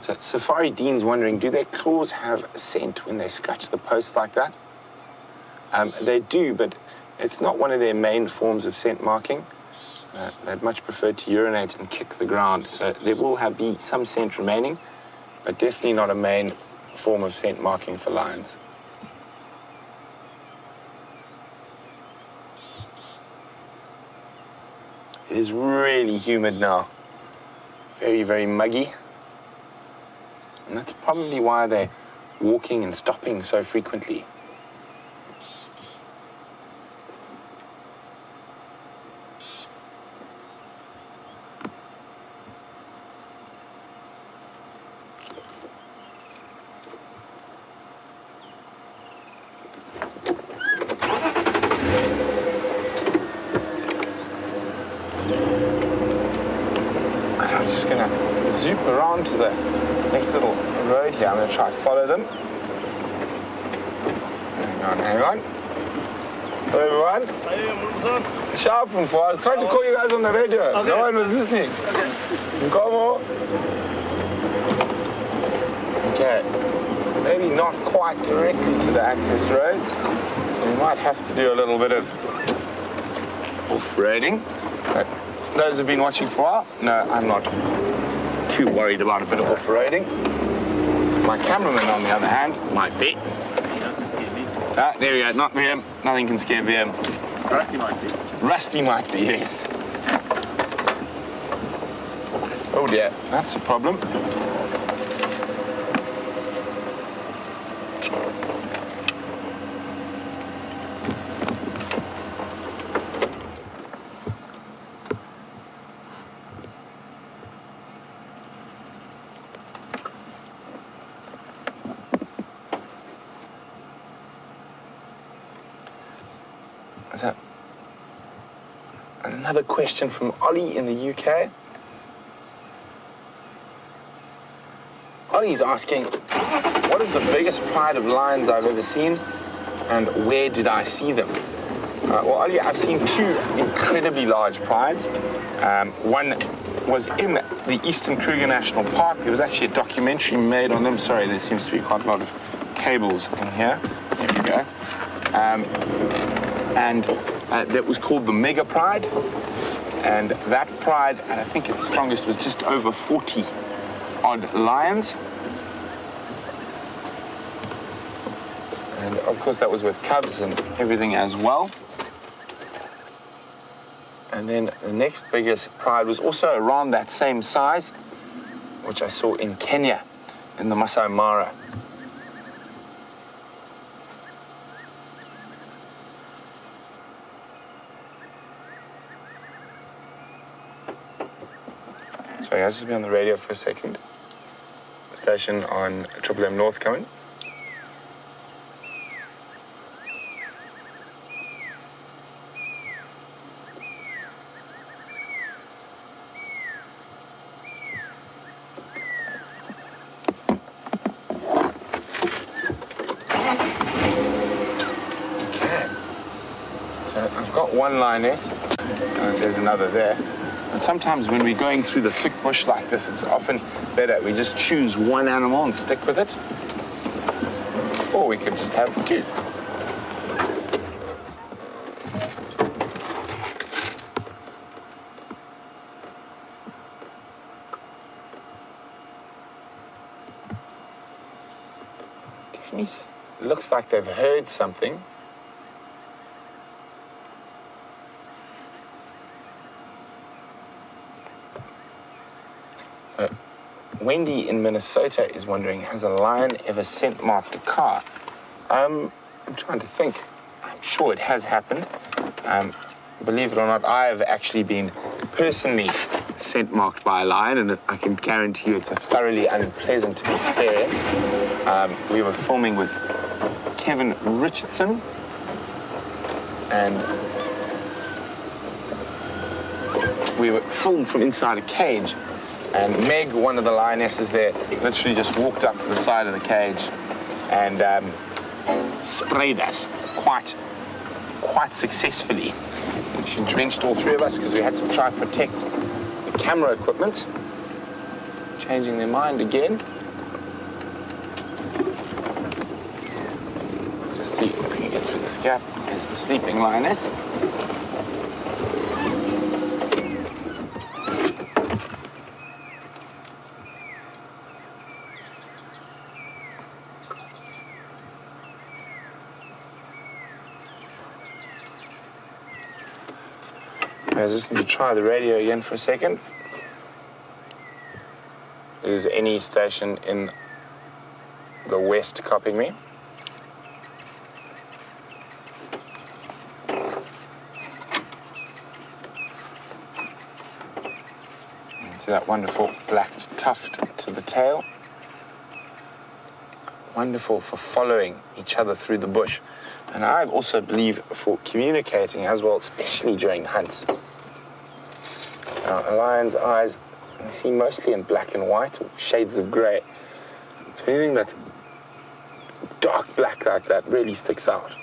So Safari Dean's wondering, do their claws have scent when they scratch the post like that? They do, but it's not one of their main forms of scent marking. They'd much prefer to urinate and kick the ground. So there will be some scent remaining, but definitely not a main form of scent marking for lions. It is really humid now. Very, very muggy. And that's probably why they're walking and stopping so frequently. I'm just going to zoom around to the next little road here. I'm going to try to follow them. Hang on. Hello, everyone. Hey, Sharp and I was trying to call you guys on the radio. Okay. No one was listening. Nkuhuma. Okay. Maybe not quite directly to the access road. So we might have to do a little bit of off-roading. But those who've been watching for a while, no, I'm not too worried about a bit of off-roading. My cameraman, on the other hand, might be. Ah, there we go, not VM. Nothing can scare VM. Rusty might be. Rusty might be, yes. Oh dear, that's a problem. So, another question from Ollie in the UK. Ollie's asking, what is the biggest pride of lions I've ever seen, and where did I see them? Well, Ollie, I've seen two incredibly large prides. One was in the Eastern Kruger National Park. There was actually a documentary made on them. Sorry, there seems to be quite a lot of cables in here. There we go. And that was called the Mega Pride. And that pride, and I think its strongest was just over 40 odd lions. And of course that was with cubs and everything as well. And then the next biggest pride was also around that same size, which I saw in Kenya, in the Masai Mara. Sorry guys, just be on the radio for a second. Station on Triple M North coming. Okay. So I've got one lioness, and there's another there. But sometimes when we're going through the thick bush like this, it's often better. We just choose one animal and stick with it. Or we could just have two. Definitely looks like they've heard something. Wendy in Minnesota is wondering, has a lion ever scent marked a car? I'm trying to think. I'm sure it has happened. Believe it or not, I have actually been personally scent marked by a lion, and I can guarantee you it's a thoroughly unpleasant experience. We were filming with Kevin Richardson, and we were filmed from inside a cage. And Meg, one of the lionesses there, literally just walked up to the side of the cage and sprayed us quite successfully. And she drenched all three of us because we had to try and protect the camera equipment. Changing their mind again. Just see if we can get through this gap. There's the sleeping lioness. I just need to try the radio again for a second. Is any station in the west copying me? See that wonderful black tuft to the tail? Wonderful for following each other through the bush. And I also believe for communicating as well, especially during hunts. Now, a lion's eyes, I see mostly in black and white or shades of grey. So anything that's dark black like that really sticks out.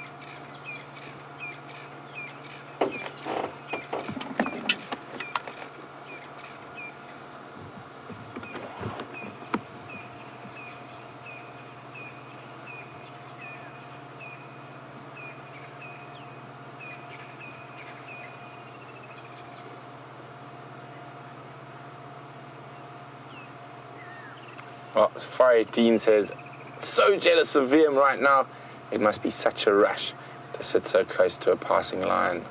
Well, Safari 18 says, so jealous of VM right now. It must be such a rush to sit so close to a passing lion.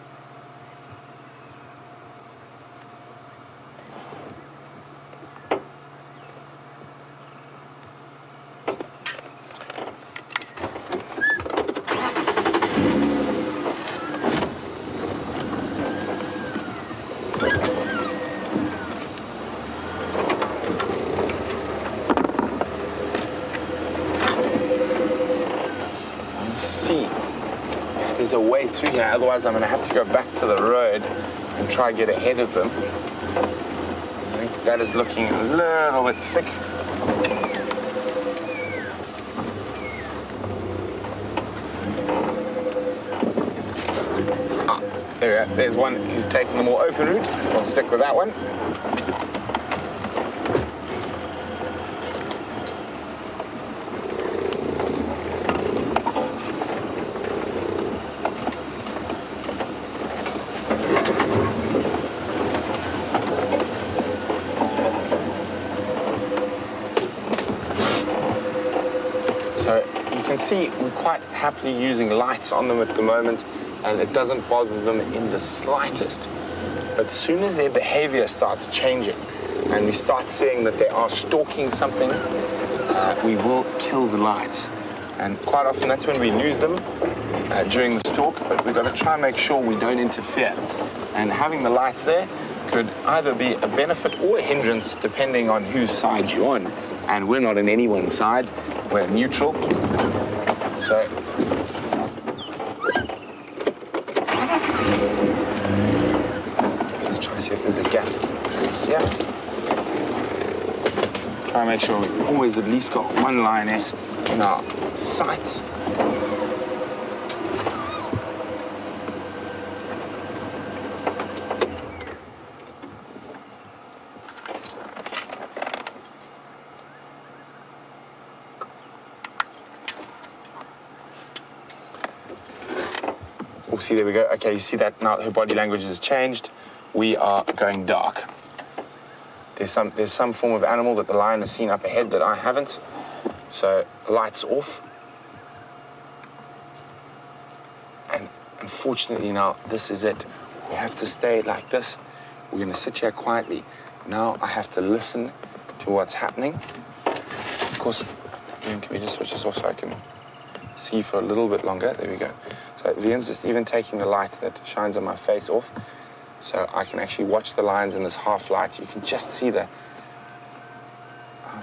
There's a way through here, otherwise I'm going to have to go back to the road and try and get ahead of them. I think that is looking a little bit thick. Ah, there we go. There's one who's taking the more open route. I'll stick with that one. See, we're quite happily using lights on them at the moment, and it doesn't bother them in the slightest. But as soon as their behavior starts changing and we start seeing that they are stalking something, we will kill the lights. And quite often that's when we lose them during the stalk, but we've got to try and make sure we don't interfere. And having the lights there could either be a benefit or a hindrance depending on whose side you're on. And we're not on anyone's side, we're neutral. So let's try to see if there's a gap here. Try and make sure we've always at least got one lioness in our sights. see, there we go. Okay, you see that now her body language has changed. We are going dark. There's some form of animal that the lion has seen up ahead that I haven't. So lights off. And unfortunately now, this is it. We have to stay like this. We're going to sit here quietly. Now I have to listen to what's happening. Of course, can we just switch this off so I can see for a little bit longer? There we go. So VM's just even taking the light that shines on my face off, so I can actually watch the lions in this half light. You can just see how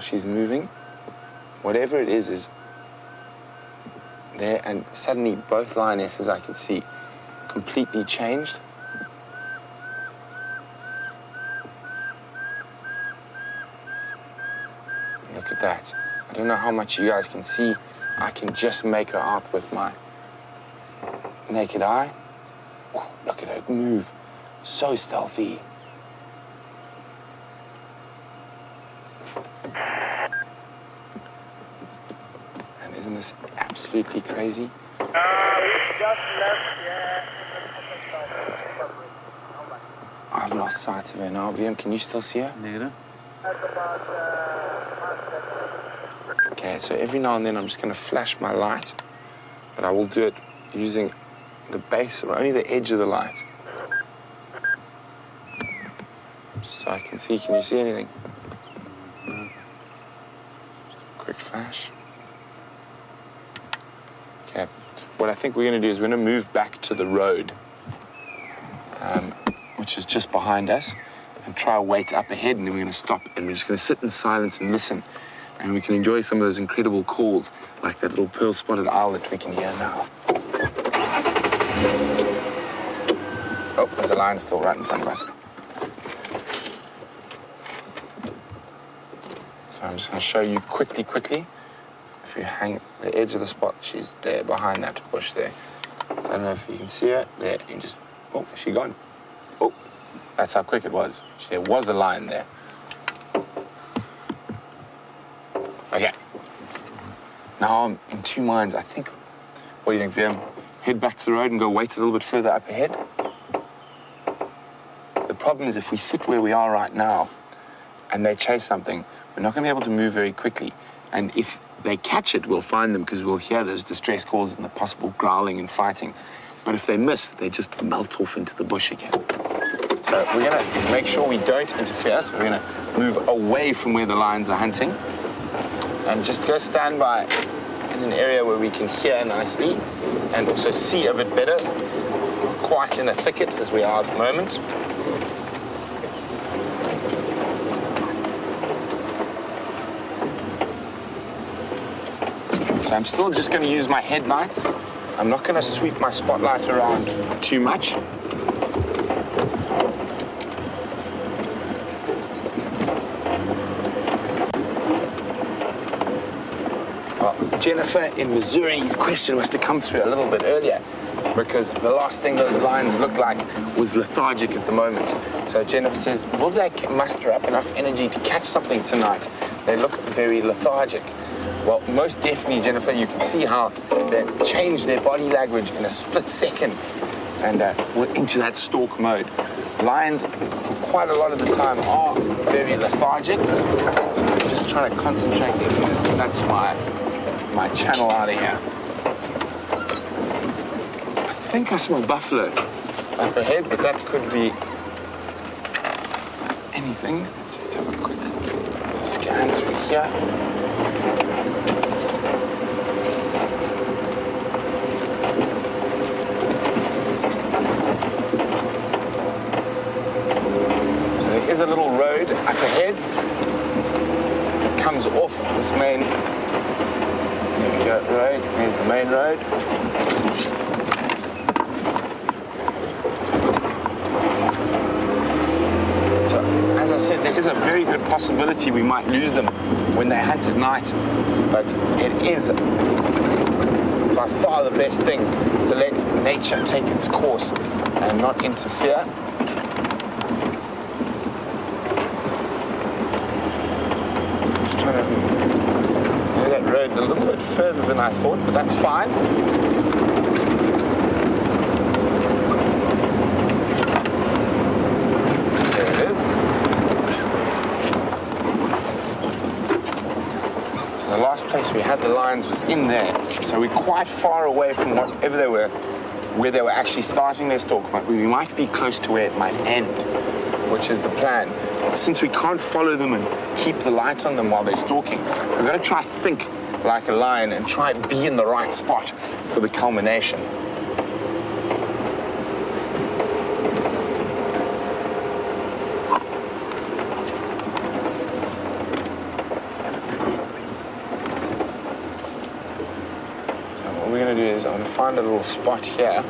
she's moving. Whatever it is there, and suddenly both lionesses I could see completely changed. Look at that. I don't know how much you guys can see. I can just make her out with my naked eye. Whoa, look at her move. So stealthy. And isn't this absolutely crazy? We just left, yeah. I've lost sight of her now. VM, can you still see her? Negative. That's about Okay, so every now and then I'm just going to flash my light, but I will do it using the base or only the edge of the light. Just so I can see. Can you see anything? Quick flash. Okay, what I think we're going to do is we're going to move back to the road, which is just behind us, and try a wait up ahead, and then we're going to stop, and we're just going to sit in silence and listen. And we can enjoy some of those incredible calls, like that little pearl-spotted owl that we can hear now. Oh, there's a lion still right in front of us. So I'm just going to show you quickly. If you hang the edge of the spot, she's there behind that bush there. So I don't know if you can see her. There, you can just, oh, is she gone? Oh, that's how quick it was. There was a lion there. Okay. Now I'm in two minds. I think, what do you think, VM? Head back to the road and go wait a little bit further up ahead? The problem is if we sit where we are right now and they chase something, we're not going to be able to move very quickly. And if they catch it, we'll find them because we'll hear those distress calls and the possible growling and fighting. But if they miss, they just melt off into the bush again. So we're going to make sure we don't interfere. So we're going to move away from where the lions are hunting. And just go stand by in an area where we can hear nicely and also see a bit better, quite in a thicket as we are at the moment. So I'm still just going to use my headlights. I'm not going to sweep my spotlight around too much. Jennifer in Missouri's question must have come through a little bit earlier because the last thing those lions looked like was lethargic at the moment. So Jennifer says, will they muster up enough energy to catch something tonight? They look very lethargic. Well, most definitely, Jennifer, you can see how they change their body language in a split second and we're into that stalk mode. Lions, for quite a lot of the time, are very lethargic. So I'm just trying to concentrate there. That's my channel out of here. I think I smell buffalo up ahead, but that could be anything. Let's just have a quick scan through here. So there is a little road up ahead. It comes off this main road. There's the main road. So, as I said, there is a very good possibility we might lose them when they hunt at night, but it is by far the best thing to let nature take its course and not interfere. Just trying to... That road's a little bit further than I thought, but that's fine. place we had the lions was in there. So we're quite far away from whatever they were, where they were actually starting their stalk, but we might be close to where it might end, which is the plan. Since we can't follow them and keep the light on them while they're stalking, we've got to try think like a lion and try and be in the right spot for the culmination. What we're going to do is I'm going to find a little spot here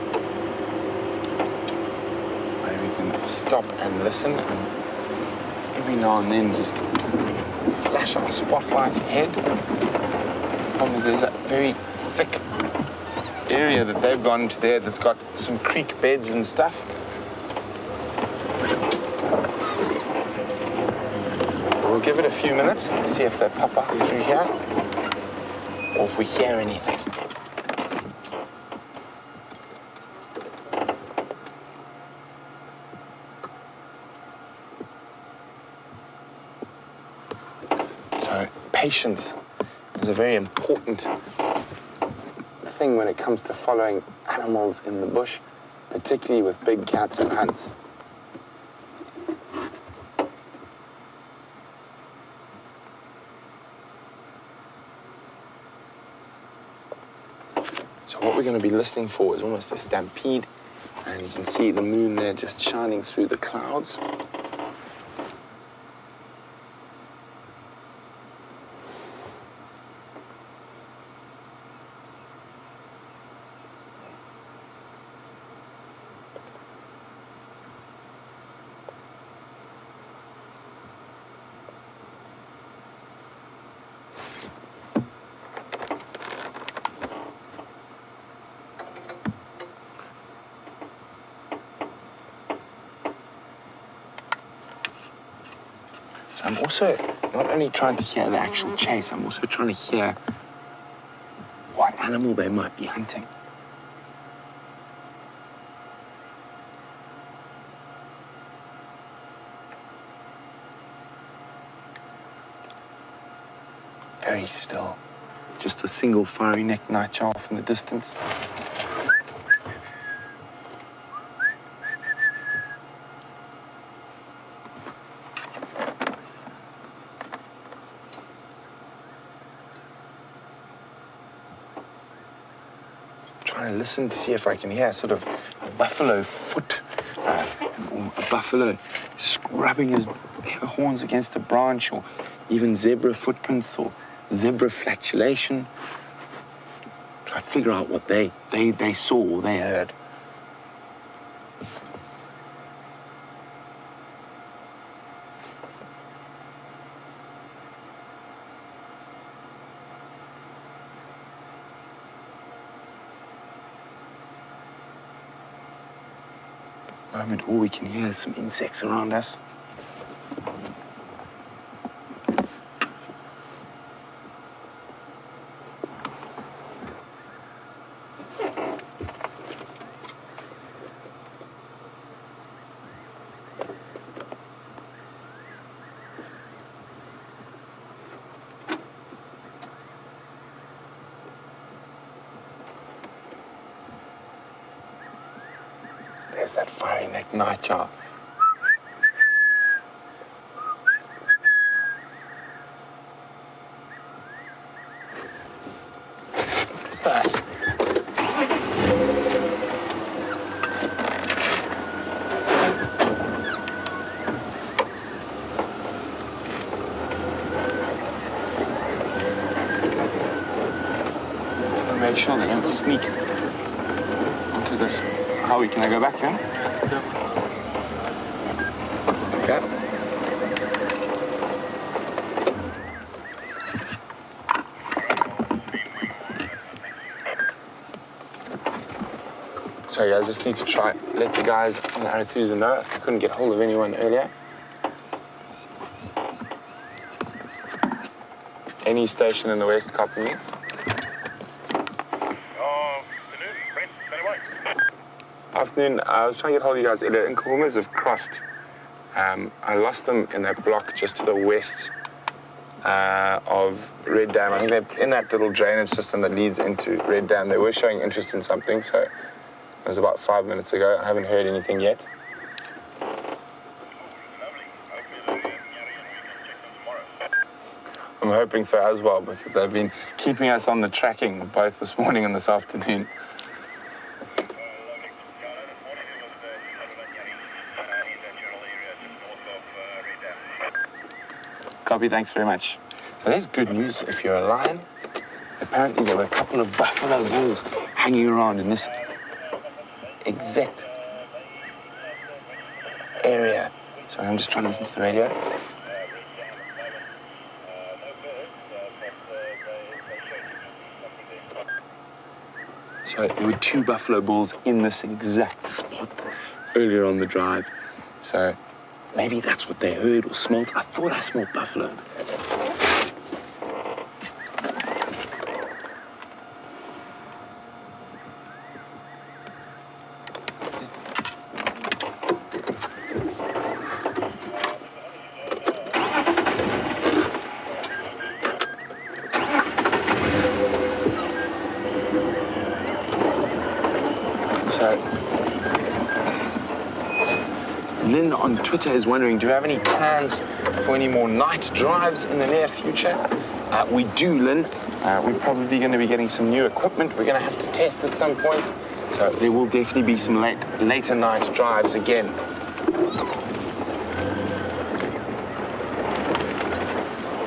where we can stop and listen, and every now and then just flash our spotlight ahead. The problem is there's a very thick area that they've gone into there that's got some creek beds and stuff. We'll give it a few minutes and see if they pop up through here or if we hear anything. So patience is a very important thing when it comes to following animals in the bush, particularly with big cats and hunts. So what we're going to be listening for is almost a stampede, and you can see the moon there just shining through the clouds. So I'm also not only trying to hear the actual chase, I'm also trying to hear what animal they might be hunting. Very still. Just a single fiery-necked night owl in the distance. Trying to listen to see if I can hear sort of a buffalo foot, or a buffalo scrubbing his horns against a branch, or even zebra footprints or zebra flatulation. Try to figure out what they saw or they heard. At the moment, all we can hear is some insects around us. There's that fiery-necked nightjar. What's that? Make sure they don't sneak onto this. Howie, can I go back then? Yeah. Okay. Sorry, I just need to let the guys on the Arathusa know. I couldn't get hold of anyone earlier. Any station in the West copy me? Afternoon. I was trying to get hold of you guys earlier. Nkuhumas have crossed. I lost them in that block just to the west of Red Dam. I think they're in that little drainage system that leads into Red Dam. They were showing interest in something, so it was about 5 minutes ago. I haven't heard anything yet. I'm hoping so as well, because they've been keeping us on the tracking both this morning and this afternoon. Copy, thanks very much. So there's good news if you're a lion. Apparently there were a couple of buffalo bulls hanging around in this exact area. Sorry, I'm just trying to listen to the radio. So there were 2 buffalo bulls in this exact spot earlier on the drive. So maybe that's what they heard or smelt. I thought I smelled buffalo. So, Lynn on Twitter is wondering, do you have any plans for any more night drives in the near future? We do, Lynn. We're probably going to be getting some new equipment we're going to have to test at some point. So there will definitely be some later night drives again.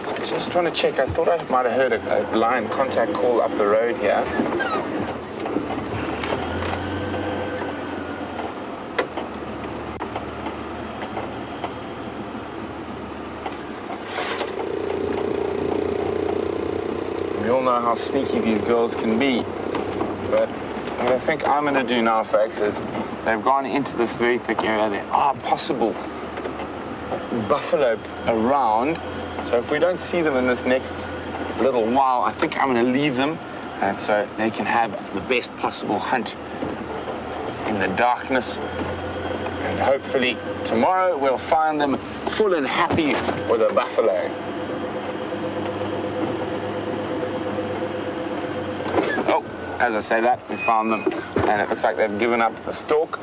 I just want to check. I thought I might have heard a lion contact call up the road here. We all know how sneaky these girls can be, but what I think I'm going to do now, folks, is they've gone into this very thick area. There are possible buffalo around, so if we don't see them in this next little while, I think I'm going to leave them, and so they can have the best possible hunt in the darkness, and hopefully tomorrow we'll find them full and happy with a buffalo. As I say that, we found them, and it looks like they've given up the stalk.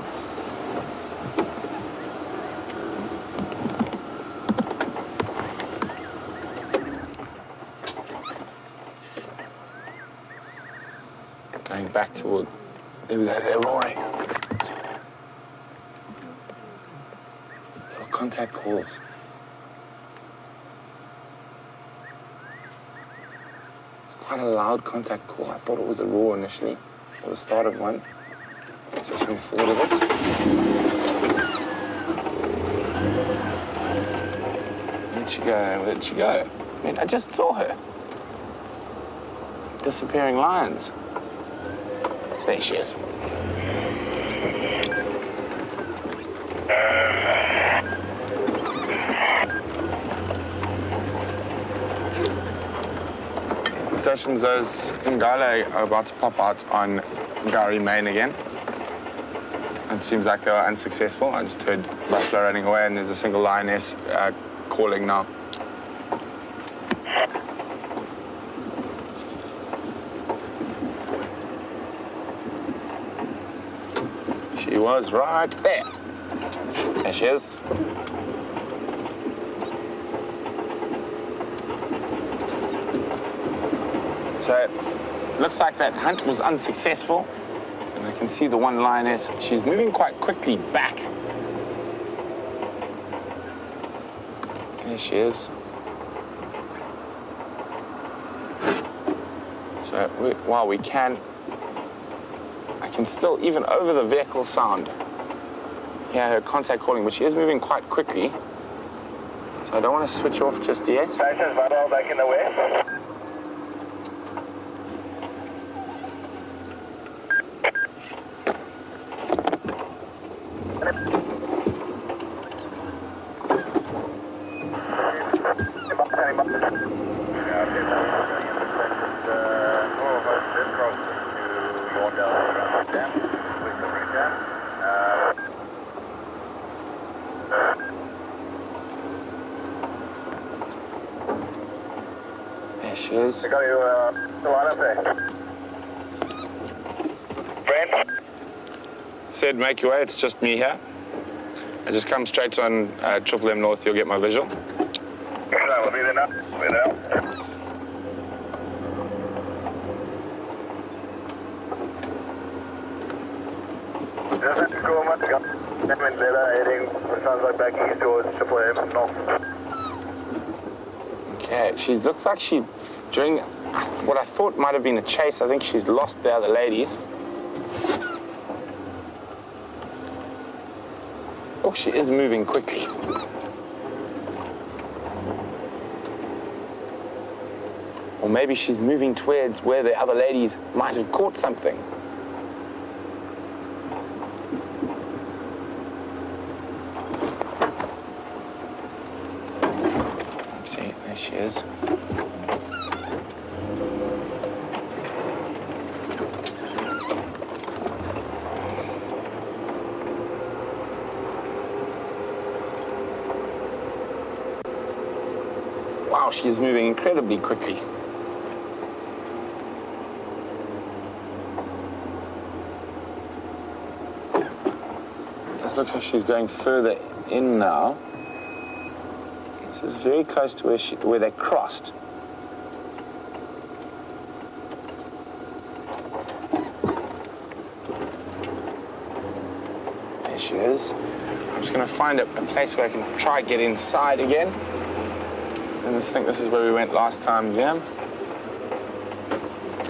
Going back toward, there we go, they're roaring. Little contact calls. Quite a loud contact call. I thought it was a roar initially, or the start of one. Let's just move forward a bit. Where'd she go? Where'd she go? I mean, I just saw her. Disappearing lions. There she is. Stations, those Ngale are about to pop out on Ngari Main again. It seems like they were unsuccessful. I just heard buffalo running away, and there's a single lioness calling now. She was right there. There she is. So it looks like that hunt was unsuccessful. And I can see the one lioness. She's moving quite quickly back. There she is. So while I can still, even over the vehicle sound, hear her contact calling, but she is moving quite quickly. So I don't want to switch off just yet. Stations, Vidal back in the west. she is. I got you the line up there. Brent? Said, make your way, it's just me here. I just come straight on Triple M North, you'll get my visual. We'll be there now. We're there. Just Nkuhuma, heading, sounds like back east towards Triple M North. Okay, she looks like she, during what I thought might have been a chase, I think she's lost the other ladies. Oh, she is moving quickly. Or maybe she's moving towards where the other ladies might have caught something. See, there she is. Wow, she's moving incredibly quickly. This looks like she's going further in now. This is very close to where they crossed. There she is. I'm just going to find a place where I can try get inside again. And I think this is where we went last time, yeah?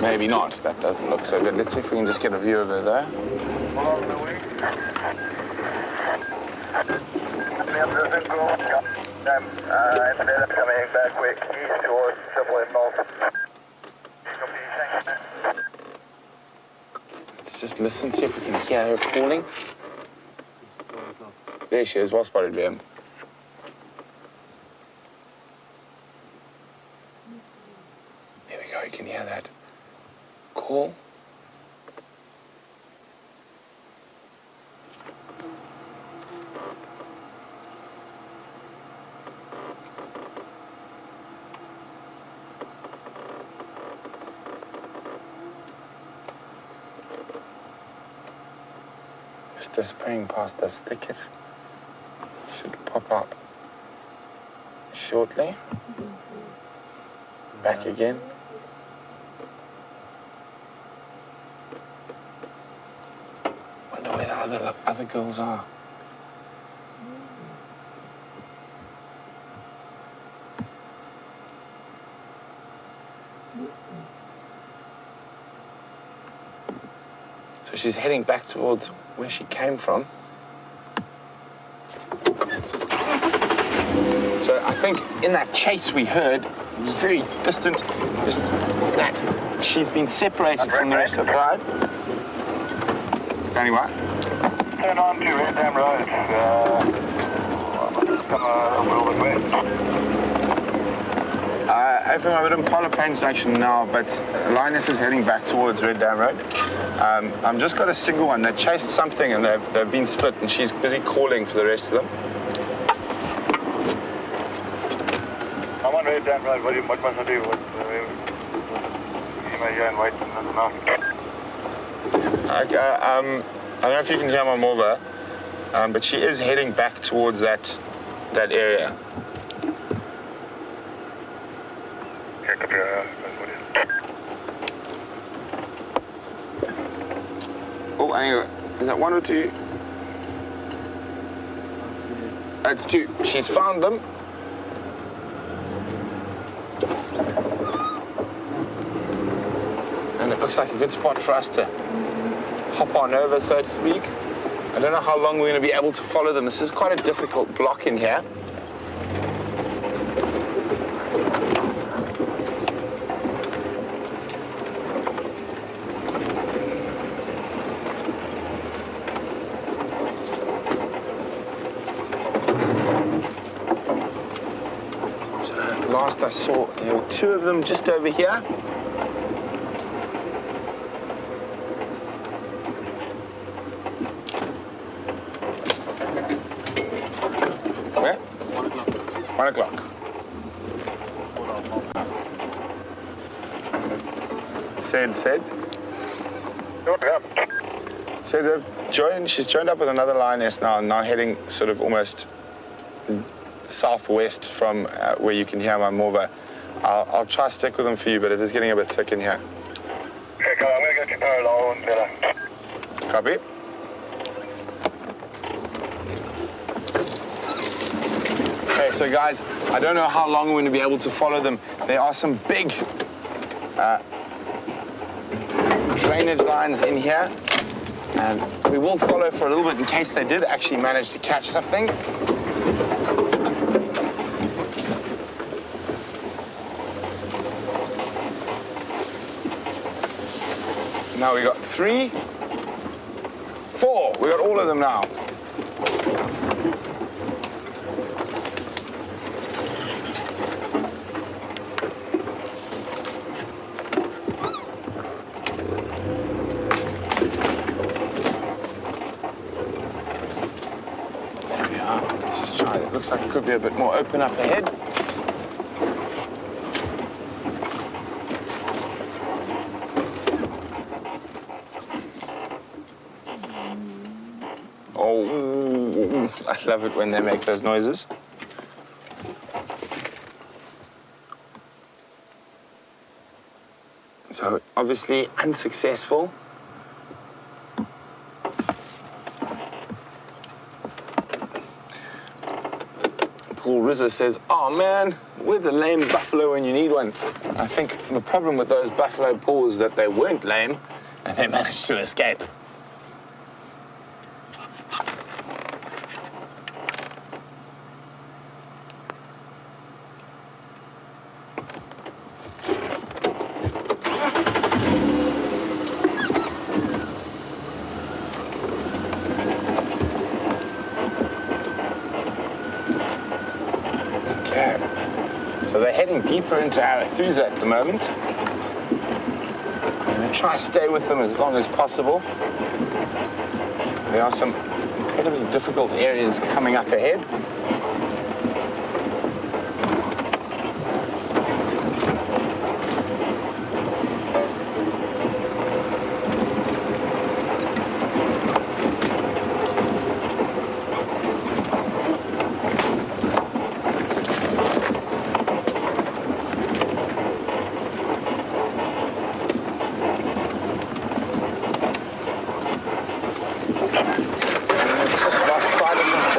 Maybe not. That doesn't look so good. Let's see if we can just get a view of her there. Along the wing. Instead of coming back quick east towards Triple M North. Let's just listen, see if we can hear her calling. There she is. Well spotted, VM. There we go. You can hear that call. Just disappearing past this thicket. Should pop up shortly. Back again. Wonder where the other girls are. So she's heading back towards where she came from. So I think in that chase we heard, it was very distant, just that she's been separated from the rest of the ride. Standing by. Turn on to Red Dam Road. Come a little bit west. I'm at Impala Plains Junction now, but Linus is heading back towards Red Dam Road. I've just got a single one. They chased something and they've been split, and she's busy calling for the rest of them. I'm on Red Dam Road. What must I do? You may go and wait enough. Okay, I don't know if you can hear my mother, but she is heading back towards that area. Oh, anyway, is that one or two? It's two. She's found them. And it looks like a good spot for us to hop on over, so to speak. I don't know how long we're going to be able to follow them. This is quite a difficult block in here. Last I saw, there were two of them just over here. Where? 1 o'clock. 1 o'clock. Said. What happened? So she's joined up with another lioness now heading sort of almost southwest from where you can hear my morva. I'll try to stick with them for you, but it is getting a bit thick in here. Okay, come on, I'm going to go to parallel and Copy. Okay, so guys, I don't know how long we're going to be able to follow them. There are some big drainage lines in here, and we will follow for a little bit in case they did actually manage to catch something. Now we got 3, 4. We got all of them now. There we are. Let's just try. It looks like it could be a bit more open up ahead. Oh, I love it when they make those noises. So, obviously unsuccessful. Paul Rizzo says, oh man, we're the lame buffalo when you need one. I think the problem with those buffalo, Paul, is that they weren't lame and they managed to escape. So they're heading deeper into Arathusa at the moment. I'm going to try to stay with them as long as possible. There are some incredibly difficult areas coming up ahead.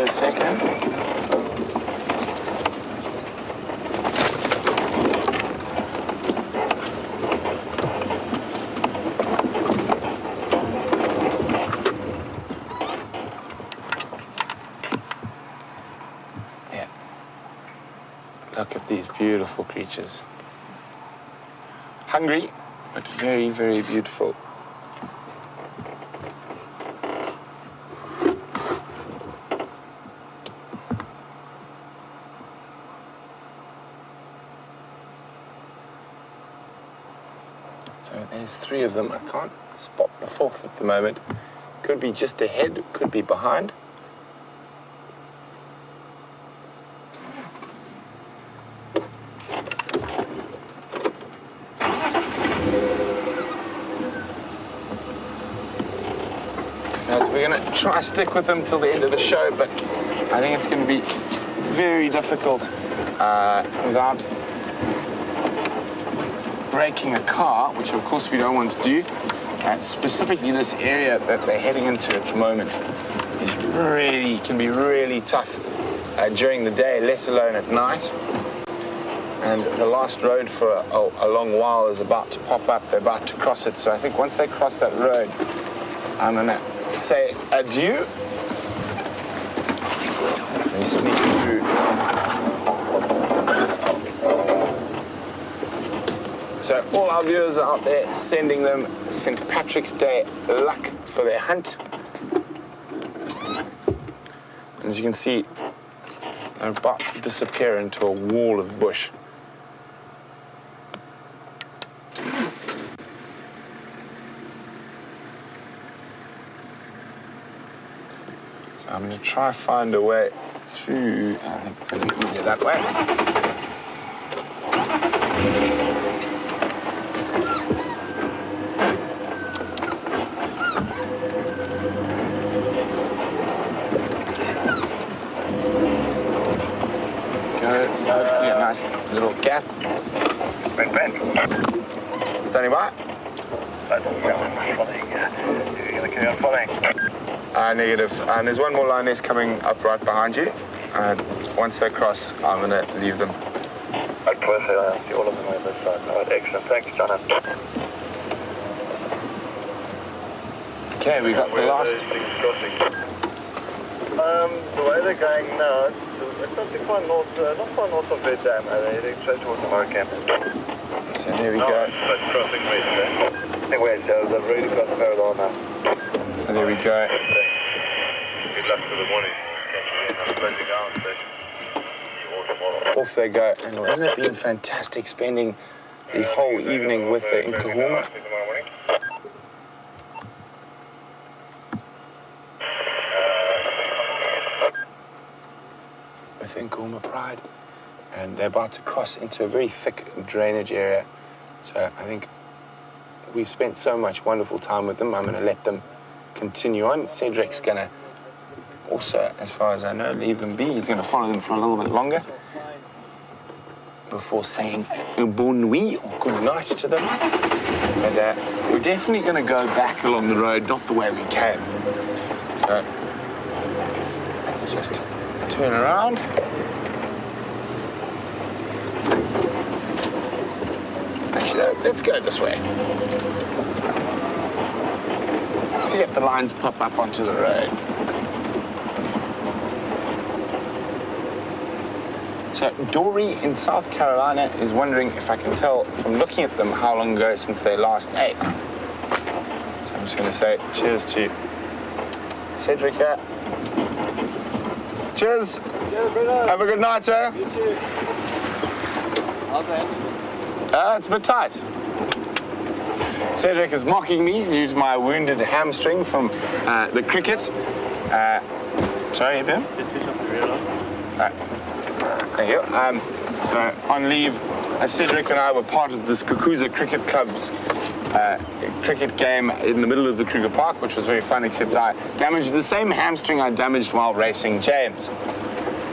Second. Yeah. Look at these beautiful creatures. Hungry, but very, very beautiful. So there's 3 of them. I can't spot the 4th at the moment. Could be just ahead, could be behind. As we're going to try to stick with them till the end of the show, but I think it's going to be very difficult without braking a car, which of course we don't want to do. Specifically this area that they're heading into at the moment can be really tough during the day, let alone at night. And the last road for a long while is about to pop up. They're about to cross it. So I think once they cross that road, I'm going to say adieu. Let me sneak through. So all our viewers are out there sending them St. Patrick's Day luck for their hunt. As you can see, they're about to disappear into a wall of bush. So I'm going to try to find a way through. I think it's going to be easier that way. hopefully a nice little gap. Brent. Standing by. You're going to carry on following. Negative. And there's one more lioness coming up right behind you. And once they cross, I'm going to leave them. I'd prefer I see all of them on this side. All right, excellent. Thanks, John. Okay, we got the last. The way they're going now, it's not too far north, not far north of Bed Dam. They're heading straight towards the Markham. So there we No, go. that's crossing west there. Anyway, so they've really got the parallel now. So there we go. Good luck for the morning. I'm closing down, so tomorrow. Off they go. And hasn't it been fantastic spending the whole evening with the Nkuhuma? With Nkuhuma Pride. And they're about to cross into a very thick drainage area. So I think we've spent so much wonderful time with them. I'm going to let them continue on. Cedric's going to also, as far as I know, leave them be. He's going to follow them for a little bit longer before saying bon nuit or good night to them. But we're definitely going to go back along the road, not the way we came. So let's just turn around. Actually, no, let's go this way. See if the lines pop up onto the road. So Dory in South Carolina is wondering if I can tell from looking at them how long ago since they last ate. So I'm just going to say cheers to Cedric here. Cheers. Have a good night, sir. You too. How's that? It's a bit tight. Cedric is mocking me due to my wounded hamstring from the cricket. Sorry, Evan? Just fish off the rear line. Right. Thank you. So on leave, Cedric and I were part of this Kukuza Cricket Club's cricket game in the middle of the Kruger Park, which was very fun, except I damaged the same hamstring I damaged while racing James.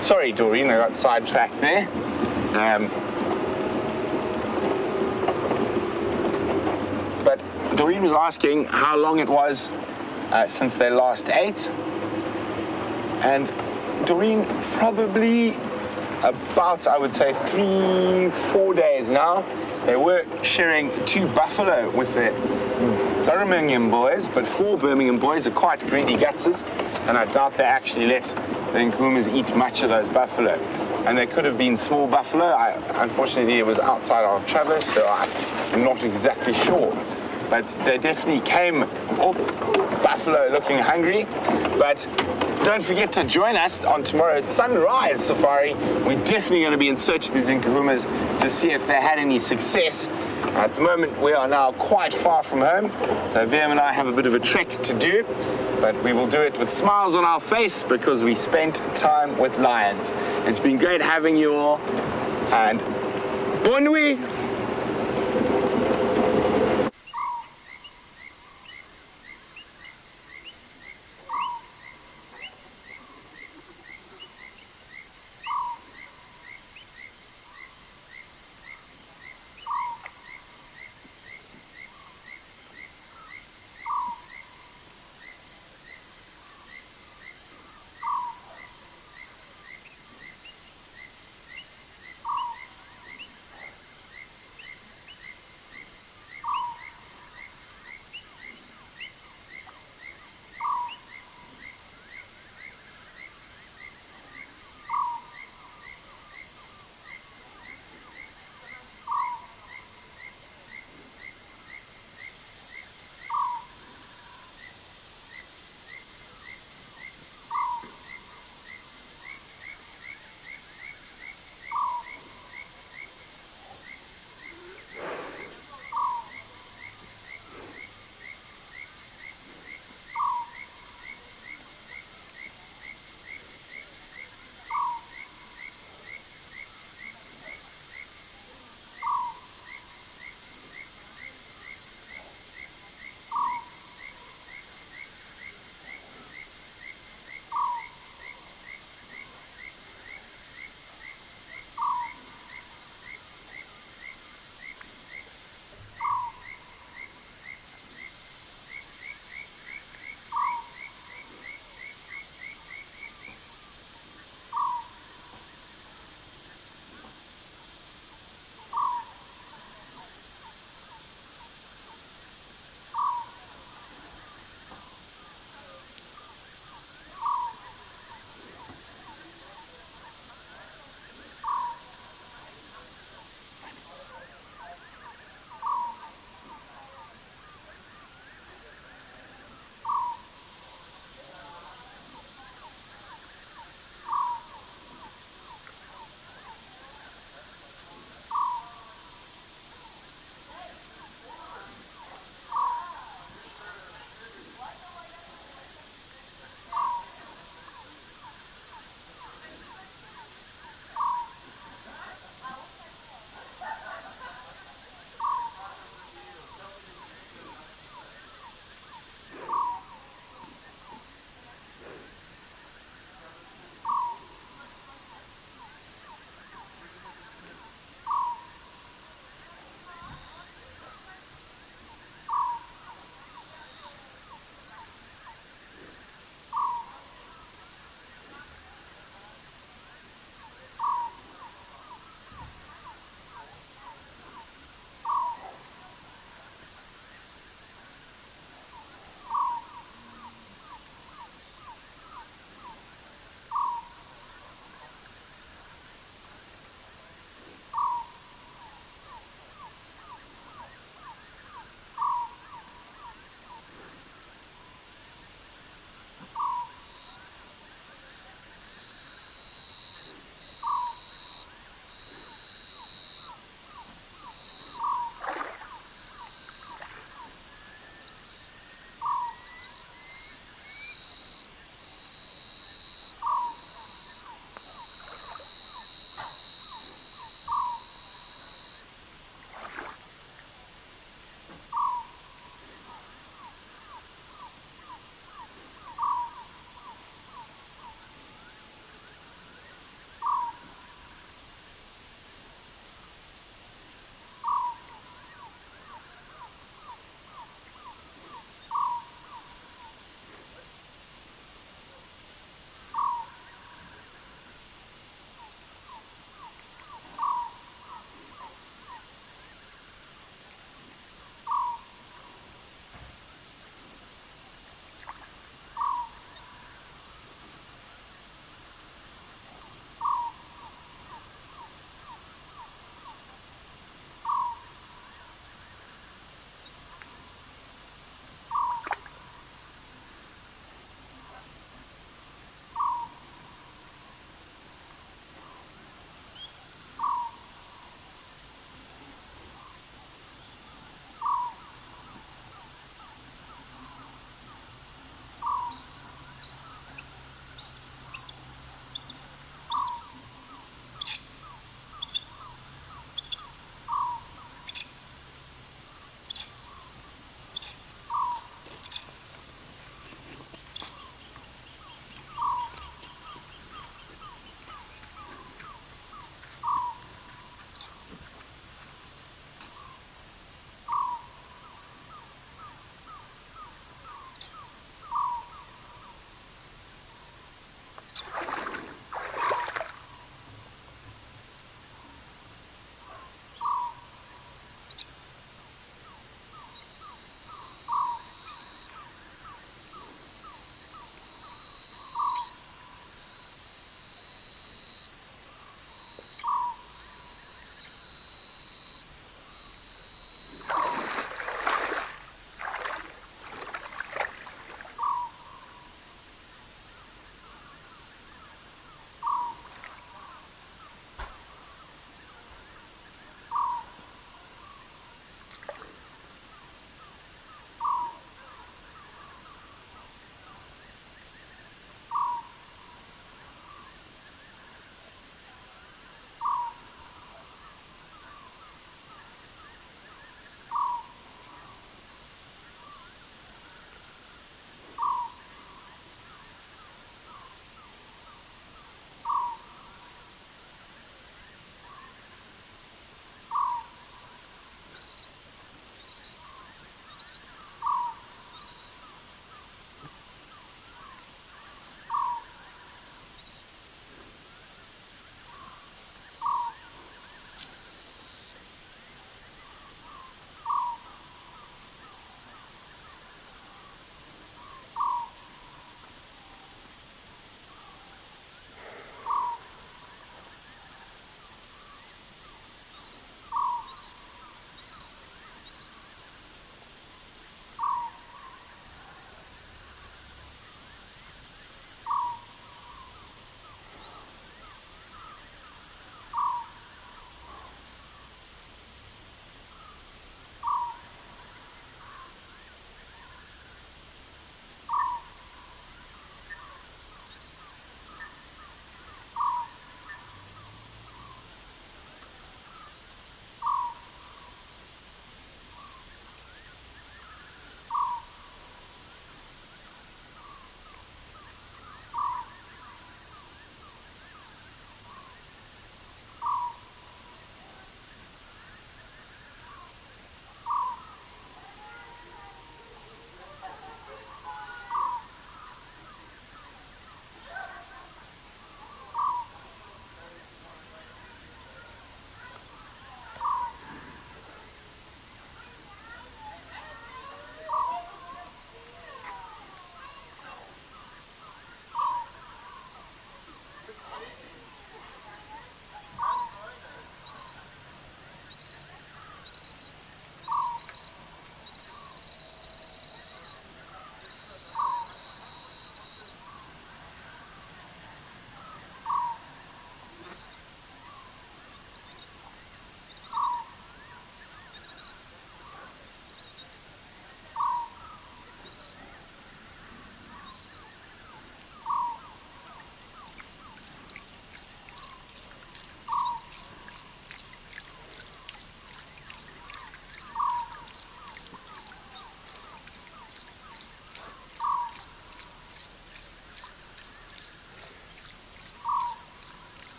Sorry, Doreen, I got sidetracked there. But Doreen was asking how long it was since they last ate. And Doreen, probably about, I would say, 3-4 days now. They were sharing 2 buffalo with the Birmingham boys, but 4 Birmingham boys are quite greedy gutses, and I doubt they actually let the Nkuhumas eat much of those buffalo. And they could have been small buffalo. Unfortunately, it was outside our traverse, so I'm not exactly sure. But they definitely came off buffalo looking hungry. But don't forget to join us on tomorrow's sunrise safari. We're definitely going to be in search of these Nkuhumas to see if they had any success. At the moment, we are now quite far from home, so VM and I have a bit of a trek to do, but we will do it with smiles on our face because we spent time with lions. It's been great having you all, and bon nuit!